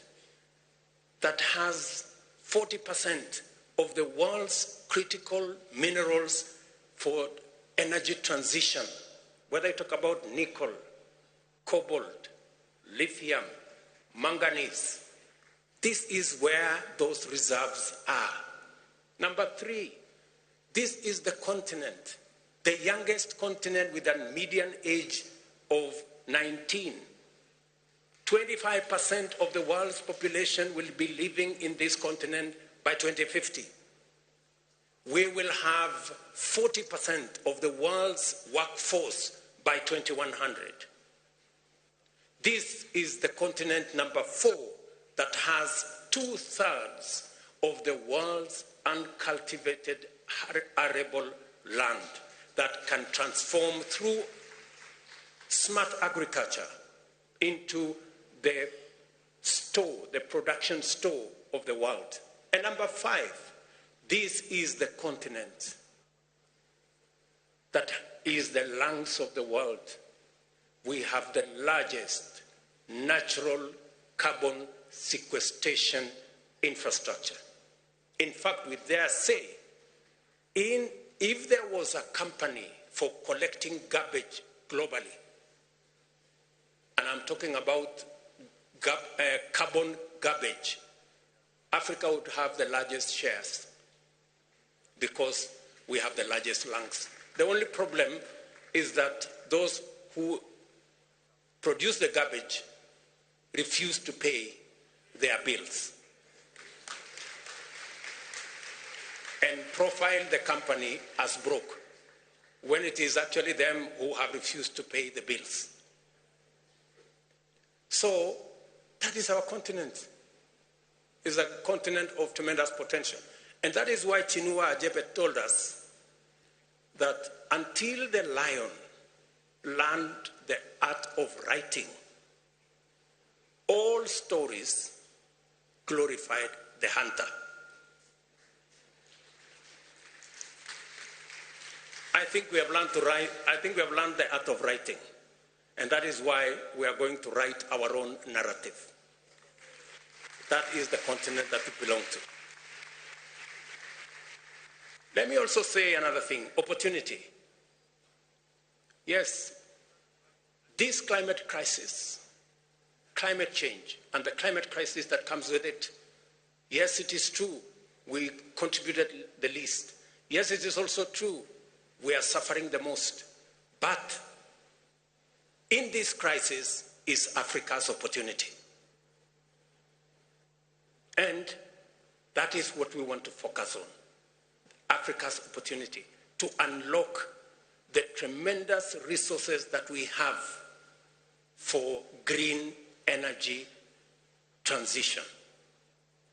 that has 40% of the world's critical minerals for energy transition. Whether you talk about nickel, cobalt, lithium, manganese, this is where those reserves are. Number three, this is the continent, the youngest continent with a median age of 19. 25% of the world's population will be living in this continent by 2050. We will have 40% of the world's workforce by 2100. This is the continent number 4 that has 2/3 of the world's uncultivated arable land that can transform through smart agriculture into the store, the production store of the world. And number 5, this is the continent that is the lungs of the world. We have the largest natural carbon sequestration infrastructure. In fact, we dare say, if there was a company for collecting garbage globally, and I'm talking about carbon garbage, Africa would have the largest shares because we have the largest lungs. The only problem is that those who produce the garbage refuse to pay their bills and profile the company as broke when it is actually them who have refused to pay the bills. So that is our continent. It's a continent of tremendous potential. And that is why Chinua Achebe told us that until the lion learned the art of writing, all stories glorified the hunter. I think we have learned to write. I think we have learned the art of writing. And that is why we are going to write our own narrative. That is the continent that we belong to. Let me also say another thing, opportunity. Yes, this climate crisis, climate change, and the climate crisis that comes with it, yes, it is true, we contributed the least. Yes, it is also true, we are suffering the most. But in this crisis is Africa's opportunity. And that is what we want to focus on, Africa's opportunity to unlock the tremendous resources that we have for green energy transition.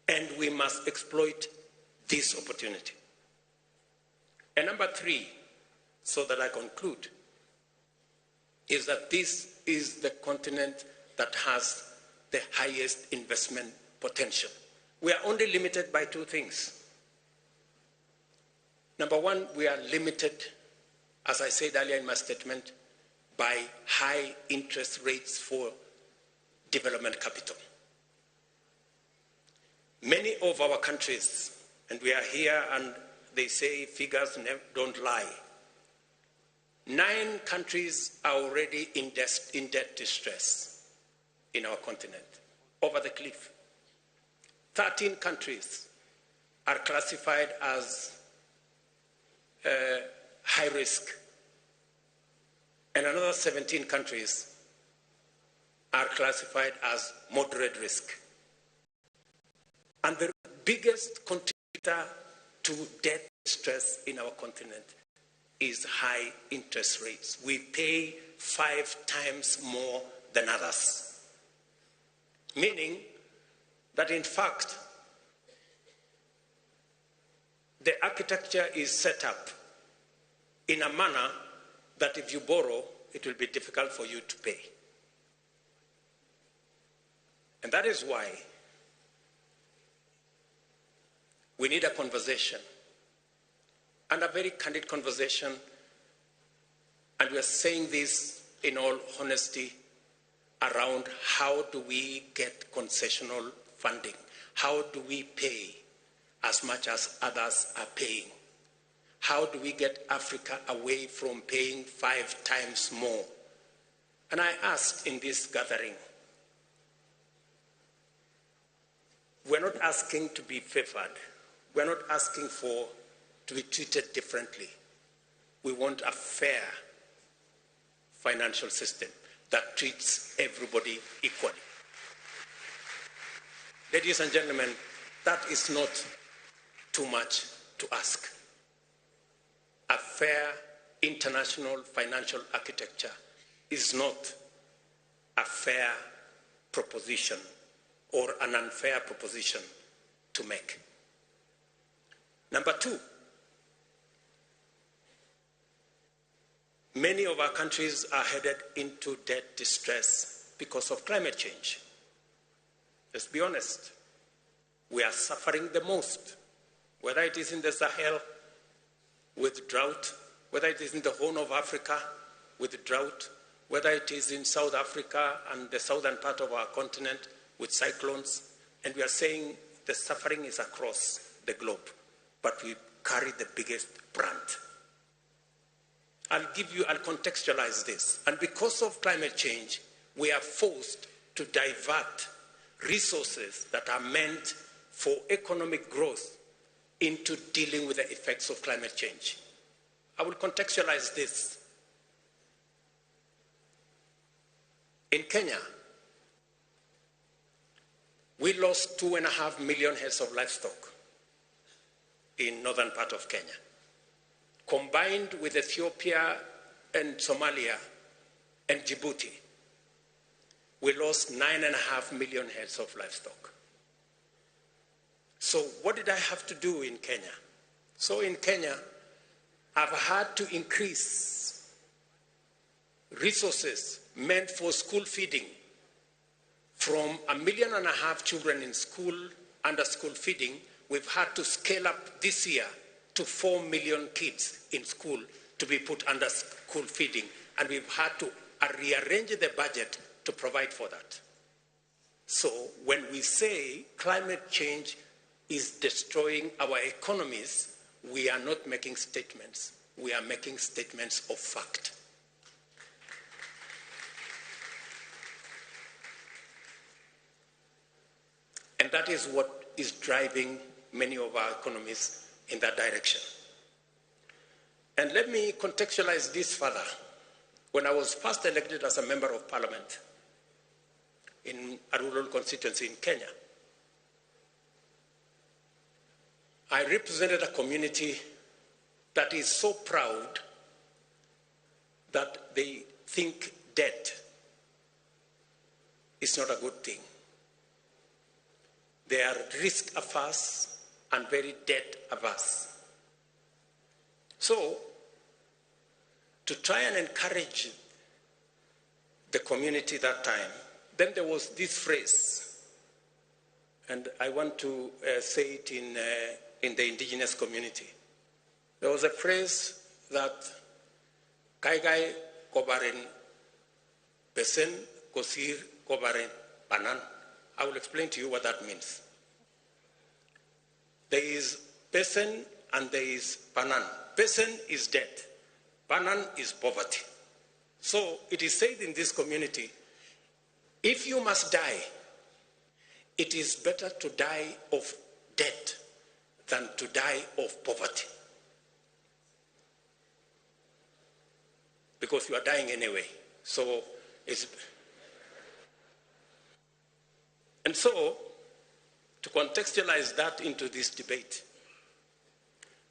And we must exploit this opportunity. And number 3, so that I conclude, is that this is the continent that has the highest investment potential. We are only limited by 2 things. Number 1, we are limited, as I said earlier in my statement, by high interest rates for development capital. Many of our countries, and we are here and they say figures don't lie, 9 countries are already in debt distress in our continent. over the cliff. 13 countries are classified as high risk, and another 17 countries are classified as moderate risk. And the biggest contributor to debt stress in our continent is high interest rates. We pay 5 times more than others, meaning that in fact, the architecture is set up in a manner that if you borrow, it will be difficult for you to pay. And that is why we need a conversation, and a very candid conversation, and we are saying this in all honesty, around how do we get concessional funding? How do we pay as much as others are paying? How do we get Africa away from paying 5 times more? And I asked in this gathering, we're not asking to be favored. We're not asking to be treated differently. We want a fair financial system that treats everybody equally. Ladies and gentlemen, that is not too much to ask. A fair international financial architecture is not a fair proposition or an unfair proposition to make. Number 2, many of our countries are headed into debt distress because of climate change. Let's be honest. We are suffering the most, whether it is in the Sahel with drought, whether it is in the Horn of Africa with drought, whether it is in South Africa and the southern part of our continent with cyclones. And we are saying the suffering is across the globe, but we carry the biggest brunt. I'll contextualize this. And because of climate change, we are forced to divert resources that are meant for economic growth into dealing with the effects of climate change. I will contextualize this. In Kenya, we lost 2.5 million heads of livestock in northern part of Kenya. Combined with Ethiopia and Somalia and Djibouti, we lost 9.5 million heads of livestock. So what did I have to do in Kenya? So in Kenya, I've had to increase resources meant for school feeding from 1.5 million children in school, under school feeding. We've had to scale up this year to 4 million kids in school to be put under school feeding. And we've had to rearrange the budget to provide for that. So when we say climate change is destroying our economies, we are not making statements. We are making statements of fact. And that is what is driving many of our economies in that direction. And let me contextualize this further. When I was first elected as a member of parliament in a rural constituency in Kenya, I represented a community that is so proud that they think debt is not a good thing. They are risk averse and very debt averse. So, to try and encourage the community that time, then there was this phrase, and I want to say it in the indigenous community. There was a phrase that Kaigai Kobarin Besen Kosir Kobarin Panan. I will explain to you what that means. There is Besen and there is Panan. Besen is debt. Panan is poverty. So it is said in this community, if you must die, it is better to die of debt than to die of poverty. Because you are dying anyway. So it's... And so, to contextualize that into this debate,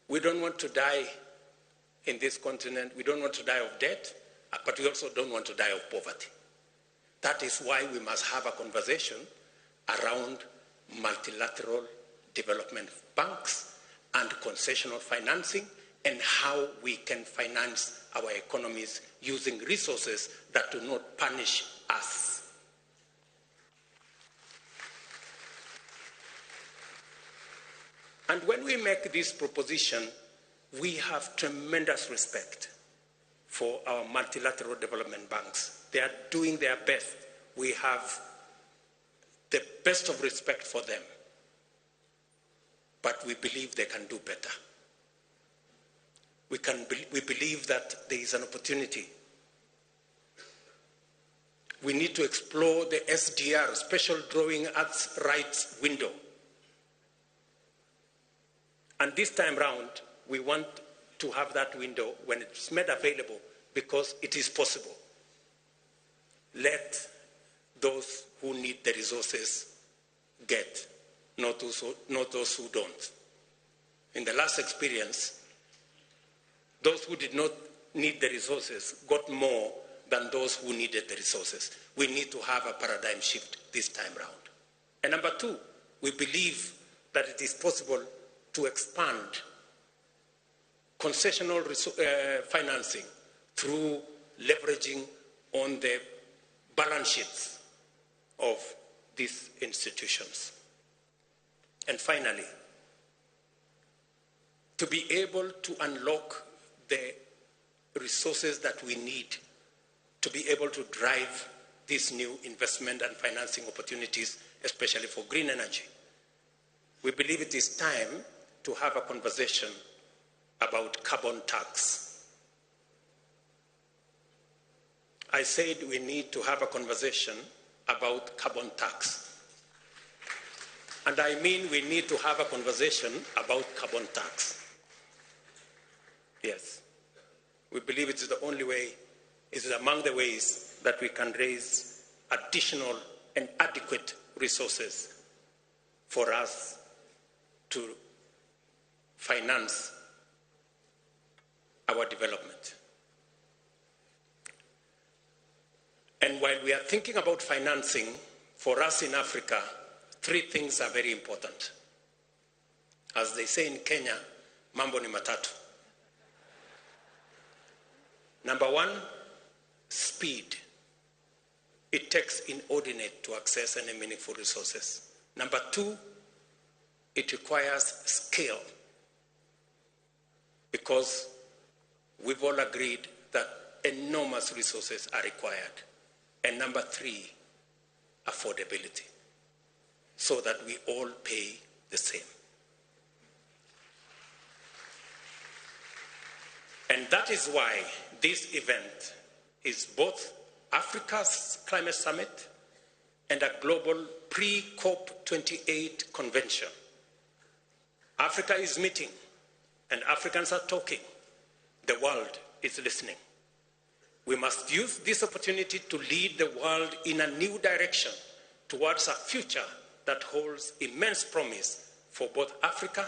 we don't want to die in this continent, we don't want to die of debt, but we also don't want to die of poverty. That is why we must have a conversation around multilateral development banks and concessional financing and how we can finance our economies using resources that do not punish us. And when we make this proposition, we have tremendous respect for our multilateral development banks. They are doing their best. We have the best of respect for them. But we believe they can do better. We believe that there is an opportunity. We need to explore the SDR, Special Drawing Rights window. And this time round, we want to have that window when it's made available because it is possible. Let those who need the resources get, not those who don't. In the last experience, those who did not need the resources got more than those who needed the resources. We need to have a paradigm shift this time round. And number two, we believe that it is possible to expand concessional financing through leveraging on the balance sheets of these institutions. And finally, to be able to unlock the resources that we need to be able to drive these new investment and financing opportunities, especially for green energy. We believe it is time to have a conversation about carbon tax. I said we need to have a conversation about carbon tax. And I mean we need to have a conversation about carbon tax. Yes. We believe it is the only way, it is among the ways that we can raise additional and adequate resources for us to finance our development. And while we are thinking about financing, for us in Africa, three things are very important. As they say in Kenya, mambo ni matatu. Number one, speed. It takes inordinate to access any meaningful resources. Number two, it requires scale, because we've all agreed that enormous resources are required. And number three, affordability, so that we all pay the same. And that is why this event is both Africa's climate summit and a global pre-COP28 convention. Africa is meeting and Africans are talking. The world is listening. We must use this opportunity to lead the world in a new direction towards a future that holds immense promise for both Africa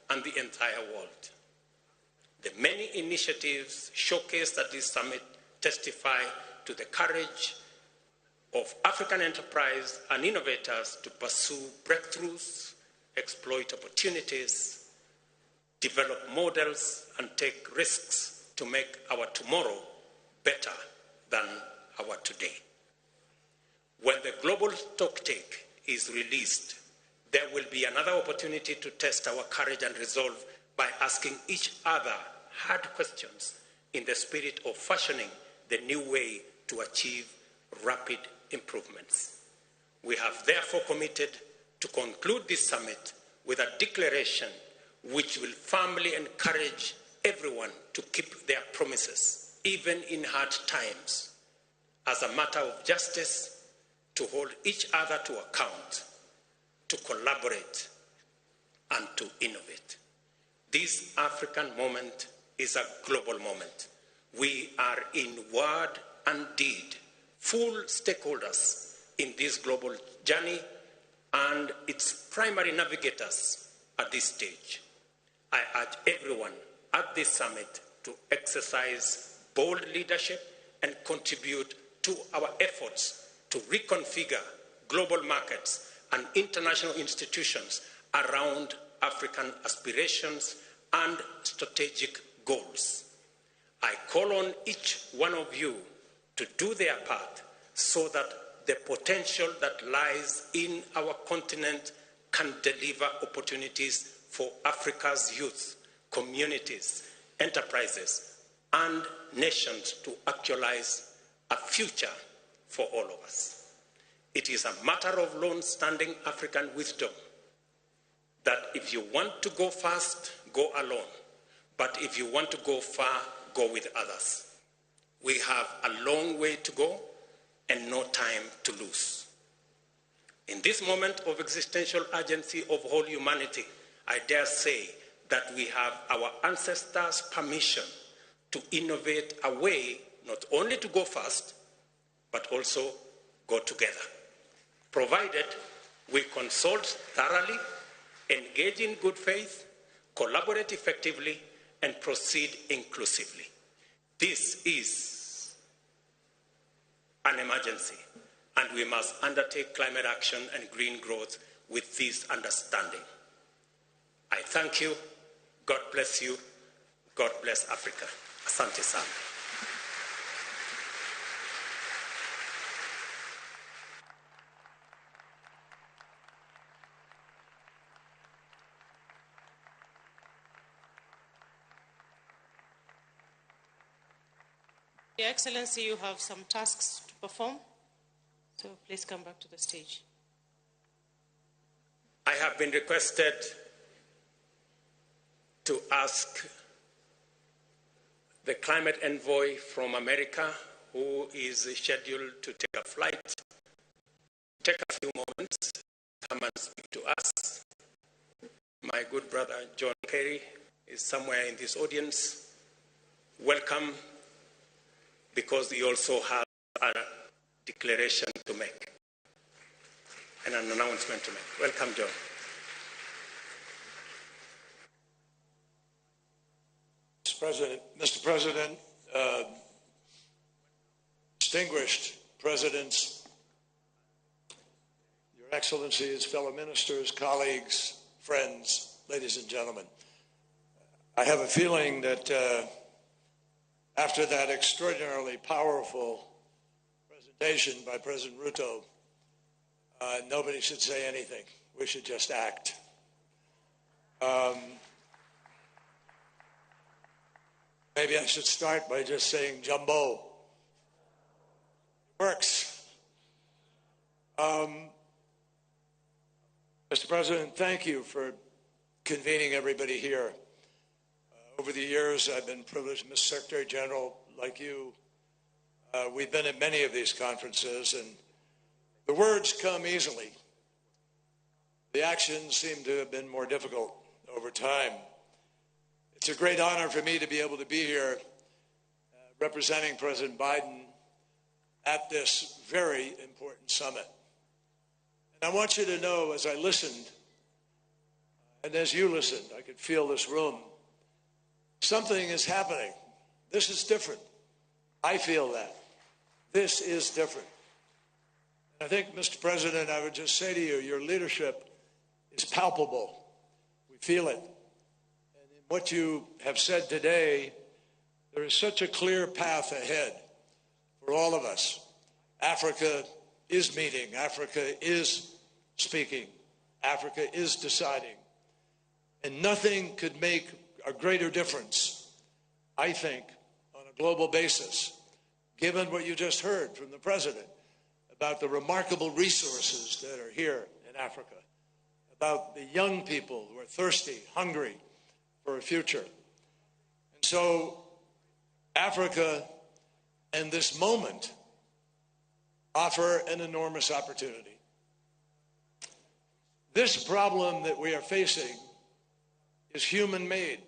and the entire world. The many initiatives showcased at this summit testify to the courage of African enterprise and innovators to pursue breakthroughs, exploit opportunities, develop models, and take risks to make our tomorrow better than our today. When the global stocktake is released, there will be another opportunity to test our courage and resolve by asking each other hard questions in the spirit of fashioning the new way to achieve rapid improvements. We have therefore committed to conclude this summit with a declaration which will firmly encourage everyone to keep their promises, even in hard times, as a matter of justice, to hold each other to account, to collaborate, and to innovate. This African moment is a global moment. We are in word and deed full stakeholders in this global journey and its primary navigators at this stage. I urge everyone at this summit to exercise bold leadership and contribute to our efforts to reconfigure global markets and international institutions around African aspirations and strategic goals. I call on each one of you to do their part so that the potential that lies in our continent can deliver opportunities for Africa's youth, communities, enterprises, and nations to actualize a future for all of us. It is a matter of long-standing African wisdom that if you want to go fast, go alone. But if you want to go far, go with others. We have a long way to go and no time to lose. In this moment of existential urgency of whole humanity, I dare say that we have our ancestors' permission to innovate a way not only to go fast, but also go together, provided we consult thoroughly, engage in good faith, collaborate effectively, and proceed inclusively. This is an emergency, and we must undertake climate action and green growth with this understanding. I thank you. God bless you. God bless Africa. Asante sana. Your Excellency, you have some tasks to perform, so please come back to the stage. I have been requested to ask the climate envoy from America, who is scheduled to take a flight, take a few moments, come and speak to us. My good brother John Kerry is somewhere in this audience. Welcome, because he also has a declaration to make and an announcement to make. Welcome, John. Mr. President, distinguished presidents, Your Excellencies, fellow ministers, colleagues, friends, ladies and gentlemen, I have a feeling that after that extraordinarily powerful presentation by President Ruto, nobody should say anything. We should just act. Maybe I should start by just saying jumbo. It works. Mr. President, thank you for convening everybody here. Over the years, I've been privileged, Mr. Secretary General, like you. We've been at many of these conferences, and the words come easily. The actions seem to have been more difficult over time. It's a great honor for me to be able to be here representing President Biden at this very important summit. And I want you to know, as I listened, and as you listened, I could feel this room, something is happening. This is different. I feel that. This is different. And I think, Mr. President, I would just say to you, your leadership is palpable. We feel it. And in what you have said today, there is such a clear path ahead for all of us. Africa is meeting. Africa is speaking. Africa is deciding. And nothing could make a greater difference, I think, on a global basis, given what you just heard from the President about the remarkable resources that are here in Africa, about the young people who are thirsty, hungry for a future. And so Africa and this moment offer an enormous opportunity. This problem that we are facing is human-made.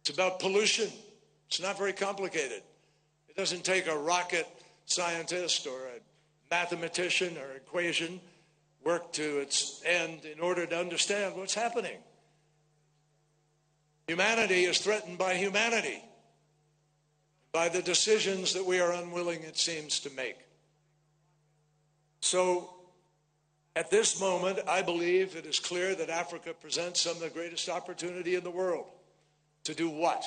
It's about pollution. It's not very complicated. It doesn't take a rocket scientist or a mathematician or equation work to its end in order to understand what's happening. Humanity is threatened by humanity, by the decisions that we are unwilling, it seems, to make. So, at this moment, I believe it is clear that Africa presents some of the greatest opportunity in the world. To do what?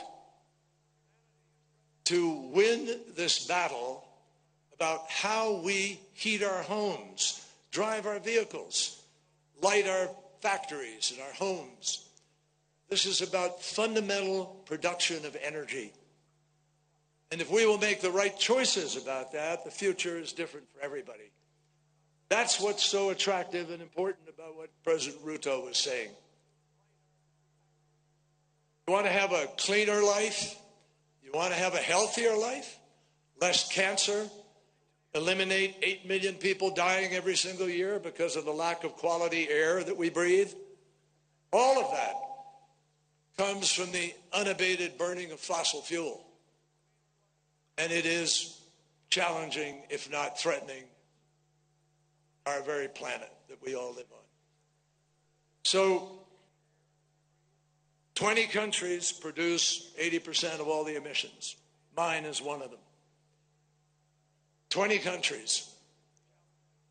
To win this battle about how we heat our homes, drive our vehicles, light our factories and our homes. This is about fundamental production of energy. And if we will make the right choices about that, the future is different for everybody. That's what's so attractive and important about what President Ruto was saying. You want to have a cleaner life? You want to have a healthier life? Less cancer? Eliminate 8 million people dying every single year because of the lack of quality air that we breathe? All of that comes from the unabated burning of fossil fuel. And it is challenging, if not threatening, our very planet that we all live on. So, 20 countries produce 80% of all the emissions. Mine is one of them. 20 countries.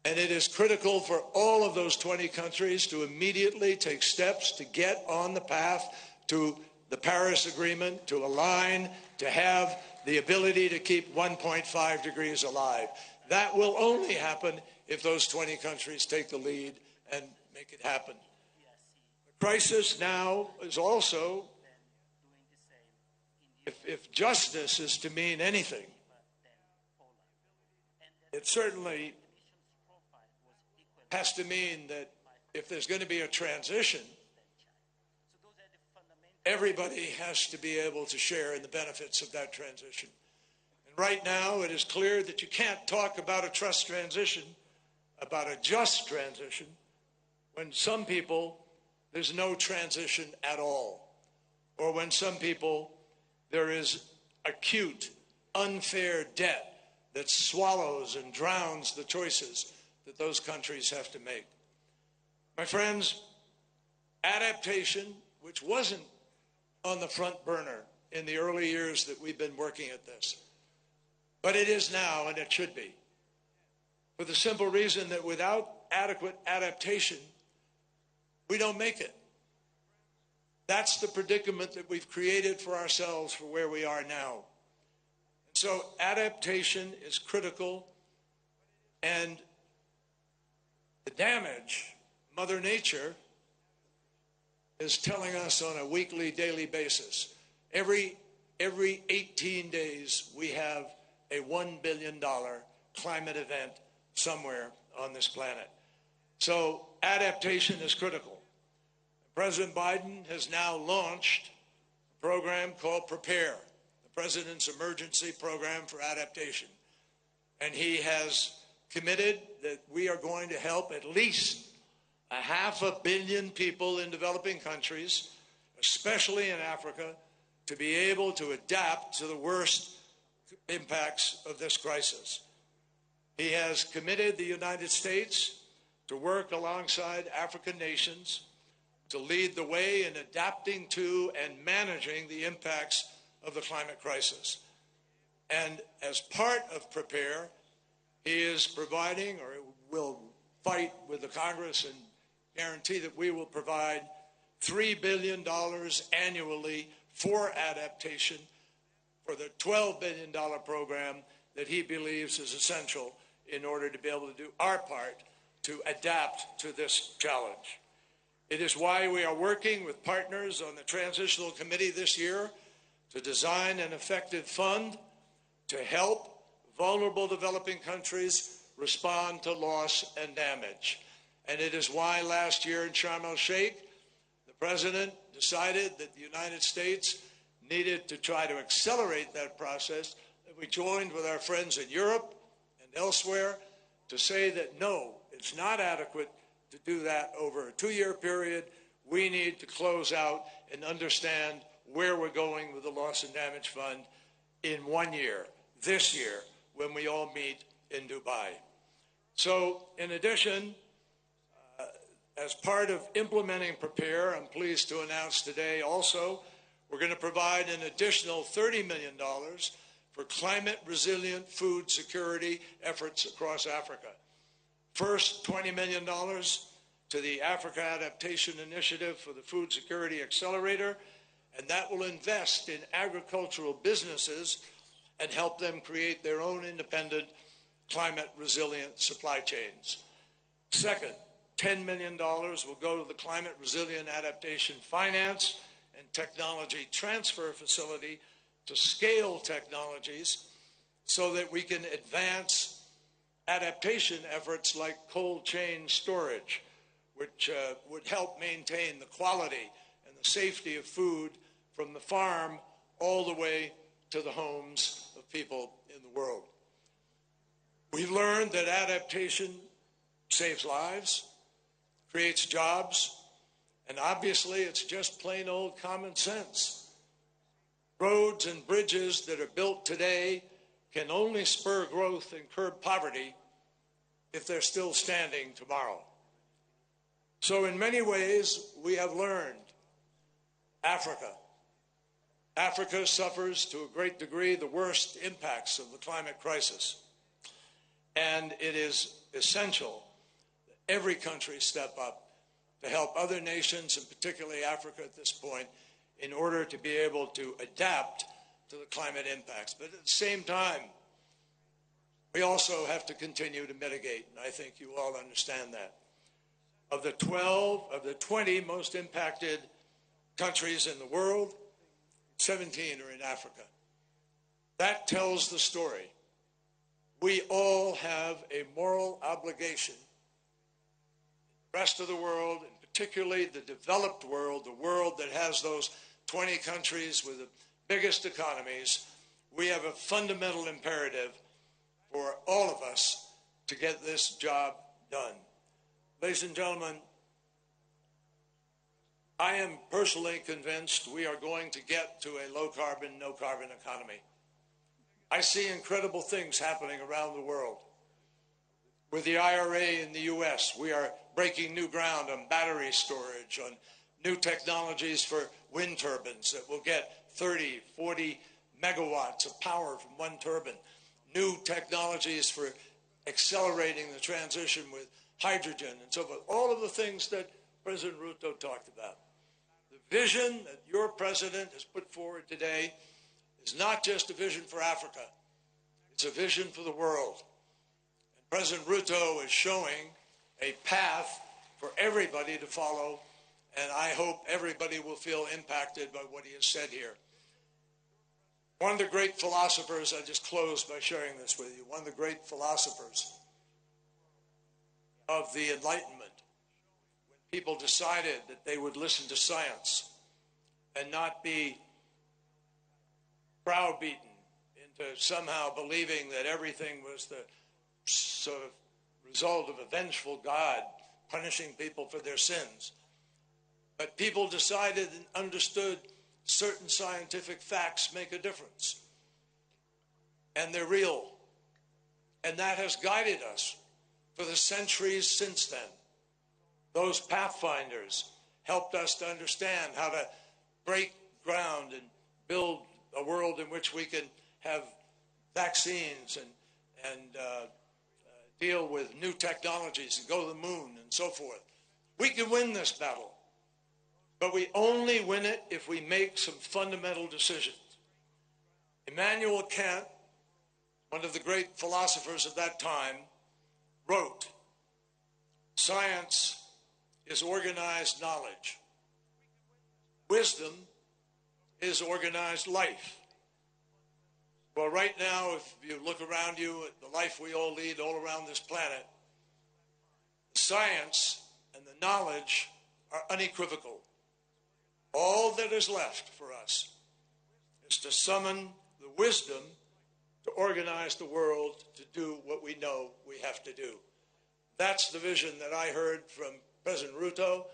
And it is critical for all of those 20 countries to immediately take steps to get on the path to the Paris Agreement, to align, to have the ability to keep 1.5 degrees alive. That will only happen if those 20 countries take the lead and make it happen. The crisis now is also, if justice is to mean anything, it certainly has to mean that if there's going to be a transition, everybody has to be able to share in the benefits of that transition. And right now, it is clear that you can't talk about a just transition, when some people, there's no transition at all. Or when some people, there is acute, unfair debt that swallows and drowns the choices that those countries have to make. My friends, adaptation, which wasn't on the front burner in the early years that we've been working at this, but it is now, and it should be, for the simple reason that without adequate adaptation, we don't make it. That's the predicament that we've created for ourselves for where we are now. So adaptation is critical, and the damage, Mother Nature is telling us on a weekly, daily basis. Every 18 days, we have a $1 billion climate event somewhere on this planet. So adaptation is critical. President Biden has now launched a program called Prepare, the President's Emergency Program for Adaptation. And he has committed that we are going to help at least 500 million people in developing countries, especially in Africa, to be able to adapt to the worst impacts of this crisis. He has committed the United States to work alongside African nations to lead the way in adapting to and managing the impacts of the climate crisis. And as part of Prepare, he is providing, or will fight with the Congress and guarantee that we will provide $3 billion annually for adaptation for the $12 billion program that he believes is essential in order to be able to do our part to adapt to this challenge. It is why we are working with partners on the Transitional Committee this year to design an effective fund to help vulnerable developing countries respond to loss and damage. And it is why last year in Sharm el-Sheikh, the President decided that the United States needed to try to accelerate that process, that we joined with our friends in Europe and elsewhere to say that no, it's not adequate to do that over a 2-year period. We need to close out and understand where we're going with the Loss and Damage Fund in 1 year, this year, when we all meet in Dubai. So, in addition, as part of implementing PREPARE, I'm pleased to announce today also we're going to provide an additional $30 million for climate-resilient food security efforts across Africa. First, $20 million to the Africa Adaptation Initiative for the Food Security Accelerator, and that will invest in agricultural businesses and help them create their own independent climate-resilient supply chains. Second, $10 million will go to the Climate Resilient Adaptation Finance and Technology Transfer Facility to scale technologies so that we can advance adaptation efforts like cold chain storage, which would help maintain the quality and the safety of food from the farm all the way to the homes of people in the world. We've learned that adaptation saves lives, creates jobs, and obviously it's just plain old common sense. Roads and bridges that are built today can only spur growth and curb poverty if they're still standing tomorrow. So in many ways, we have learned Africa suffers to a great degree the worst impacts of the climate crisis. And it is essential that every country step up to help other nations, and particularly Africa at this point, in order to be able to adapt to the climate impacts. But at the same time, we also have to continue to mitigate, and I think you all understand that. Of the 20 most impacted countries in the world, 17 are in Africa. That tells the story. We all have a moral obligation. The rest of the world, and particularly the developed world, the world that has those 20 countries with the biggest economies, we have a fundamental imperative for all of us to get this job done. Ladies and gentlemen, I am personally convinced we are going to get to a low-carbon, no-carbon economy. I see incredible things happening around the world. With the IRA in the U.S., we are breaking new ground on battery storage, on new technologies for wind turbines that will get 30, 40 megawatts of power from one turbine, new technologies for accelerating the transition with hydrogen and so forth, all of the things that President Ruto talked about. The vision that your president has put forward today is not just a vision for Africa, it's a vision for the world. And President Ruto is showing a path for everybody to follow, and I hope everybody will feel impacted by what he has said here. One of the great philosophers, I just close by sharing this with you, one of the great philosophers of the Enlightenment, when people decided that they would listen to science and not be browbeaten into somehow believing that everything was the sort of result of a vengeful God punishing people for their sins. But people decided and understood certain scientific facts make a difference. And they're real. And that has guided us for the centuries since then. Those pathfinders helped us to understand how to break ground and build a world in which we can have vaccines and deal with new technologies and go to the moon and so forth. We can win this battle, but we only win it if we make some fundamental decisions. Immanuel Kant, one of the great philosophers of that time, wrote, "Science is organized knowledge. Wisdom is organized life." Well, right now, if you look around you at the life we all lead all around this planet, science and the knowledge are unequivocal. All that is left for us is to summon the wisdom to organize the world to do what we know we have to do. That's the vision that I heard from President Ruto,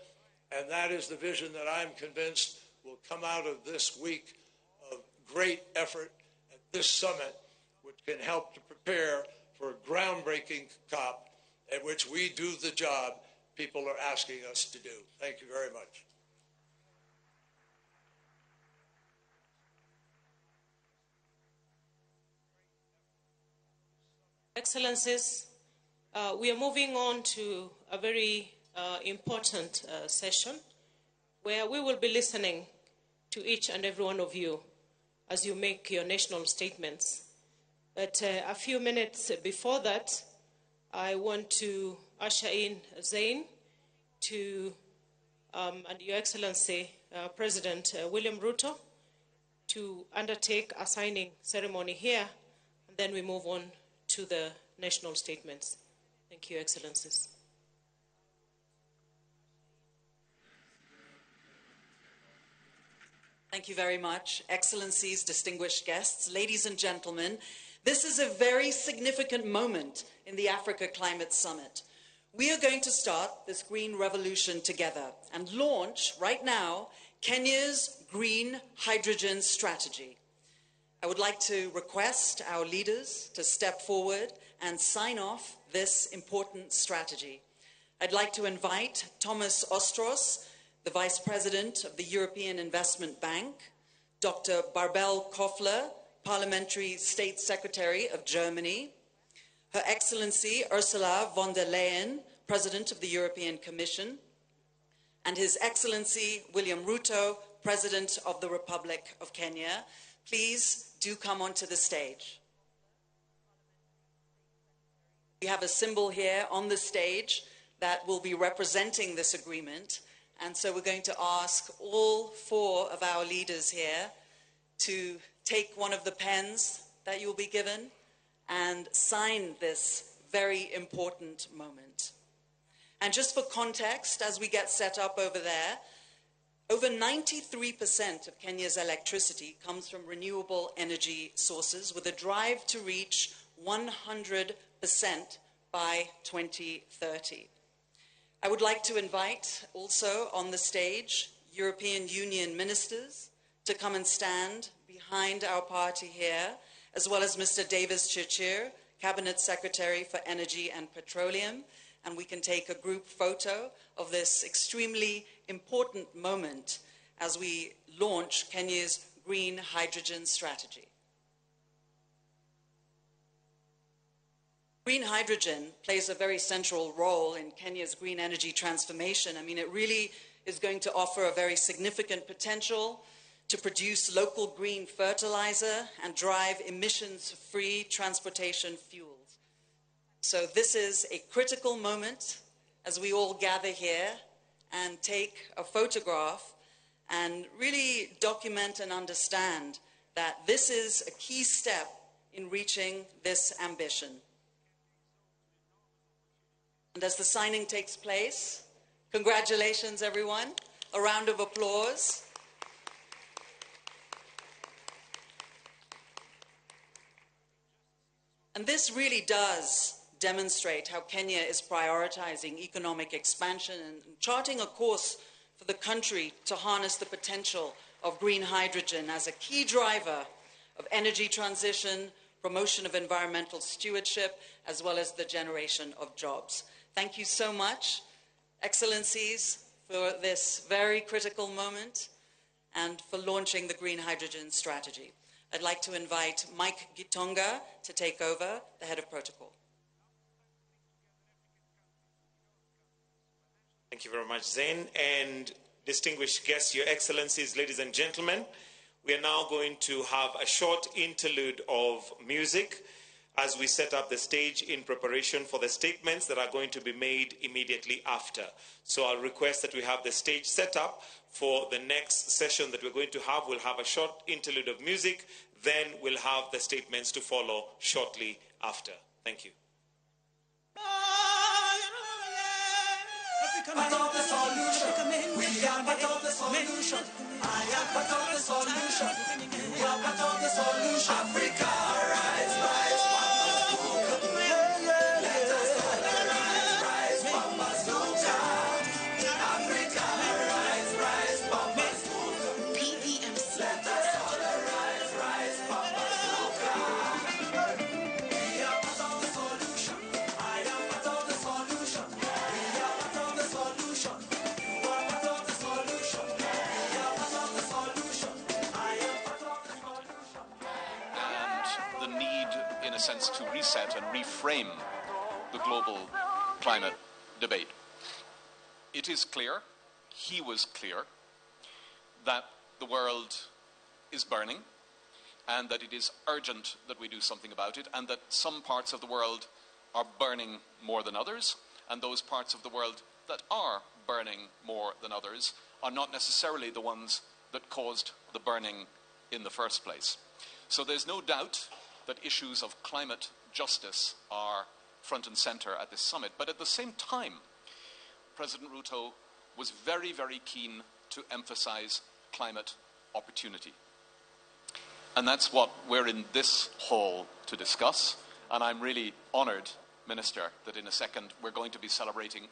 and that is the vision that I'm convinced will come out of this week of great effort at this summit, which can help to prepare for a groundbreaking COP at which we do the job people are asking us to do. Thank you very much. Excellencies, we are moving on to a very important session where we will be listening to each and every one of you as you make your national statements. But a few minutes before that, I want to usher in Zain to, and Your Excellency, President William Ruto, to undertake a signing ceremony here, and then we move on to the national statements. Thank you, Excellencies. Thank you very much, Excellencies, distinguished guests, ladies and gentlemen. This is a very significant moment in the Africa Climate Summit. We are going to start this green revolution together and launch right now Kenya's green hydrogen strategy. I would like to request our leaders to step forward and sign off this important strategy. I'd like to invite Thomas Ostros, the Vice President of the European Investment Bank, Dr. Barbel Kofler, Parliamentary State Secretary of Germany, Her Excellency Ursula von der Leyen, President of the European Commission, and His Excellency William Ruto, President of the Republic of Kenya. Please do come onto the stage. We have a symbol here on the stage that will be representing this agreement. And so we're going to ask all four of our leaders here to take one of the pens that you'll be given and sign this very important moment. And just for context, as we get set up over there, over 93% of Kenya's electricity comes from renewable energy sources, with a drive to reach 100% by 2030. I would like to invite also on the stage European Union ministers to come and stand behind our party here, as well as Mr. Davis Chichir, Cabinet Secretary for Energy and Petroleum, and we can take a group photo of this extremely important moment as we launch Kenya's green hydrogen strategy. Green hydrogen plays a very central role in Kenya's green energy transformation. I mean, it really is going to offer a very significant potential to produce local green fertilizer and drive emissions-free transportation fuels. So this is a critical moment as we all gather here and take a photograph and really document and understand that this is a key step in reaching this ambition. And as the signing takes place, congratulations, everyone. A round of applause. And this really does demonstrate how Kenya is prioritizing economic expansion and charting a course for the country to harness the potential of green hydrogen as a key driver of energy transition, promotion of environmental stewardship, as well as the generation of jobs. Thank you so much, Excellencies, for this very critical moment and for launching the green hydrogen strategy. I'd like to invite Mike Gitonga to take over, the head of protocol. Thank you very much, Zain. And distinguished guests, Your Excellencies, ladies and gentlemen, we are now going to have a short interlude of music as we set up the stage in preparation for the statements that are going to be made immediately after. So I'll request that we have the stage set up for the next session that we're going to have. We'll have a short interlude of music, then we'll have the statements to follow shortly after. Thank you. Part of the solution. We are part of the solution. I am part of the solution. We are part of the solution. Africa, rise, rise. Let us all rise, rise. sense, to reset and reframe the global climate debate. It is clear, he was clear, that the world is burning and that it is urgent that we do something about it, and that some parts of the world are burning more than others, and those parts of the world that are burning more than others are not necessarily the ones that caused the burning in the first place. So there's no doubt that issues of climate justice are front and center at this summit. But at the same time, President Ruto was very, very keen to emphasize climate opportunity. And that's what we're in this hall to discuss. And I'm really honored, Minister, that in a second we're going to be celebrating